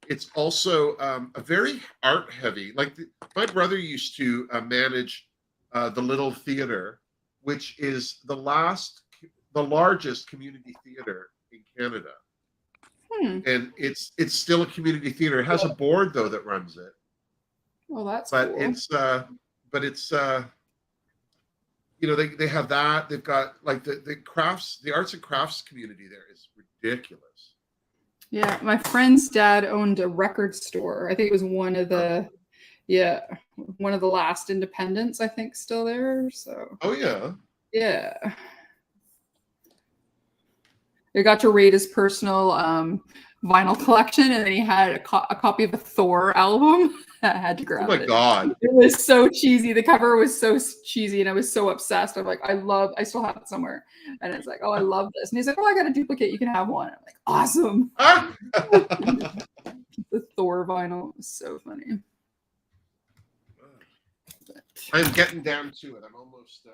S1: it's also a very art heavy. Like my brother used to manage the Little Theatre, which is the largest community theatre in Canada. And it's still a community theater. It has a board though that runs it.
S3: Well, that's cool.
S1: It's they have that. They've got like the crafts, the arts and crafts community there is ridiculous.
S3: Yeah, my friend's dad owned a record store. I think it was one of the last independents, I think, still there. So I got to rate his personal vinyl collection, and then he had a copy of the Thor album. I had to grab it.
S1: Oh my God.
S3: It was so cheesy. The cover was so cheesy, and I was so obsessed. I'm like, I still have it somewhere. And it's like, oh, I love this. And he's like, oh, I got a duplicate. You can have one. I'm like, awesome. The Thor vinyl was so funny. But,
S1: I'm getting down to it. I'm almost.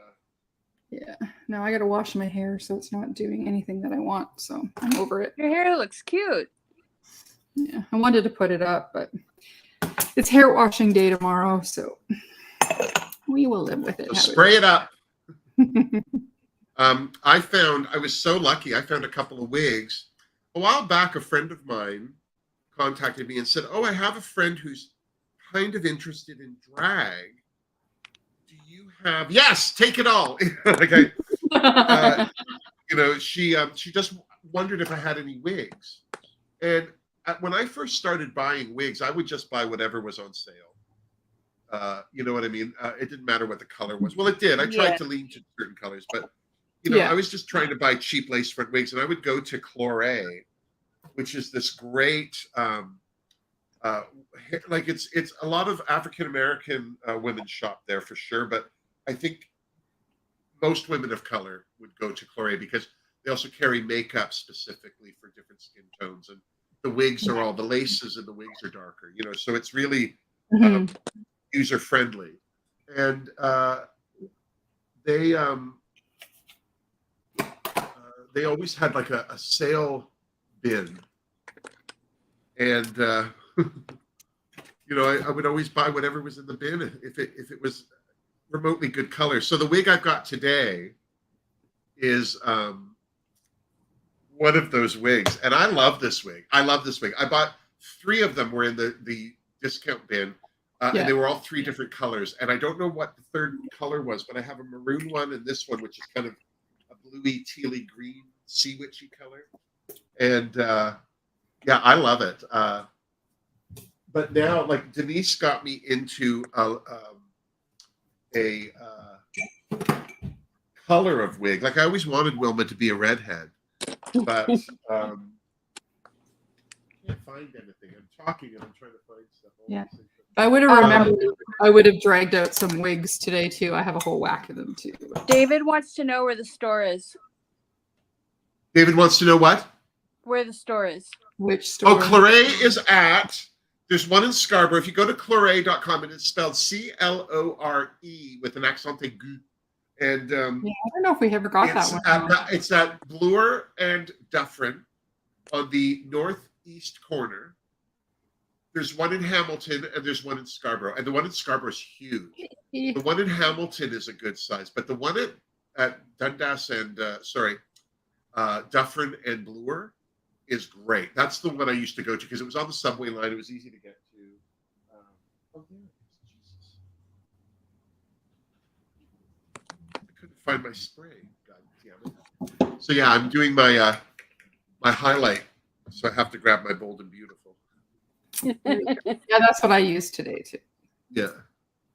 S3: Yeah. Now I got to wash my hair, so it's not doing anything that I want. So I'm over it.
S2: Your hair looks cute.
S3: Yeah. I wanted to put it up, but it's hair washing day tomorrow, so we will live with it.
S1: So spray it up. I was so lucky. I found a couple of wigs. A while back, a friend of mine contacted me and said, oh, I have a friend who's kind of interested in drag. Do you have, yes, take it all. Okay. She just wondered if I had any wigs. And when I first started buying wigs, I would just buy whatever was on sale. You know what I mean? It didn't matter what the color was. Well, it did. I tried to lean to certain colors, but I was just trying to buy cheap lace front wigs, and I would go to Chloe, which is this great, like it's a lot of African American women shop there for sure, but I think most women of color would go to Chloe because they also carry makeup specifically for different skin tones, and the wigs are all, the laces and the wigs are darker, so it's really user friendly. And they always had like a sale bin, and I would always buy whatever was in the bin if it was remotely good color. So the wig I've got today is one of those wigs, and I love this wig. I bought 3 of them were in the discount bin, and they were all 3 different colors. And I don't know what the third color was, but I have a maroon one and this one, which is kind of a bluey, tealy green, sea witchy color. And yeah, I love it. But now, like, Denise got me into a color of wig. Like, I always wanted Wilma to be a redhead, but can't find anything. I'm talking and I'm trying to find stuff.
S3: Yeah. I would have remembered. I would have dragged out some wigs today too. I have a whole whack of them too.
S2: David wants to know where the store is.
S1: David wants to know what?
S2: Where the store is.
S3: Which store?
S1: Oh, Chloe is at. There's one in Scarborough. If you go to Chloe.com, and it's spelled Clore with an accent aigu. And
S3: yeah, I don't know if we ever got that one.
S1: It's at Bloor and Dufferin on the northeast corner. There's one in Hamilton and there's one in Scarborough. And the one in Scarborough is huge. The one in Hamilton is a good size, but the one at Dundas and Dufferin and Bloor is great. That's the one I used to go to because it was on the subway line. It was easy to get to. Oh, there it is. Jesus. I couldn't find my spray. God damn it. So yeah, I'm doing my my highlight. So I have to grab my Bold and Beautiful.
S3: Yeah, that's what I used today too.
S1: Yeah.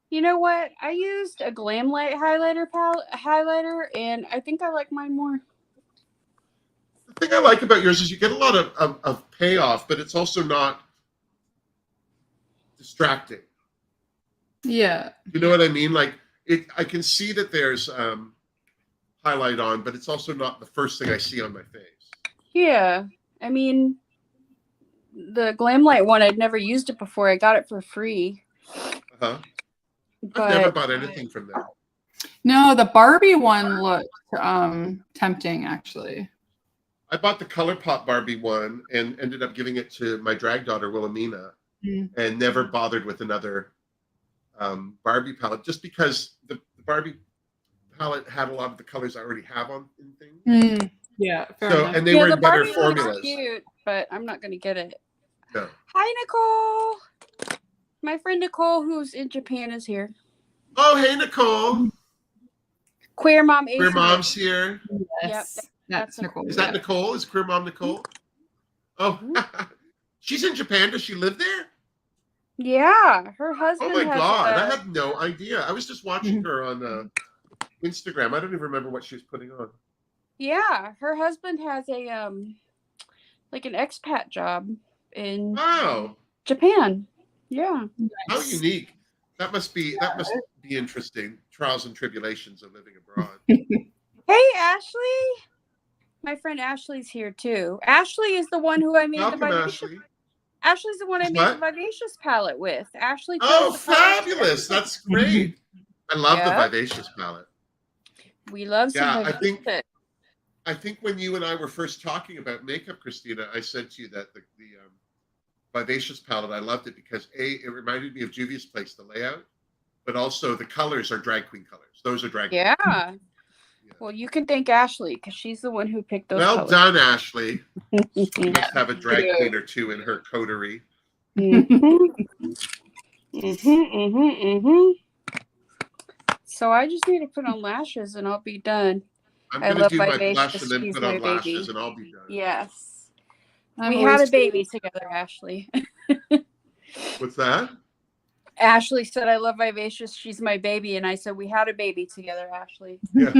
S2: You know what? I used a Glam Light highlighter, and I think I like mine more.
S1: The thing I like about yours is you get a lot of payoff, but it's also not distracting.
S3: Yeah.
S1: You know what I mean? Like I can see that there's highlight on, but it's also not the first thing I see on my face.
S2: Yeah. I mean, the Glam Light one, I'd never used it before. I got it for free.
S1: Uh-huh.
S2: But
S1: I've never bought anything from them.
S3: No, the Barbie one looked tempting, actually.
S1: I bought the ColourPop Barbie one and ended up giving it to my drag daughter, Wilhelmina, and never bothered with another Barbie palette, just because the Barbie palette had a lot of the colors I already have on in things.
S3: Yeah, fair enough.
S1: And they were
S2: the
S1: in better
S2: Barbie
S1: formulas.
S2: looks cute, but I'm not going to get it.
S1: No.
S2: Hi, Nicole. My friend Nicole, who's in Japan, is here.
S1: Oh, hey, Nicole.
S2: Queer Mom Ace.
S1: Queer Mom's here.
S3: Yes.
S2: Yep,
S3: That's Nicole.
S1: Is that Nicole? Is Queer Mom Nicole? Oh, she's in Japan. Does she live there?
S2: Yeah, her husband.
S1: Oh my God, I had no idea. I was just watching her on Instagram. I don't even remember what she was putting on.
S2: Yeah, her husband has a like an expat job in
S1: Oh,
S2: Japan. Yeah.
S1: how unique. That must be interesting. Trials and tribulations of living abroad.
S2: Hey, Ashley. My friend Ashley's here too. Ashley is the one who I made
S1: Welcome,
S2: the vivacious.
S1: Ashley.
S2: Ashley's the one I
S1: She's
S2: made
S1: what?
S2: the vivacious palette with. Ashley.
S1: Oh,
S2: chose the palette.
S1: fabulous! That's great. I love the
S2: Yeah.
S1: vivacious palette.
S2: We love some
S1: Yeah,
S2: vivacious.
S1: I think when you and I were first talking about makeup, Christina, I said to you that the vivacious palette, I loved it because it reminded me of Juvia's Place, the layout, but also the colors are drag queen colors. Those are drag queen.
S2: Yeah. Well, you can thank Ashley because she's the one who picked those.
S1: Well
S2: colors.
S1: done, Ashley. She must have a drag queen or two in her coterie.
S2: So I just need to put on lashes and I'll be done.
S1: I'm going to do my blush and then put on lashes and I'll be done.
S2: Yes. We had a baby together, Ashley.
S1: What's that?
S2: Ashley said, I love Vivacious. She's my baby. And I said, we had a baby together, Ashley.
S1: Yeah.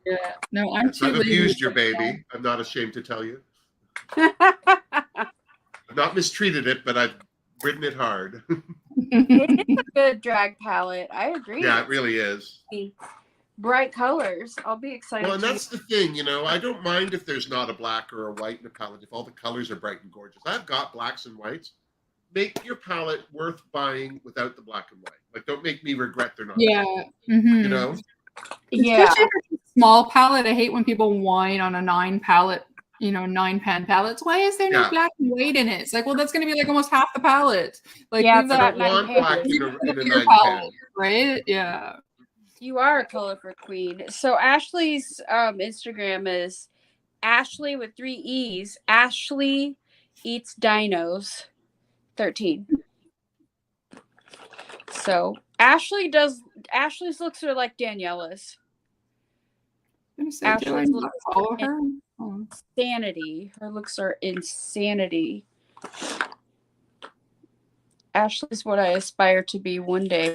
S3: Yeah. No, I'm
S1: yes, I've abused your baby. I'm not ashamed to tell you. I've not mistreated it, but I've ridden it hard.
S2: It is a good drag palette. I agree.
S1: Yeah, it really is.
S2: Bright colors. I'll be excited.
S1: Well, and that's the thing, you know, I don't mind if there's not a black or a white in a palette, if all the colors are bright and gorgeous. I've got blacks and whites. Make your palette worth buying without the black and white. Like, don't make me regret they're not.
S3: Yeah.
S1: Mm-hmm. You know?
S2: Yeah.
S3: Especially if it's a small palette. I hate when people whine on a 9 palette, 9-pan palettes. Why is there no black and white in it? It's like, well, that's going to be like almost half the palette. Like,
S2: yeah,
S3: I
S1: don't want black in a 9-pan.
S3: Right? Yeah.
S2: You are a colorful queen. So Ashley's Instagram is Ashley with 3 E's. Ashley Eats Dinos 13. So Ashley's looks are like Daniela's. Ashley's looks
S3: follow her.
S2: Insanity. Her looks are insanity. Ashley's what I aspire to be one day.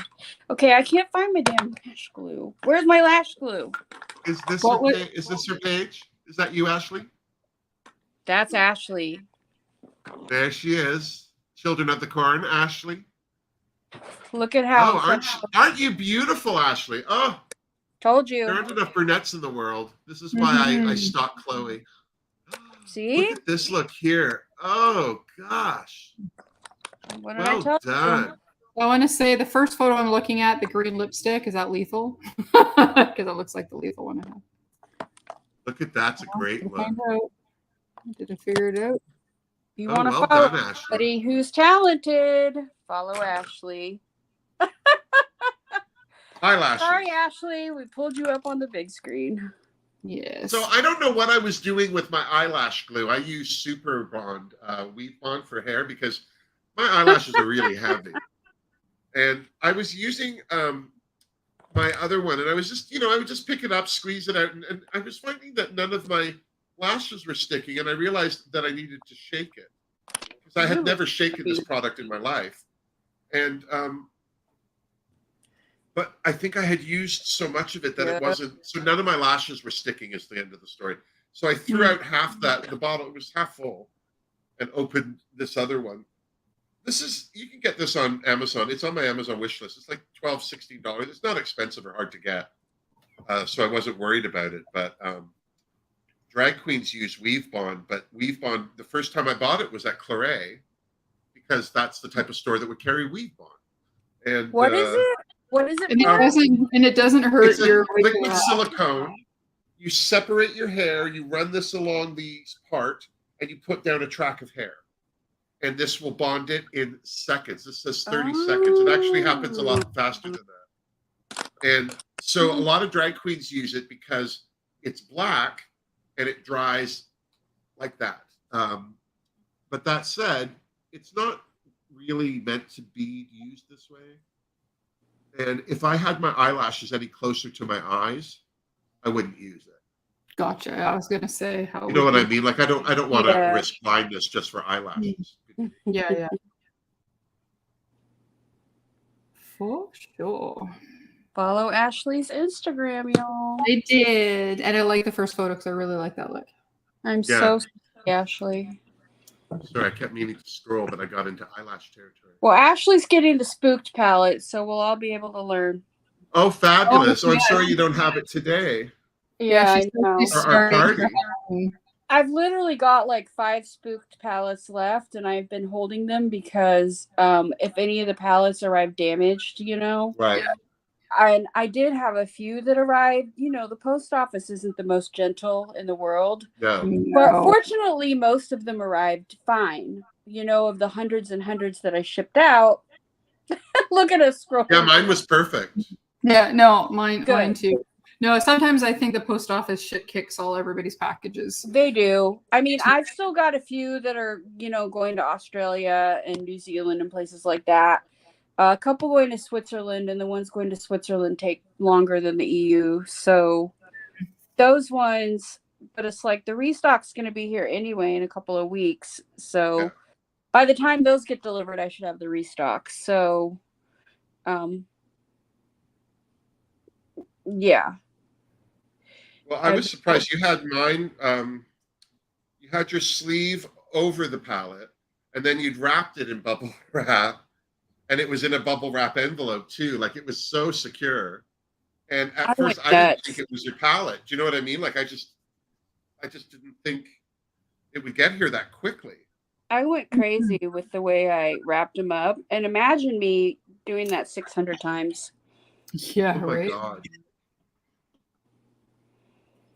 S2: Okay, I can't find my damn lash glue. Where's my lash glue?
S1: Is this her page? Is that you, Ashley?
S2: That's Ashley.
S1: There she is. Children of the Corn, Ashley.
S2: Look at how.
S1: Oh, aren't you beautiful, Ashley? Oh,
S2: told you.
S1: There aren't enough brunettes in the world. This is why I stalk Chloe.
S2: See?
S1: Look at this look here. Oh, gosh.
S2: What did I tell
S1: done.
S3: I want to say the first photo I'm looking at, the green lipstick, is that lethal? Because it looks like the lethal one I have.
S1: Look at that's a great look.
S3: Did I figure it out?
S2: You want to follow somebody who's talented? Follow Ashley.
S1: Eyelashes.
S2: Sorry, Ashley. We pulled you up on the big screen.
S3: Yes.
S1: So I don't know what I was doing with my eyelash glue. I use Super Bond, Weave Bond for hair because my eyelashes are really heavy. And I was using my other one, and I was just, I would just pick it up, squeeze it out, and I was finding that none of my lashes were sticking, and I realized that I needed to shake it because I had never shaken this product in my life. And but I think I had used so much of it that it wasn't, so none of my lashes were sticking is the end of the story. So I threw out half the bottle, it was half full, and opened this other one. You can get this on Amazon. It's on my Amazon wish list. It's like $12, $16. It's not expensive or hard to get. So I wasn't worried about it. But drag queens use Weave Bond. But Weave Bond, the first time I bought it was at Chloe because that's the type of store that would carry Weave Bond. And
S2: what is it? What is it?
S3: And it doesn't hurt your
S1: liquid silicone. You separate your hair. You run this along the part, and you put down a track of hair. And this will bond it in seconds. This says 30 seconds. It actually happens a lot faster than that. And so a lot of drag queens use it because it's black and it dries like that. But that said, it's not really meant to be used this way. And if I had my eyelashes any closer to my eyes, I wouldn't use it.
S3: Gotcha. I was gonna say how.
S1: You know what I mean? Like I don't want to risk blindness just for eyelashes.
S3: Yeah. For sure.
S2: Follow Ashley's Instagram, y'all.
S3: I did, and I like the first photo because I really like that look.
S2: I'm so Ashley.
S1: Sorry, I kept meaning to scroll, but I got into eyelash territory.
S2: Well, Ashley's getting the Spooked palette, so we'll all be able to learn.
S1: Oh, fabulous.
S3: Oh,
S1: I'm sorry you don't have it today.
S2: Yeah, I know.
S1: Our party.
S2: I've literally got like 5 Spooked palettes left, and I've been holding them because if any of the palettes arrive damaged, you know.
S1: Right.
S2: And I did have a few that arrived. You know, the post office isn't the most gentle in the world.
S1: No.
S2: But fortunately, most of them arrived fine. You know, of the hundreds and hundreds that I shipped out. Look at us scroll.
S1: Yeah, mine was perfect.
S3: Yeah, no, mine too. No, sometimes I think the post office shit kicks all everybody's packages.
S2: They do. I mean, I've still got a few that are, you know, going to Australia and New Zealand and places like that. A couple going to Switzerland, and the ones going to Switzerland take longer than the EU. So those ones, but it's like the restock's going to be here anyway in a couple of weeks. So by the time those get delivered, I should have the restock. So, yeah.
S1: Well, I was surprised you had mine. You had your sleeve over the palette, and then you'd wrapped it in bubble wrap, and it was in a bubble wrap envelope too. Like, it was so secure. And at first, I didn't think it was your palette. Do you know what I mean? Like, I just didn't think it would get here that quickly.
S2: I went crazy with the way I wrapped them up, and imagine me doing that 600 times.
S3: Yeah,
S1: oh my
S3: right.
S1: God.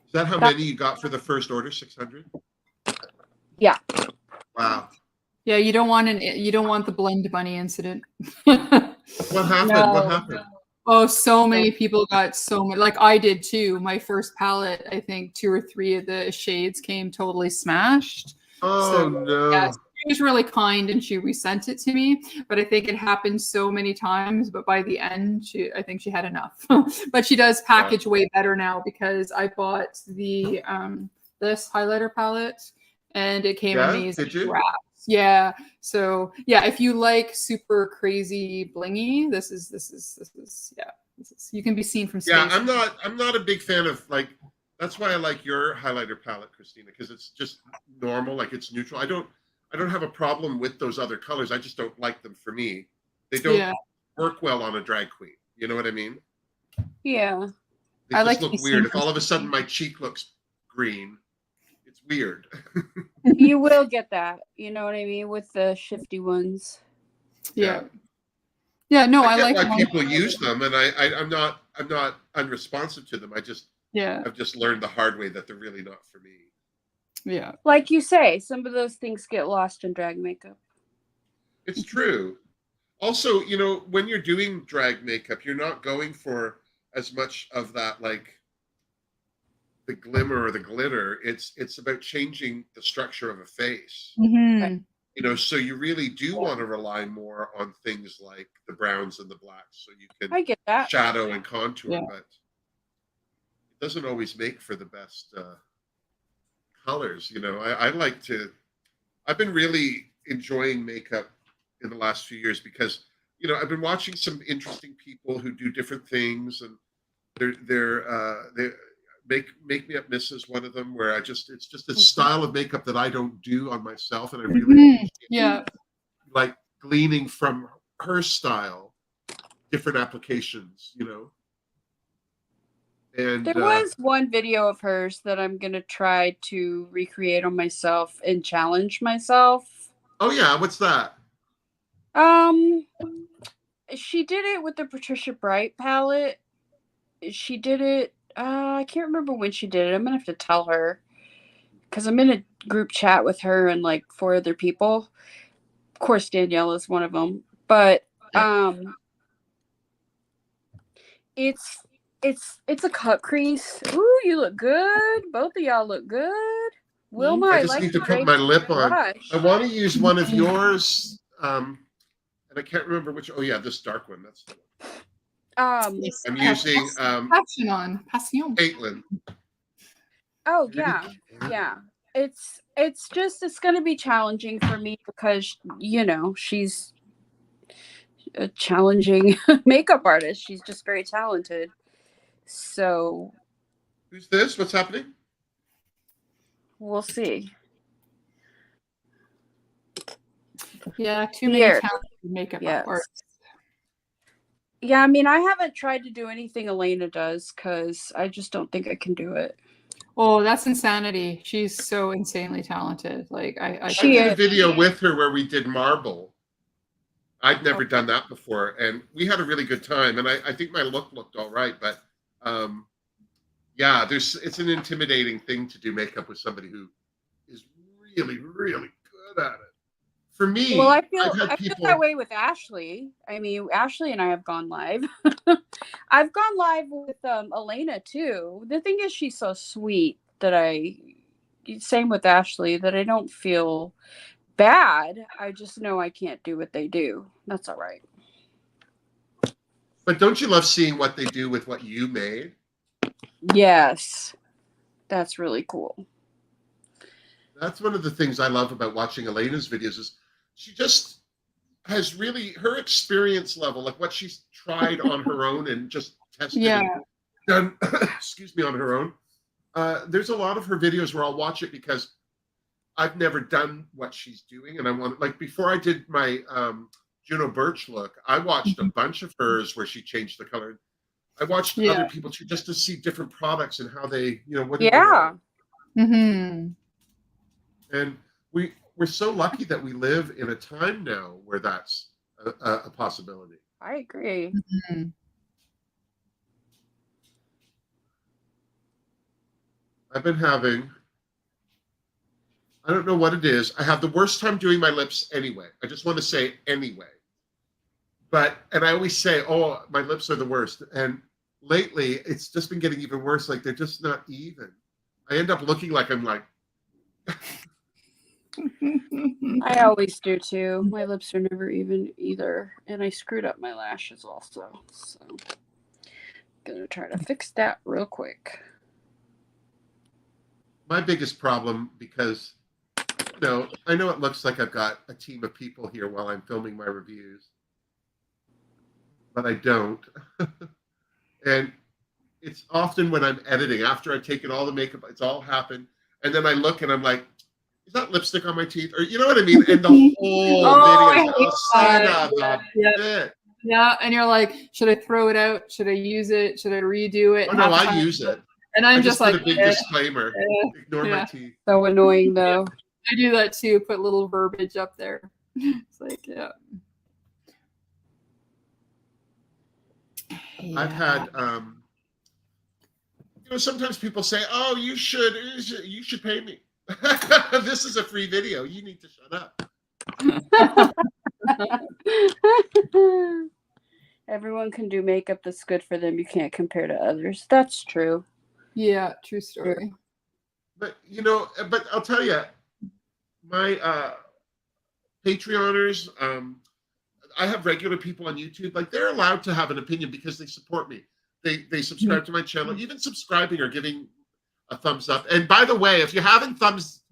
S1: Is that how many you got for the first order? 600?
S2: Yeah.
S1: Wow.
S3: Yeah, you don't want the blend bunny incident.
S1: What happened? No. What happened?
S3: Oh, so many people got so many. Like, I did too. My first palette, I think 2 or 3 of the shades came totally smashed.
S1: Oh, no.
S3: Yeah, she was really kind and she resent it to me, but I think it happened so many times. But by the end, I think she had enough. But she does package way better now, because I bought the this highlighter palette and it came amazing wraps. Yeah. So yeah, if you like super crazy blingy, this is you can be seen from space.
S1: Yeah, I'm not a big fan of, like, that's why I like your highlighter palette, Christina, because it's just normal, like, it's neutral. I don't have a problem with those other colors. I just don't like them for me. They don't work well on a drag queen. You know what I mean?
S2: Yeah.
S1: They just look weird. If all of a sudden my cheek looks green, it's weird.
S2: You will get that. You know what I mean? With the shifty ones.
S3: Yeah. Yeah, no,
S1: I like why people use them, and I'm not unresponsive to them. I've just learned the hard way that they're really not for me.
S3: Yeah.
S2: Like you say, some of those things get lost in drag makeup.
S1: It's true. Also, you know, when you're doing drag makeup, you're not going for as much of that, like, the glimmer or the glitter. It's about changing the structure of a face.
S3: Mm-hmm.
S1: You know, so you really do want to rely more on things like the browns and the blacks, so you can shadow and contour, but it doesn't always make for the best colors. You know, I've been really enjoying makeup in the last few years because, you know, I've been watching some interesting people who do different things, and they Make Me Up Miss is one of them, where it's just a style of makeup that I don't do on myself, and I really like gleaning from her style, different applications, you know. And
S2: there was one video of hers that I'm gonna try to recreate on myself and challenge myself.
S1: Oh yeah, what's that?
S2: She did it with the Patricia Bright palette. She did it. I can't remember when she did it. I'm gonna have to tell her, because I'm in a group chat with her and like 4 other people. Of course, Danielle is one of them. But it's a cut crease. Ooh, you look good. Both of y'all look good. Wilma,
S1: I just need to put my lip on. I want to use one of yours, and I can't remember which. Oh yeah, this dark one. That's the one. I'm using
S3: Passion.
S1: Caitlin.
S2: Oh yeah. It's going to be challenging for me because, you know, she's a challenging makeup artist. She's just very talented. So
S1: who's this? What's happening?
S2: We'll see.
S3: Yeah, too many
S2: Here.
S3: talented makeup
S2: Yes.
S3: artists.
S2: Yeah, I mean, I haven't tried to do anything Elena does because I just don't think I can do it.
S3: Oh, that's insanity. She's so insanely talented. Like I
S1: did a video with her where we did marble. I'd never done that before, and we had a really good time. And I think my look looked all right, but yeah, it's an intimidating thing to do makeup with somebody who is really, really good at it. For me,
S2: well, I feel that way with Ashley. I mean, Ashley and I have gone live. I've gone live with Elena too. The thing is, she's so sweet that same with Ashley, that I don't feel bad. I just know I can't do what they do. That's all right.
S1: But don't you love seeing what they do with what you made?
S2: Yes, that's really cool.
S1: That's one of the things I love about watching Elena's videos is she just has really her experience level, like what she's tried on her own and just tested and done, excuse me, on her own. There's a lot of her videos where I'll watch it because I've never done what she's doing. And I want, like before I did my Juno Birch look, I watched a bunch of hers where she changed the color. I watched other people too, just to see different products and how they, what do they
S3: mm-hmm.
S1: And we're so lucky that we live in a time now where that's a possibility.
S2: I agree.
S3: Mm-hmm.
S1: I've been having, I don't know what it is. I have the worst time doing my lips anyway. I just want to say anyway. And I always say, oh, my lips are the worst. And lately, it's just been getting even worse. Like, they're just not even. I end up looking like I'm like...
S2: I always do too. My lips are never even either. And I screwed up my lashes also. So, gonna try to fix that real quick.
S1: My biggest problem, because, I know it looks like I've got a team of people here while I'm filming my reviews, but I don't. And it's often when I'm editing, after I've taken all the makeup, it's all happened, and then I look and I'm like, is that lipstick on my teeth? Or you know what I mean? And the whole video is
S3: Yeah, and you're like, should I throw it out? Should I use it? Should I redo it?
S1: Oh, no, I use it.
S3: And I'm just like,
S1: put a big disclaimer. Ignore my teeth.
S2: So annoying, though.
S3: I do that too. Put little verbiage up there. It's like,
S1: I've had, sometimes people say, "Oh, you should pay me." This is a free video. You need to shut up.
S2: Everyone can do makeup that's good for them. You can't compare to others. That's true.
S3: Yeah, true story.
S1: But but I'll tell you, my Patreoners, I have regular people on YouTube. Like, they're allowed to have an opinion because they support me. They subscribe to my channel. Even subscribing or giving a thumbs up. And by the way, if you haven't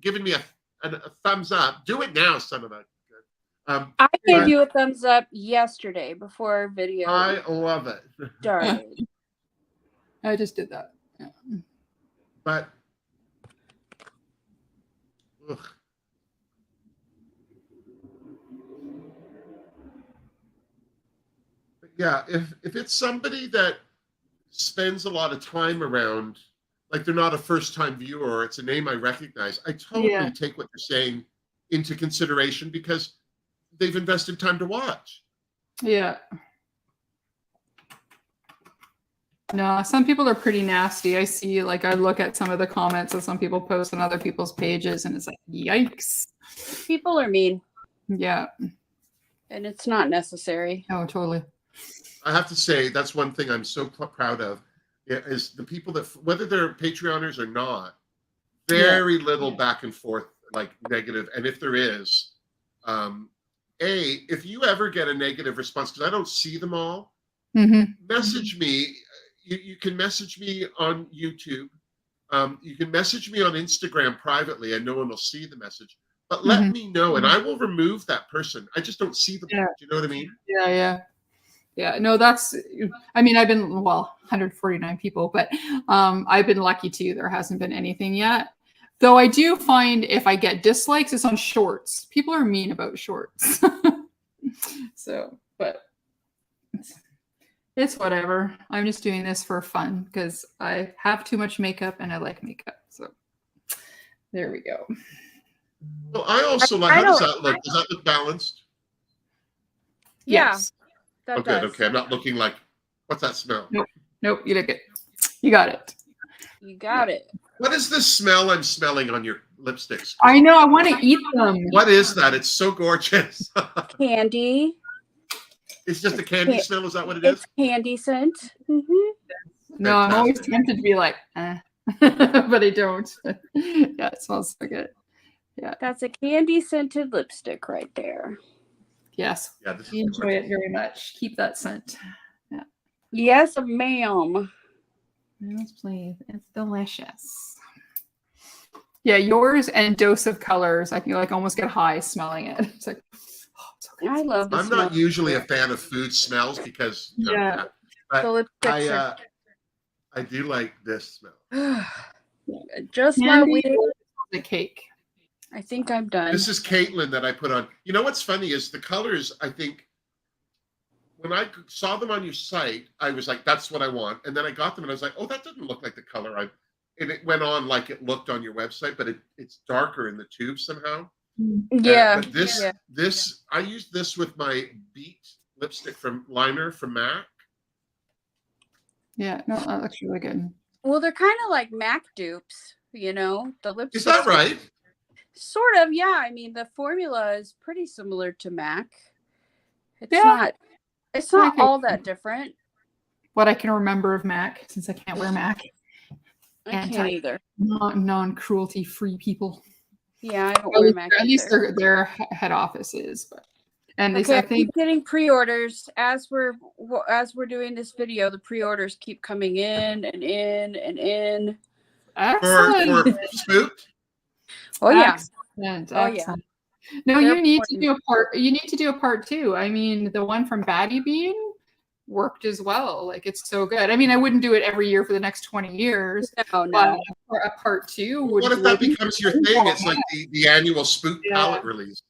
S1: given me a thumbs up, do it now, son of a.
S2: I gave you a thumbs up yesterday before our video.
S1: I love it.
S2: Started.
S3: I just did that. Yeah.
S1: But yeah, if it's somebody that spends a lot of time around, like they're not a first-time viewer, or it's a name I recognize, I totally take what you're saying into consideration because they've invested time to watch.
S3: Yeah. No, some people are pretty nasty. I see, like, I look at some of the comments that some people post on other people's pages, and it's like, yikes.
S2: People are mean.
S3: Yeah.
S2: And it's not necessary.
S3: Oh, totally.
S1: I have to say, that's one thing I'm so proud of, is the people that, whether they're Patreoners or not, very little back and forth, like negative. And if there is, if you ever get a negative response, because I don't see them all, message me. You can message me on YouTube. You can message me on Instagram privately, and no one will see the message. But let me know, and I will remove that person. I just don't see them. Do you know what I mean?
S3: Yeah, no, that's, I mean, I've been, 149 people, but I've been lucky too. There hasn't been anything yet. Though I do find if I get dislikes, it's on shorts. People are mean about shorts. So, but it's whatever. I'm just doing this for fun because I have too much makeup and I like makeup. So there we go.
S1: Well, I also like, how does that look? Does that look balanced?
S2: Yeah.
S3: Yes.
S2: That
S1: Okay,
S2: does.
S1: okay. I'm not looking like, what's that smell?
S3: Nope, you did it. You got it.
S2: You got it.
S1: What is this smell I'm smelling on your lipsticks?
S3: I know, I want to eat them.
S1: What is that? It's so gorgeous.
S2: Candy.
S1: It's just a candy smell, is that what it is?
S2: It's candy scent.
S3: No, I'm always tempted to be like, but I don't. Yeah, it smells so good. Yeah.
S2: That's a candy scented lipstick right there.
S3: Yes.
S1: Yeah, this is
S3: enjoy it very much. Keep that scent. Yeah.
S2: Yes, ma'am.
S3: Yes, please. It's delicious. Yeah, yours and Dose of Colors. I can like almost get high smelling it. It's like, oh, it's so good.
S2: I love this.
S1: I'm not usually a fan of food smells because but I do like this smell.
S2: Just my weird.
S3: The cake.
S2: I think I'm done.
S1: This is Caitlin that I put on. You know what's funny is the colors, I think, when I saw them on your site, I was like, that's what I want. And then I got them and I was like, oh, that doesn't look like the color and it went on like it looked on your website, but it's darker in the tube somehow.
S2: Yeah.
S1: But this, I used this with my Beat lipstick from Liner from MAC.
S3: Yeah, no, that looks really good.
S2: Well, they're kind of like MAC dupes, you know? The lipstick.
S1: Is that right?
S2: Sort of, yeah. I mean, the formula is pretty similar to MAC. It's not all that different.
S3: What I can remember of MAC, since I can't wear MAC.
S2: I can't either.
S3: Non-cruelty free people.
S2: Yeah, I don't wear MAC.
S3: At least their head office is, but and
S2: okay,
S3: I think
S2: keep getting pre-orders as we're doing this video. The pre-orders keep coming in and in and in.
S1: For Spooked.
S2: Oh yeah.
S3: Excellent.
S2: Oh yeah.
S3: No, you need to do a part. You need to do a part 2. I mean, the one from Batty Bean worked as well. Like it's so good. I mean, I wouldn't do it every year for the next 20 years.
S2: No.
S3: But for a part 2 would.
S1: What if that becomes your thing? It's like the annual Spook palette release.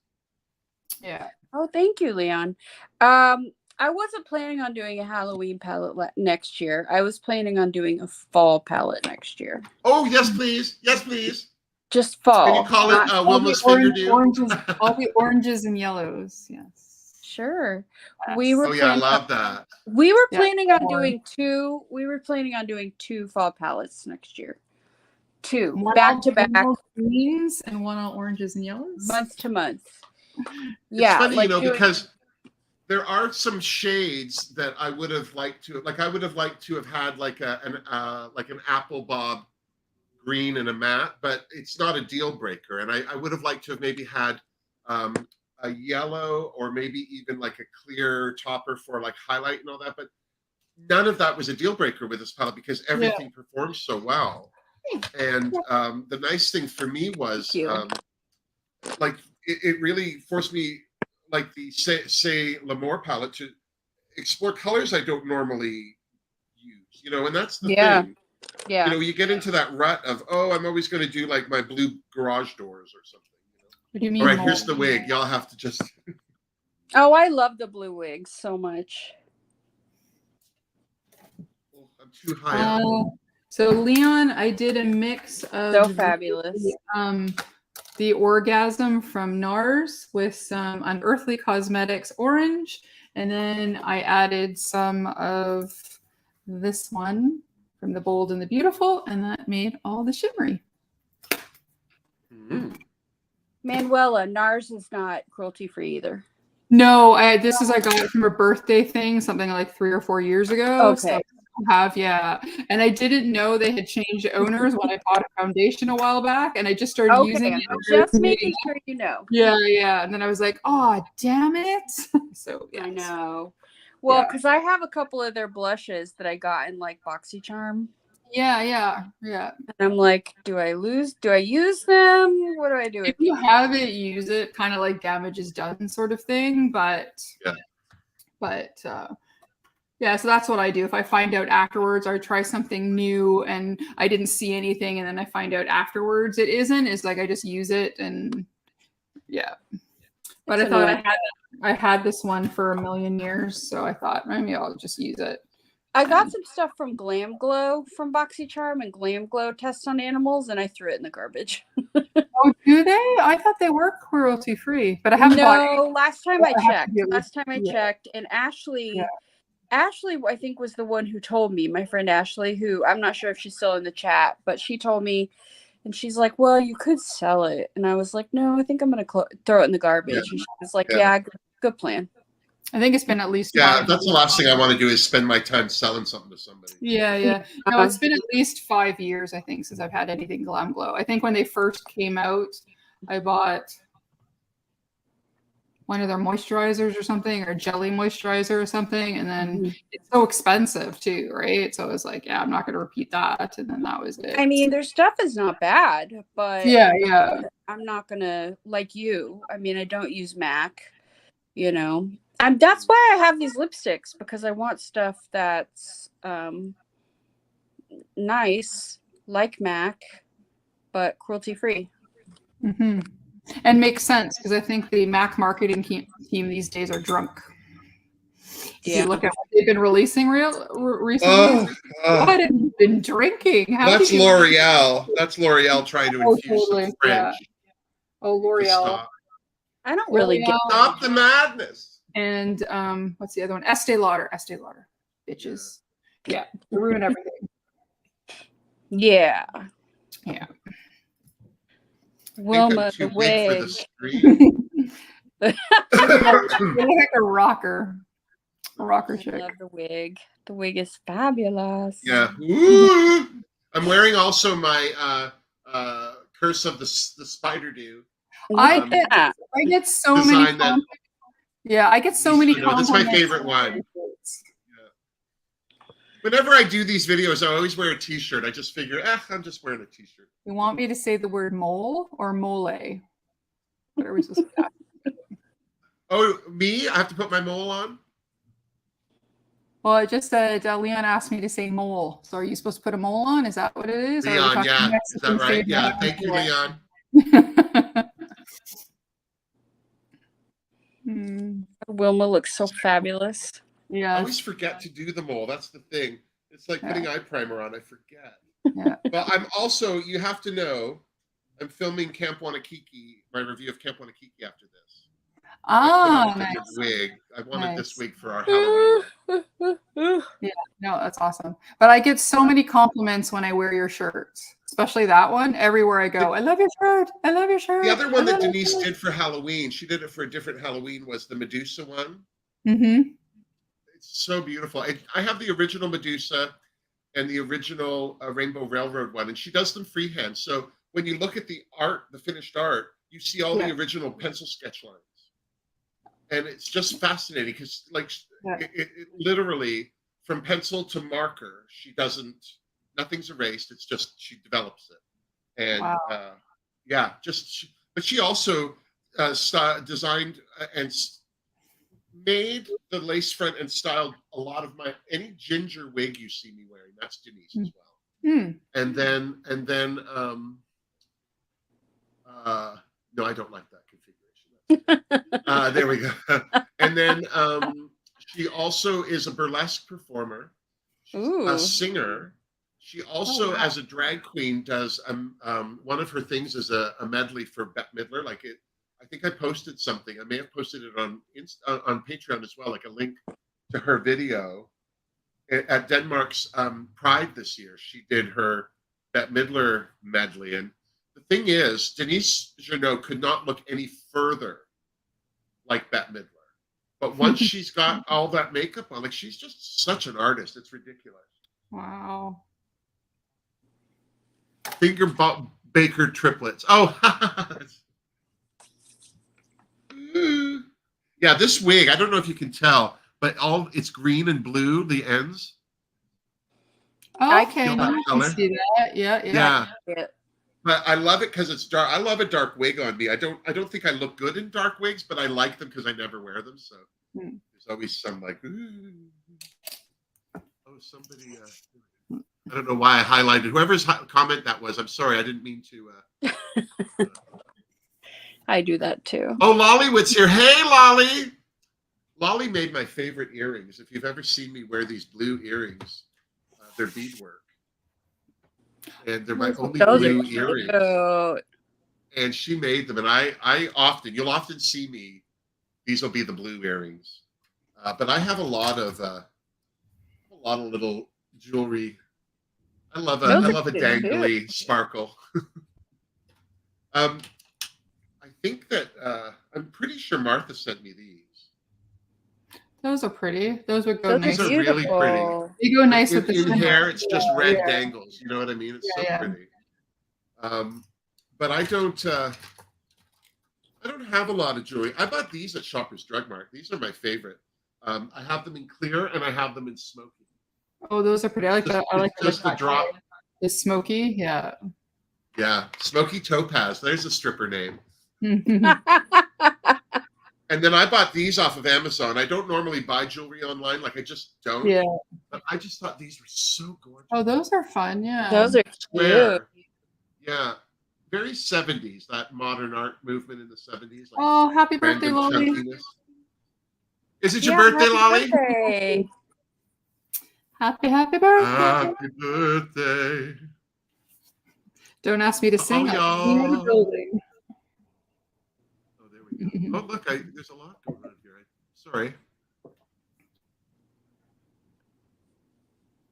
S3: Yeah.
S2: Oh, thank you, Leon. I wasn't planning on doing a Halloween palette next year. I was planning on doing a fall palette next year.
S1: Oh yes, please. Yes, please.
S2: Just fall.
S1: Can you call it Wilma's Finger Dew?
S3: All the oranges and yellows. Yes.
S2: Sure.
S3: Yes.
S1: I love that.
S2: We were planning on doing 2. We were planning on doing 2 fall palettes next year. 2 back to back.
S3: Greens and one all oranges and yellows.
S2: Month to month.
S1: It's funny, like because there are some shades that I would have liked to have had like an apple bob green and a matte, but it's not a deal breaker. And I would have liked to have maybe had a yellow or maybe even like a clear topper for like highlight and all that. But none of that was a deal breaker with this palette because everything performs so well. And the nice thing for me was like it really forced me, like the say L'Amour palette, to explore colors I don't normally use, you know, and that's the thing. Yeah. You know, you get into that rut of, oh, I'm always going to do like my blue garage doors or something. You know?
S3: What do you mean?
S1: All right, here's the wig. Y'all have to just.
S2: Oh, I love the blue wigs so much.
S1: I'm too high up.
S3: So Leon, I did a mix of
S2: so fabulous.
S3: The Orgasm from NARS with some Unearthly Cosmetics orange, and then I added some of this one from the Bold and the Beautiful, and that made all the shimmery.
S2: Manuela, NARS is not cruelty free either.
S3: No, this is I got it from a birthday thing, something like 3 or 4 years ago.
S2: Okay.
S3: So and I didn't know they had changed owners when I bought a foundation a while back, and I just started using it.
S2: Just making sure you know.
S3: Yeah, and then I was like, oh, damn it. So yeah,
S2: I know. Well, because I have a couple of their blushes that I got in like BoxyCharm.
S3: Yeah.
S2: And I'm like, do I use them? What do I do?
S3: If you have it, use it. Kind of like damage is done sort of thing. But Yeah, so that's what I do. If I find out afterwards, or I try something new and I didn't see anything, and then I find out afterwards it isn't, it's like I just use it, and yeah. But I thought I had this one for a million years, so I thought maybe I'll just use it.
S2: I got some stuff from Glam Glow from BoxyCharm, and Glam Glow tests on animals, and I threw it in the garbage.
S3: Oh, do they? I thought they were cruelty free, but I haven't bought.
S2: Last time I checked, and Ashley, I think, was the one who told me. My friend Ashley, who I'm not sure if she's still in the chat, but she told me, and she's like, "Well, you could sell it," and I was like, "No, I think I'm gonna throw it in the garbage." And she was like, "Yeah, good plan."
S3: I think it's been at least.
S1: Yeah, that's the last thing I want to do is spend my time selling something to somebody.
S3: Yeah. No, it's been at least 5 years, I think, since I've had anything Glam Glow. I think when they first came out, I bought one of their moisturizers or something, or jelly moisturizer or something, and then it's so expensive too, right? So I was like, yeah, I'm not going to repeat that, and then that was it.
S2: I mean, their stuff is not bad, but
S3: yeah,
S2: I'm not gonna, like you. I mean, I don't use MAC, you know. That's why I have these lipsticks, because I want stuff that's nice, like MAC, but cruelty free.
S3: Mm-hmm. And makes sense, because I think the MAC marketing team these days are drunk. If you look at what they've been releasing recently, what have you been drinking?
S1: That's L'Oreal. That's L'Oreal trying to infuse some French.
S3: Yeah. Oh, L'Oreal.
S2: I don't really get
S1: Stop the madness.
S3: And what's the other one? Estee Lauder. Bitches. Yeah. They ruin everything.
S2: Yeah.
S1: Wilma
S2: the wig.
S3: You're like a rocker. A rocker chick.
S2: I love the wig. The wig is fabulous.
S1: Yeah. Ooh. I'm wearing also my Curse of the Spider Do.
S3: I get so many compliments. Yeah, I get so many compliments.
S1: That's my favorite one. Whenever I do these videos, I always wear a t-shirt. I just figure, I'm just wearing a t-shirt.
S3: You want me to say the word mole or mole? What are we supposed to say?
S1: Oh, me? I have to put my mole on?
S3: Well, it just said, Leon asked me to say mole. So are you supposed to put a mole on? Is that what it is?
S1: Leon, yeah. Is that right? Yeah. Thank you, Leon.
S2: Wilma looks so fabulous.
S3: Yeah.
S1: I always forget to do the mole. That's the thing. It's like putting eye primer on. I forget.
S3: Yeah.
S1: But I'm also, you have to know, I'm filming Camp Wanakiki, my review of Camp Wanakiki after this.
S3: Nice.
S1: Wig. I wanted this wig for our Halloween.
S3: Yeah, no, that's awesome. But I get so many compliments when I wear your shirts, especially that one. Everywhere I go, I love your shirt. I love your shirt.
S1: The other one that Denise did for Halloween, she did it for a different Halloween, was the Medusa one.
S3: Mm-hmm.
S1: It's so beautiful. I have the original Medusa and the original Rainbow Railroad one, and she does them freehand. So when you look at the art, the finished art, you see all the original pencil sketch lines. And it's just fascinating because, like, it literally, from pencil to marker, nothing's erased. It's just, she develops it. And but she also designed and made the lace front and styled a lot of any ginger wig you see me wearing. That's Denise as well.
S3: Mm.
S1: And then no, I don't like that configuration. There we go. And then she also is a burlesque performer. She's a singer. She also, as a drag queen, does one of her things is a medley for Bette Midler. I think I posted something. I may have posted it on Patreon as well, like a link to her video. At Denmark's Pride this year, she did her Bette Midler medley. And the thing is, Denise Jeannot could not look any further like Bette Midler. But once she's got all that makeup on, she's just such an artist. It's ridiculous.
S3: Wow.
S1: Finger Baker triplets. Oh, yeah, this wig, I don't know if you can tell, but it's green and blue, the ends.
S3: Oh, okay, I can see that. Yeah.
S1: But I love it because it's dark. I love a dark wig on me. I don't think I look good in dark wigs, but I like them because I never wear them. So there's always some ooh. somebody. I don't know why I highlighted whoever's comment that was. I'm sorry, I didn't mean to.
S2: I do that too.
S1: Oh, Lollywood's here. Hey, Lolly. Lolly made my favorite earrings. If you've ever seen me wear these blue earrings, they're beadwork. And they're my only blue earrings. And she made them. And you'll often see me, these will be the blue earrings. But I have a lot of little jewelry. I love a dangly sparkle. I think that I'm pretty sure Martha sent me these.
S3: Those are pretty. Those would go nice.
S1: These are really pretty.
S3: They go nice with the
S1: hair. It's just red dangles. You know what I mean? It's so pretty. But I don't have a lot of jewelry. I bought these at Shoppers Drug Mart. These are my favorite. I have them in clear and I have them in smoky.
S3: Oh, those are pretty. I like that. I like
S1: just the drop.
S3: The smoky, yeah.
S1: Yeah, smoky topaz. There's a stripper name. And then I bought these off of Amazon. I don't normally buy jewelry online. Like, I just don't.
S3: Yeah.
S1: But I just thought these were so gorgeous.
S3: Oh, those are fun. Yeah.
S2: Those are
S1: square. Yeah. Very 70s, that modern art movement in the 70s. Like,
S3: oh, happy birthday, Lolly.
S1: Is it your birthday, Lolly?
S2: Birthday.
S3: Happy birthday.
S1: Happy birthday.
S3: Don't ask me to sing.
S1: Oh,
S3: the building.
S1: Oh, there we go. Oh, look, there's a lot going on here. Sorry.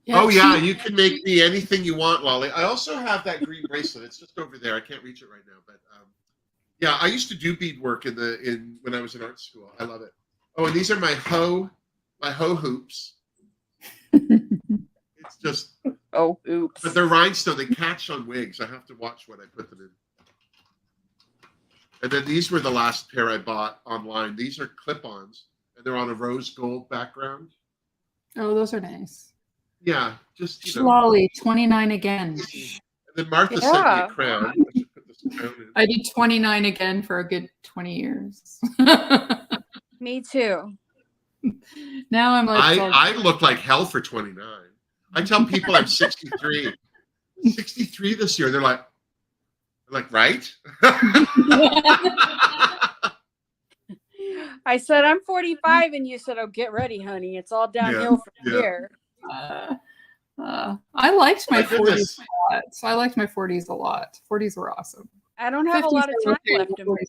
S1: Yeah, you can make me anything you want, Lolly. I also have that green bracelet. It's just over there. I can't reach it right now, but yeah, I used to do beadwork when I was in art school. I love it. Oh, and these are my hoe hoops. It's just
S2: oops.
S1: But they're rhinestone. They catch on wigs. I have to watch what I put them in. And then these were the last pair I bought online. These are clip-ons, and they're on a rose gold background.
S3: Oh, those are nice.
S1: Yeah, just
S3: Lolly, 29 again.
S1: And then Martha sent me a crown. I should put this crown in.
S3: I did 29 again for a good 20 years.
S2: Me too.
S3: Now I'm like,
S1: I look like hell for 29. I tell people I'm 63. 63 this year. They're like, right?
S2: I said I'm 45, and you said, "Oh, get ready, honey. It's all downhill from here."
S3: I liked my 40s a lot. So I liked my 40s a lot. 40s were awesome.
S2: I don't have a lot of time left in my life.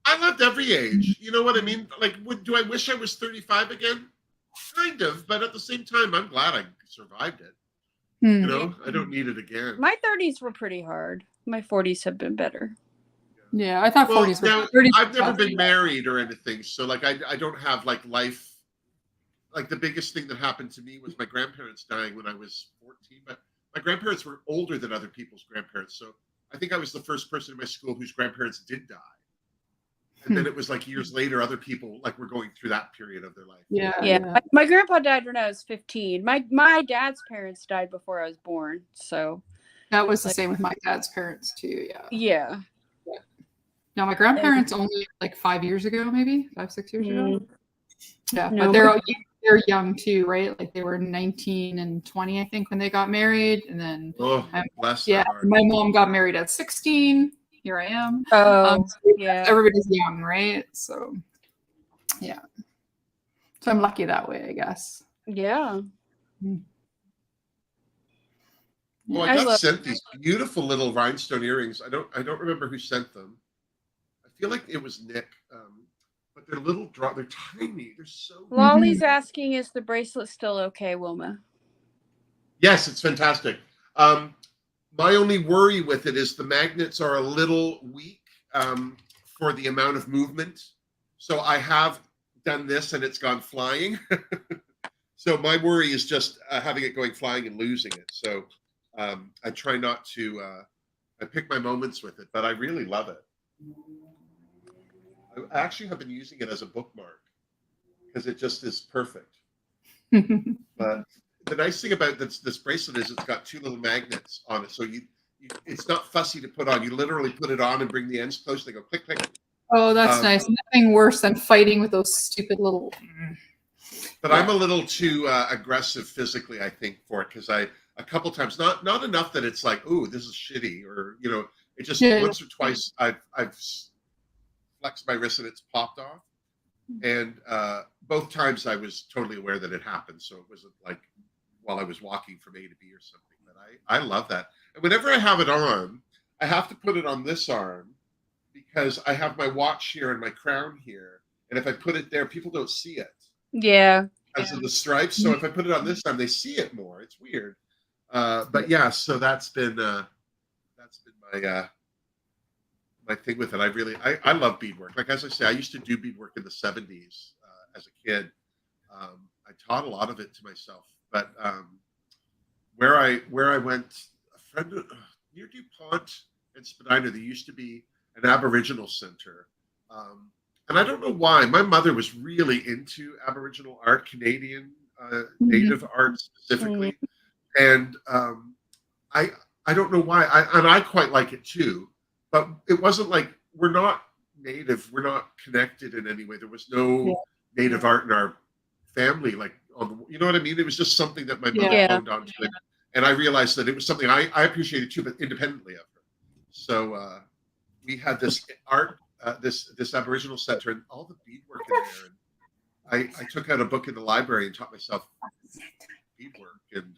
S1: I loved every age. You know what I mean? Like, do I wish I was 35 again? Kind of, but at the same time, I'm glad I survived it. You know, I don't need it again.
S2: My 30s were pretty hard. My 40s have been better.
S3: Yeah, I thought 40s were.
S1: Now,
S3: 30s
S1: I've never been married or anything, so like I don't have like life. Like the biggest thing that happened to me was my grandparents dying when I was 14. But my grandparents were older than other people's grandparents, so I think I was the first person in my school whose grandparents did die. And then it was like years later, other people like were going through that period of their life.
S2: Yeah. My grandpa died when I was 15. My dad's parents died before I was born. So
S3: that was the same with my dad's parents too.
S2: Yeah.
S3: Now my grandparents only like 5 years ago, maybe 5-6 years ago. Yeah,
S2: No,
S3: but they're young too, right? Like they were 19 and 20, I think, when they got married, and then my mom got married at 16. Here I am. Everybody's young, right? So yeah, so I'm lucky that way, I guess.
S2: Yeah.
S1: Well, I got sent these beautiful little rhinestone earrings. I don't remember who sent them. I feel like it was Nick. But they're little they're tiny. They're so
S2: Lolly's asking, is the bracelet still okay, Wilma?
S1: Yes, it's fantastic. My only worry with it is the magnets are a little weak for the amount of movement. So I have done this and it's gone flying. So my worry is just having it going flying and losing it. So I try not to, I pick my moments with it, but I really love it. I actually have been using it as a bookmark because it just is perfect. But the nice thing about this bracelet is it's got two little magnets on it, so it's not fussy to put on. You literally put it on and bring the ends close. They go click click.
S3: Oh, that's nice. Nothing worse than fighting with those stupid little.
S1: But I'm a little too aggressive physically, I think, for it, because a couple times, not enough that it's like, ooh, this is shitty, or it just once or twice I've flexed my wrist and it's popped off, and both times I was totally aware that it happened, so it wasn't like while I was walking from A to B or something. But I love that, and whenever I have it on, I have to put it on this arm because I have my watch here and my crown here, and if I put it there, people don't see it.
S2: Yeah.
S1: Because of the stripes. So if I put it on this time, they see it more. It's weird. But yeah, so that's been my my thing with it. I love beadwork. Like, as I say, I used to do beadwork in the 70s as a kid. I taught a lot of it to myself. But where I went, a friend near DuPont and Spadina, there used to be an Aboriginal center. And I don't know why. My mother was really into Aboriginal art, Canadian Native art specifically, and I don't know why. I quite like it too, but it wasn't like we're not Native, we're not connected in any way. There was no Native art in our family, like you know what I mean. It was just something that my mother owned onto it, and I realized that it was something I appreciated too, but independently of her. So we had this art. This Aboriginal center and all the beadwork in there. And I took out a book in the library and taught myself beadwork, and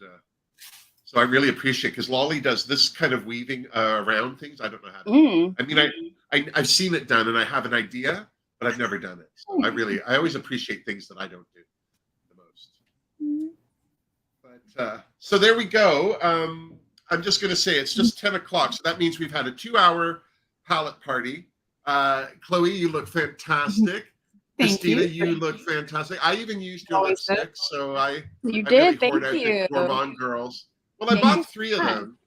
S1: so I really appreciate, because Lolly does this kind of weaving around things. I don't know how to do it. I mean, I've seen it done and I have an idea, but I've never done it. So I always appreciate things that I don't do the most. But so there we go. I'm just going to say it's just 10 o'clock, so that means we've had a 2-hour palette party. Chloe, you look fantastic. Christina, you look fantastic. I even used your lipstick, so I
S2: did.
S1: Really
S2: Thank
S1: poured out
S2: you.
S1: the Gourmande Girls. Well, I bought 3 of them.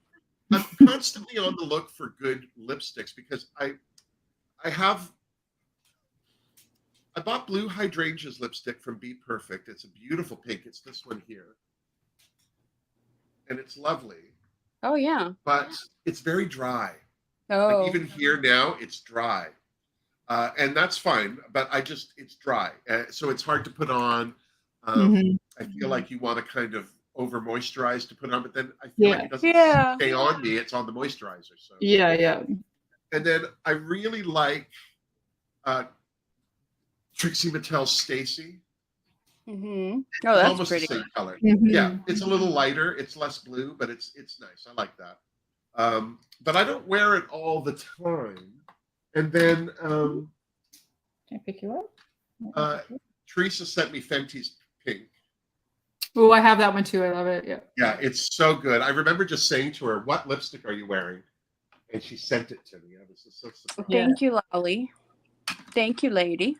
S1: I'm constantly on the look for good lipsticks because I bought Blue Hydrangea's lipstick from Be Perfect. It's a beautiful pink. It's this one here, and it's lovely.
S2: Oh yeah.
S1: But it's very dry.
S2: Oh.
S1: Like even here now, it's dry. And that's fine, but it's dry. So it's hard to put on. I feel like you want to kind of over moisturize to put it on, but then I feel like it doesn't stay on me. It's on the moisturizer. So And then I really like Trixie Mattel's Stacy.
S2: Oh, that's
S1: almost
S2: pretty.
S1: the same color. Yeah, it's a little lighter. It's less blue, but it's nice. I like that. But I don't wear it all the time. And then
S3: can I pick you up?
S1: Teresa sent me Fenty's pink.
S3: Oh, I have that one too. I love it. Yeah.
S1: Yeah, it's so good. I remember just saying to her, "What lipstick are you wearing?" And she sent it to me. I was just so surprised.
S2: Thank you, Lolly. Thank you, lady.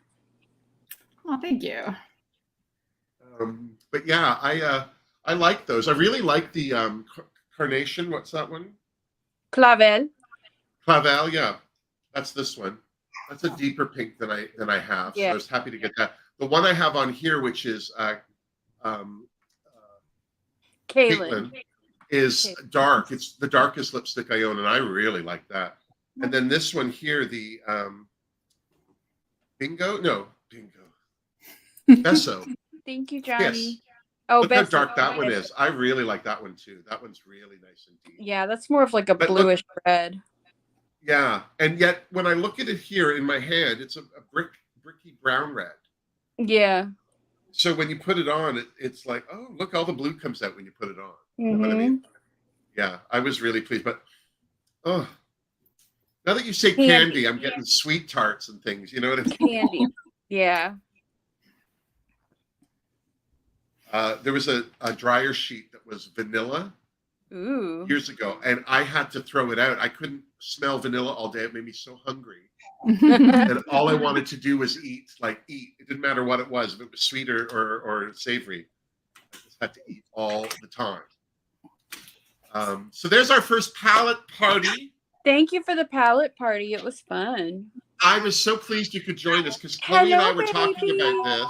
S3: Oh, thank you.
S1: But yeah, I like those. I really like the carnation. What's that one?
S2: Clavel.
S1: Clavel, yeah. That's this one. That's a deeper pink than I have. So I was happy to get that. The one I have on here, which is Caitlin, is dark. It's the darkest lipstick I own, and I really like that. And then this one here, the Bingo. Besso.
S2: Thank you, Johnny.
S1: Yes.
S2: Oh,
S1: look how dark that one is. I really like that one too. That one's really nice and deep.
S2: Yeah, that's more of like a bluish red.
S1: Yeah, and yet when I look at it here in my hand, it's a bricky brown red.
S2: Yeah.
S1: So when you put it on, it's like, oh, look, all the blue comes out when you put it on. You know what I mean? Yeah, I was really pleased. But now that you say candy, I'm getting sweet tarts and things. You know what I mean?
S2: Candy. Yeah.
S1: There was a dryer sheet that was vanilla.
S2: Ooh.
S1: Years ago, and I had to throw it out. I couldn't smell vanilla all day. It made me so hungry. And all I wanted to do was eat. It didn't matter what it was, if it was sweet or savory. I just had to eat all the time. So there's our first palette party.
S2: Thank you for the palette party. It was fun.
S1: I was so pleased you could join us because Chloe and I were talking about this.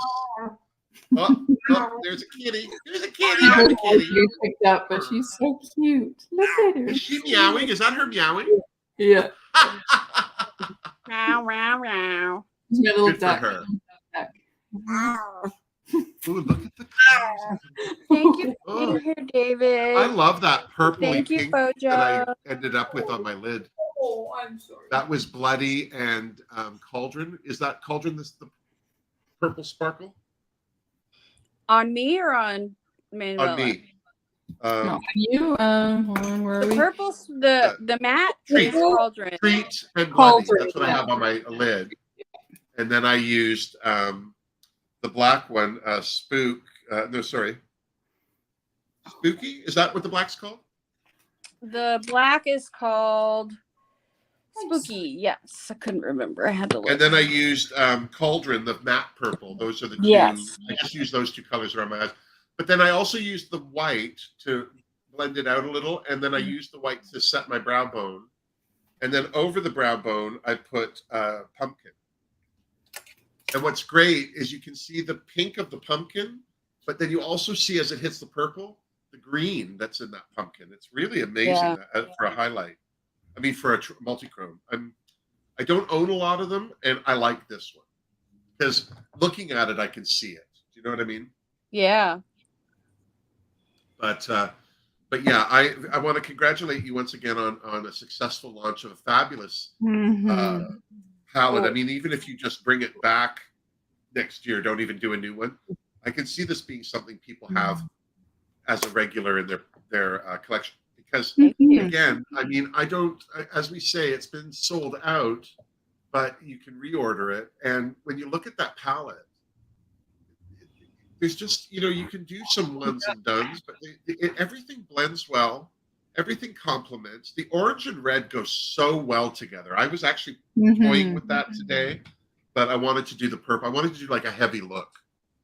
S1: Oh, there's a kitty. There's a kitty. There's a kitty.
S3: You picked up, but she's so cute. Look at her.
S1: Is she meowing? Is that her meowing?
S3: Yeah.
S2: Meow, meow, meow.
S3: She's got a little
S1: Good
S3: duck.
S1: for her.
S3: Wow.
S1: Ooh, look at the colors.
S2: Thank you for being here, David.
S1: I love that purpley
S2: Thank you,
S1: pink
S2: Bojo.
S1: that I ended up with on my lid.
S3: Oh, I'm sorry.
S1: That was Bloody and Cauldron. Is that Cauldron the purple sparkle?
S2: On me or on Manuela?
S1: On me.
S3: No, you. Hold on, where are
S2: The
S3: we?
S2: purple's the matte
S1: Treat.
S2: is Cauldron.
S1: Treat and Bloody.
S3: Cauldron,
S1: That's what I have on my lid. And then I used the black one, Spook. No, sorry. Spooky? Is that what the black's called?
S2: The black is called Spooky. Yes, I couldn't remember. I had to look.
S1: And then I used Cauldron, the matte purple. Those are the two.
S2: Yes.
S1: I just used those two colors around my eyes. But then I also used the white to blend it out a little. And then I used the white to set my brow bone. And then over the brow bone, I put pumpkin. And what's great is you can see the pink of the pumpkin, but then you also see as it hits the purple, the green that's in that pumpkin. It's really amazing for a highlight. I mean, for a multi-chrome. I don't own a lot of them, and I like this one because looking at it, I can see it. Do you know what I mean?
S2: Yeah.
S1: But yeah, I want to congratulate you once again on a successful launch of a fabulous palette. I mean, even if you just bring it back next year, don't even do a new one. I can see this being something people have as a regular in their collection. Because again, I mean, as we say, it's been sold out, but you can reorder it. And when you look at that palette, there's just, you can do some ones and dones, but everything blends well. Everything complements. The orange and red go so well together. I was actually toying with that today, but I wanted to do the purple. I wanted to do like a heavy look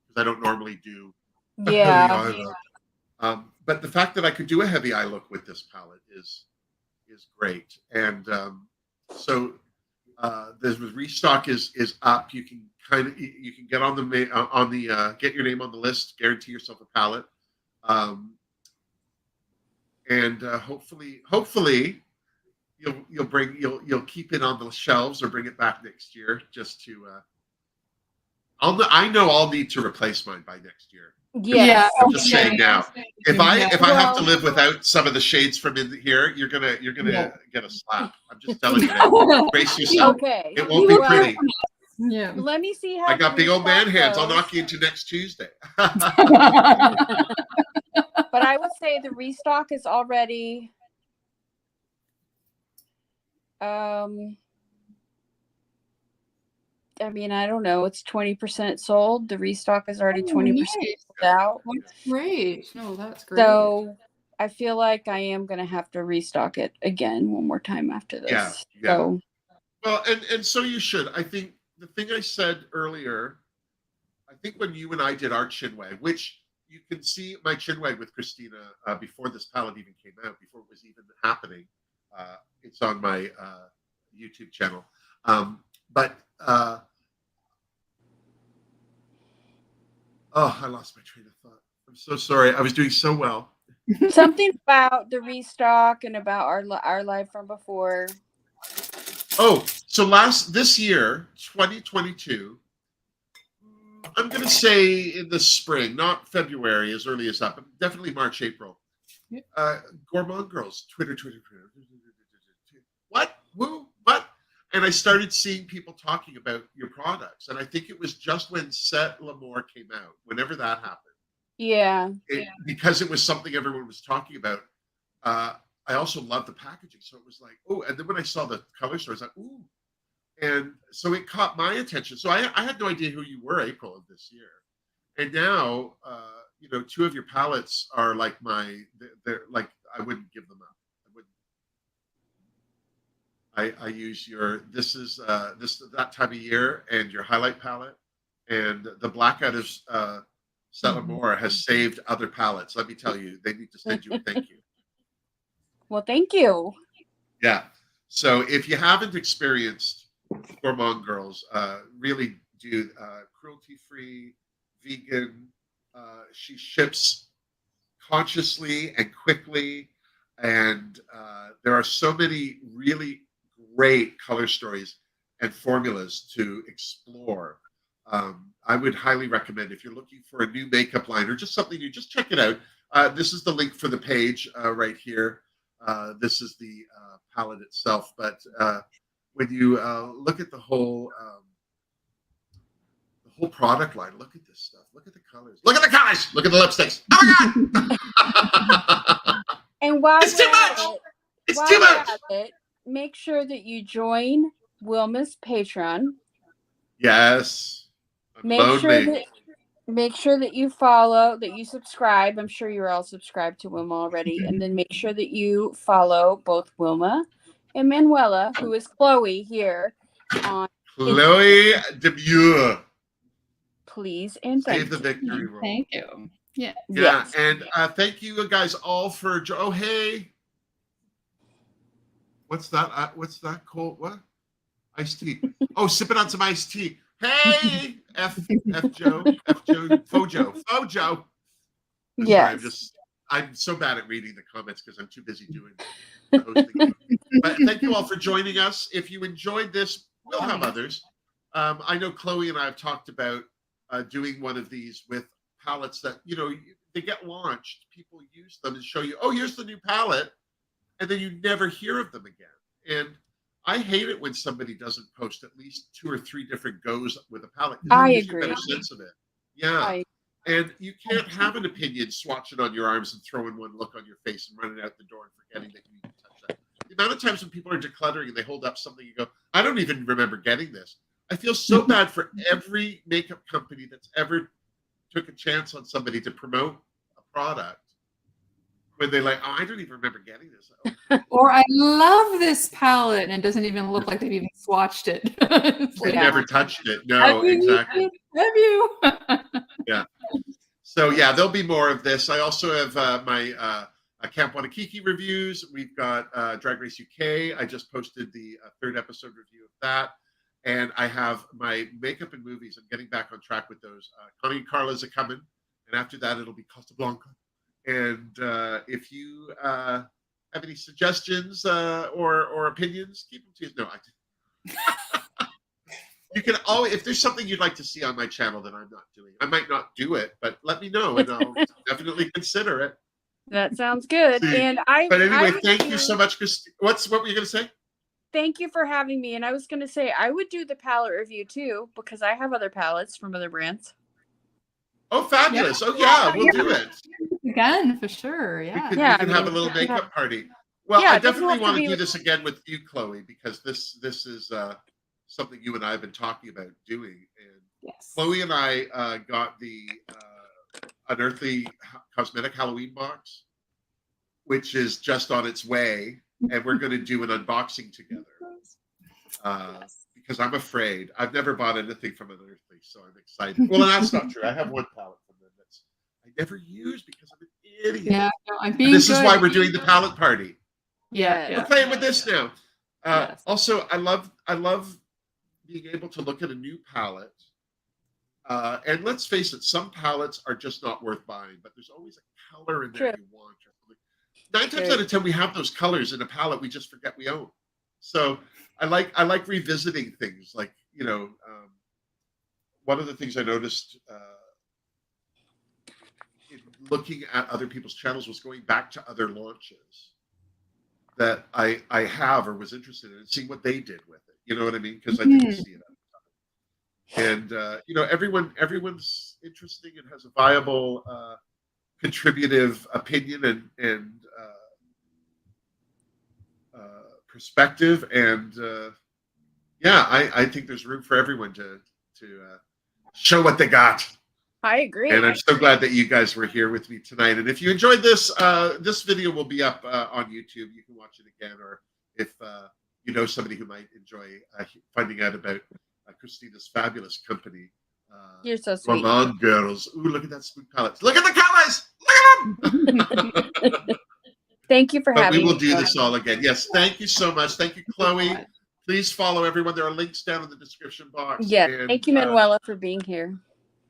S1: because I don't normally do a heavy eye look. But the fact that I could do a heavy eye look with this palette is great. And so the restock is up. You can get on the get your name on the list. Guarantee yourself a palette. And hopefully you'll keep it on the shelves or bring it back next year just to. I know I'll need to replace mine by next year.
S2: Yeah,
S1: I'm just saying now. If I have to live without some of the shades from in here, you're gonna get a slap. I'm just telling you that. Brace yourself.
S2: Okay.
S1: It won't be pretty.
S3: Yeah.
S2: Let me see how
S1: I got big old man hands. I'll
S2: goes.
S1: knock you into next Tuesday.
S2: But I would say the restock is already I mean, I don't know. It's 20% sold. The restock is already 20% sold out.
S3: That's great. No, that's great.
S2: So I feel like I am going to have to restock it again one more time after this.
S1: Yeah.
S2: So.
S1: Well, and so you should. I think the thing I said earlier, I think when you and I did our chin wag, which you can see my chin wag with Christina before this palette even came out, before it was even happening. It's on my YouTube channel. I lost my train of thought. I'm so sorry. I was doing so well.
S2: Something about the restock and about our live from before.
S1: Oh, so this year, 2022, I'm going to say in the spring, not February as early as that, but definitely March, April. Gourmande Girls, Twitter. What? Woo? What? And I started seeing people talking about your products. And I think it was just when Set L'Amour came out, whenever that happened.
S2: Yeah.
S1: Because it was something everyone was talking about. I also loved the packaging. So it was like, oh, and then when I saw the color store, I was like, ooh. And so it caught my attention. So I had no idea who you were April of this year. And now, two of your palettes are like they're like, I wouldn't give them up. I use this is that time of year and your highlight palette, and the black out of Set L'Amour has saved other palettes. Let me tell you, they need to send you a thank you.
S2: Well, thank you.
S1: Yeah. So if you haven't experienced Gourmande Girls, really do cruelty-free, vegan. She ships consciously and quickly, and there are so many really great color stories and formulas to explore. I would highly recommend if you're looking for a new makeup line or just something new, just check it out. This is the link for the page right here. This is the palette itself. But when you look at the whole product line, look at this stuff. Look at the colors. Look at the colors. Look at the lipsticks. Oh my God!
S2: And while
S1: it's too much. It's too much.
S2: Make sure that you join Wilma's Patreon.
S1: Yes.
S2: Make sure that you follow, that you subscribe. I'm sure you're all subscribed to Wilma already. And then make sure that you follow both Wilma and Manuela, who is Chloe here on
S1: Chloe Demure.
S2: Please and thank you.
S1: Save the victory roll.
S3: Thank you. Yeah.
S1: Yeah. Yes. And thank you guys all for hey. What's that? What's that called? What? Iced tea. Oh, sipping on some iced tea. Hey, F Joe, Fojo.
S2: Yes.
S1: I'm so bad at reading the comments because I'm too busy doing the hosting. But thank you all for joining us. If you enjoyed this, we'll have others. I know Chloe and I have talked about doing one of these with palettes that, they get launched. People use them and show you, oh, here's the new palette. And then you never hear of them again. And I hate it when somebody doesn't post at least 2 or 3 different goes with a palette.
S2: I agree.
S1: You get a sense of it. Yeah. And you can't have an opinion swatching on your arms and throwing one look on your face and running out the door and forgetting that you need to touch that. The amount of times when people are decluttering and they hold up something, you go, I don't even remember getting this. I feel so bad for every makeup company that's ever took a chance on somebody to promote a product. When they're like, oh, I don't even remember getting this.
S3: Or I love this palette, and it doesn't even look like they've even swatched it.
S1: They've never touched it. No, exactly.
S3: Have you?
S1: Yeah. So, yeah, there'll be more of this. I also have my Camp Wanakiki reviews. We've got Drag Race UK. I just posted the 3rd episode review of that. And I have my makeup and movies. I'm getting back on track with those. Connie and Carla's are coming. And after that, it'll be Casablanca. And if you have any suggestions or opinions, keep them to you. No, you can always, if there's something you'd like to see on my channel that I'm not doing, I might not do it, but let me know and I'll definitely consider it.
S2: That sounds good.
S1: See, but anyway, thank you so much, Christine. What were you going to say?
S2: Thank you for having me. And I was going to say, I would do the palette review too, because I have other palettes from other brands.
S1: Oh, fabulous. Oh, yeah, we'll do it.
S3: Again, for sure. Yeah.
S1: We can have a little makeup party. Well, I definitely want to do this again with you, Chloe, because this is something you and I have been talking about doing. And
S3: yes.
S1: Chloe and I got the Unearthly Cosmetic Halloween box, which is just on its way. And we're going to do an unboxing together. Because I'm afraid. I've never bought anything from Unearthly, so I'm excited. Well, and that's not true. I have one palette from them that's I never use because I'm an idiot.
S3: Yeah, no, I'm being
S1: this is why we're doing the palette party.
S3: Yeah.
S1: We're playing with this now.
S3: Yes.
S1: Also, I love being able to look at a new palette. And let's face it, some palettes are just not worth buying, but there's always a color in there you want. 9 times out of 10, we have those colors in a palette we just forget we own. So I like revisiting things. Like, one of the things I noticed in looking at other people's channels was going back to other launches that I have or was interested in and seeing what they did with it. You know what I mean? Because I didn't see it at the time. And everyone's interesting and has a viable contributive opinion and perspective, and I think there's room for everyone to show what they got.
S2: I agree.
S1: And I'm so glad that you guys were here with me tonight. And if you enjoyed this, this video will be up on YouTube. You can watch it again, or if you know somebody who might enjoy finding out about Christina's fabulous company.
S2: You're so sweet.
S1: Gourmande Girls. Ooh, look at that Spook palette. Look at the colors. Look at them.
S2: Thank you for having me.
S1: We will do this all again. Yes, thank you so much. Thank you, Chloe. Please follow everyone. There are links down in the description box.
S2: Yeah, thank you, Manuela, for being here.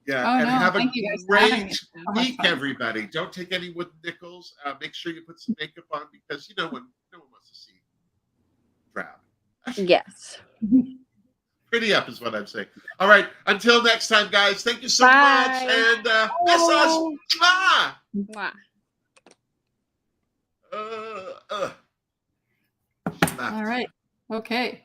S1: Yeah, have a great week, everybody. Don't take any wooden nickels. Make sure you put some makeup on because no one wants to see drab.
S2: Yes.
S1: Pretty up is what I'm saying. All right. Until next time, guys. Thank you so much. And miss us. Mwah!
S2: Mwah.
S1: Mwah.
S3: All right. Okay.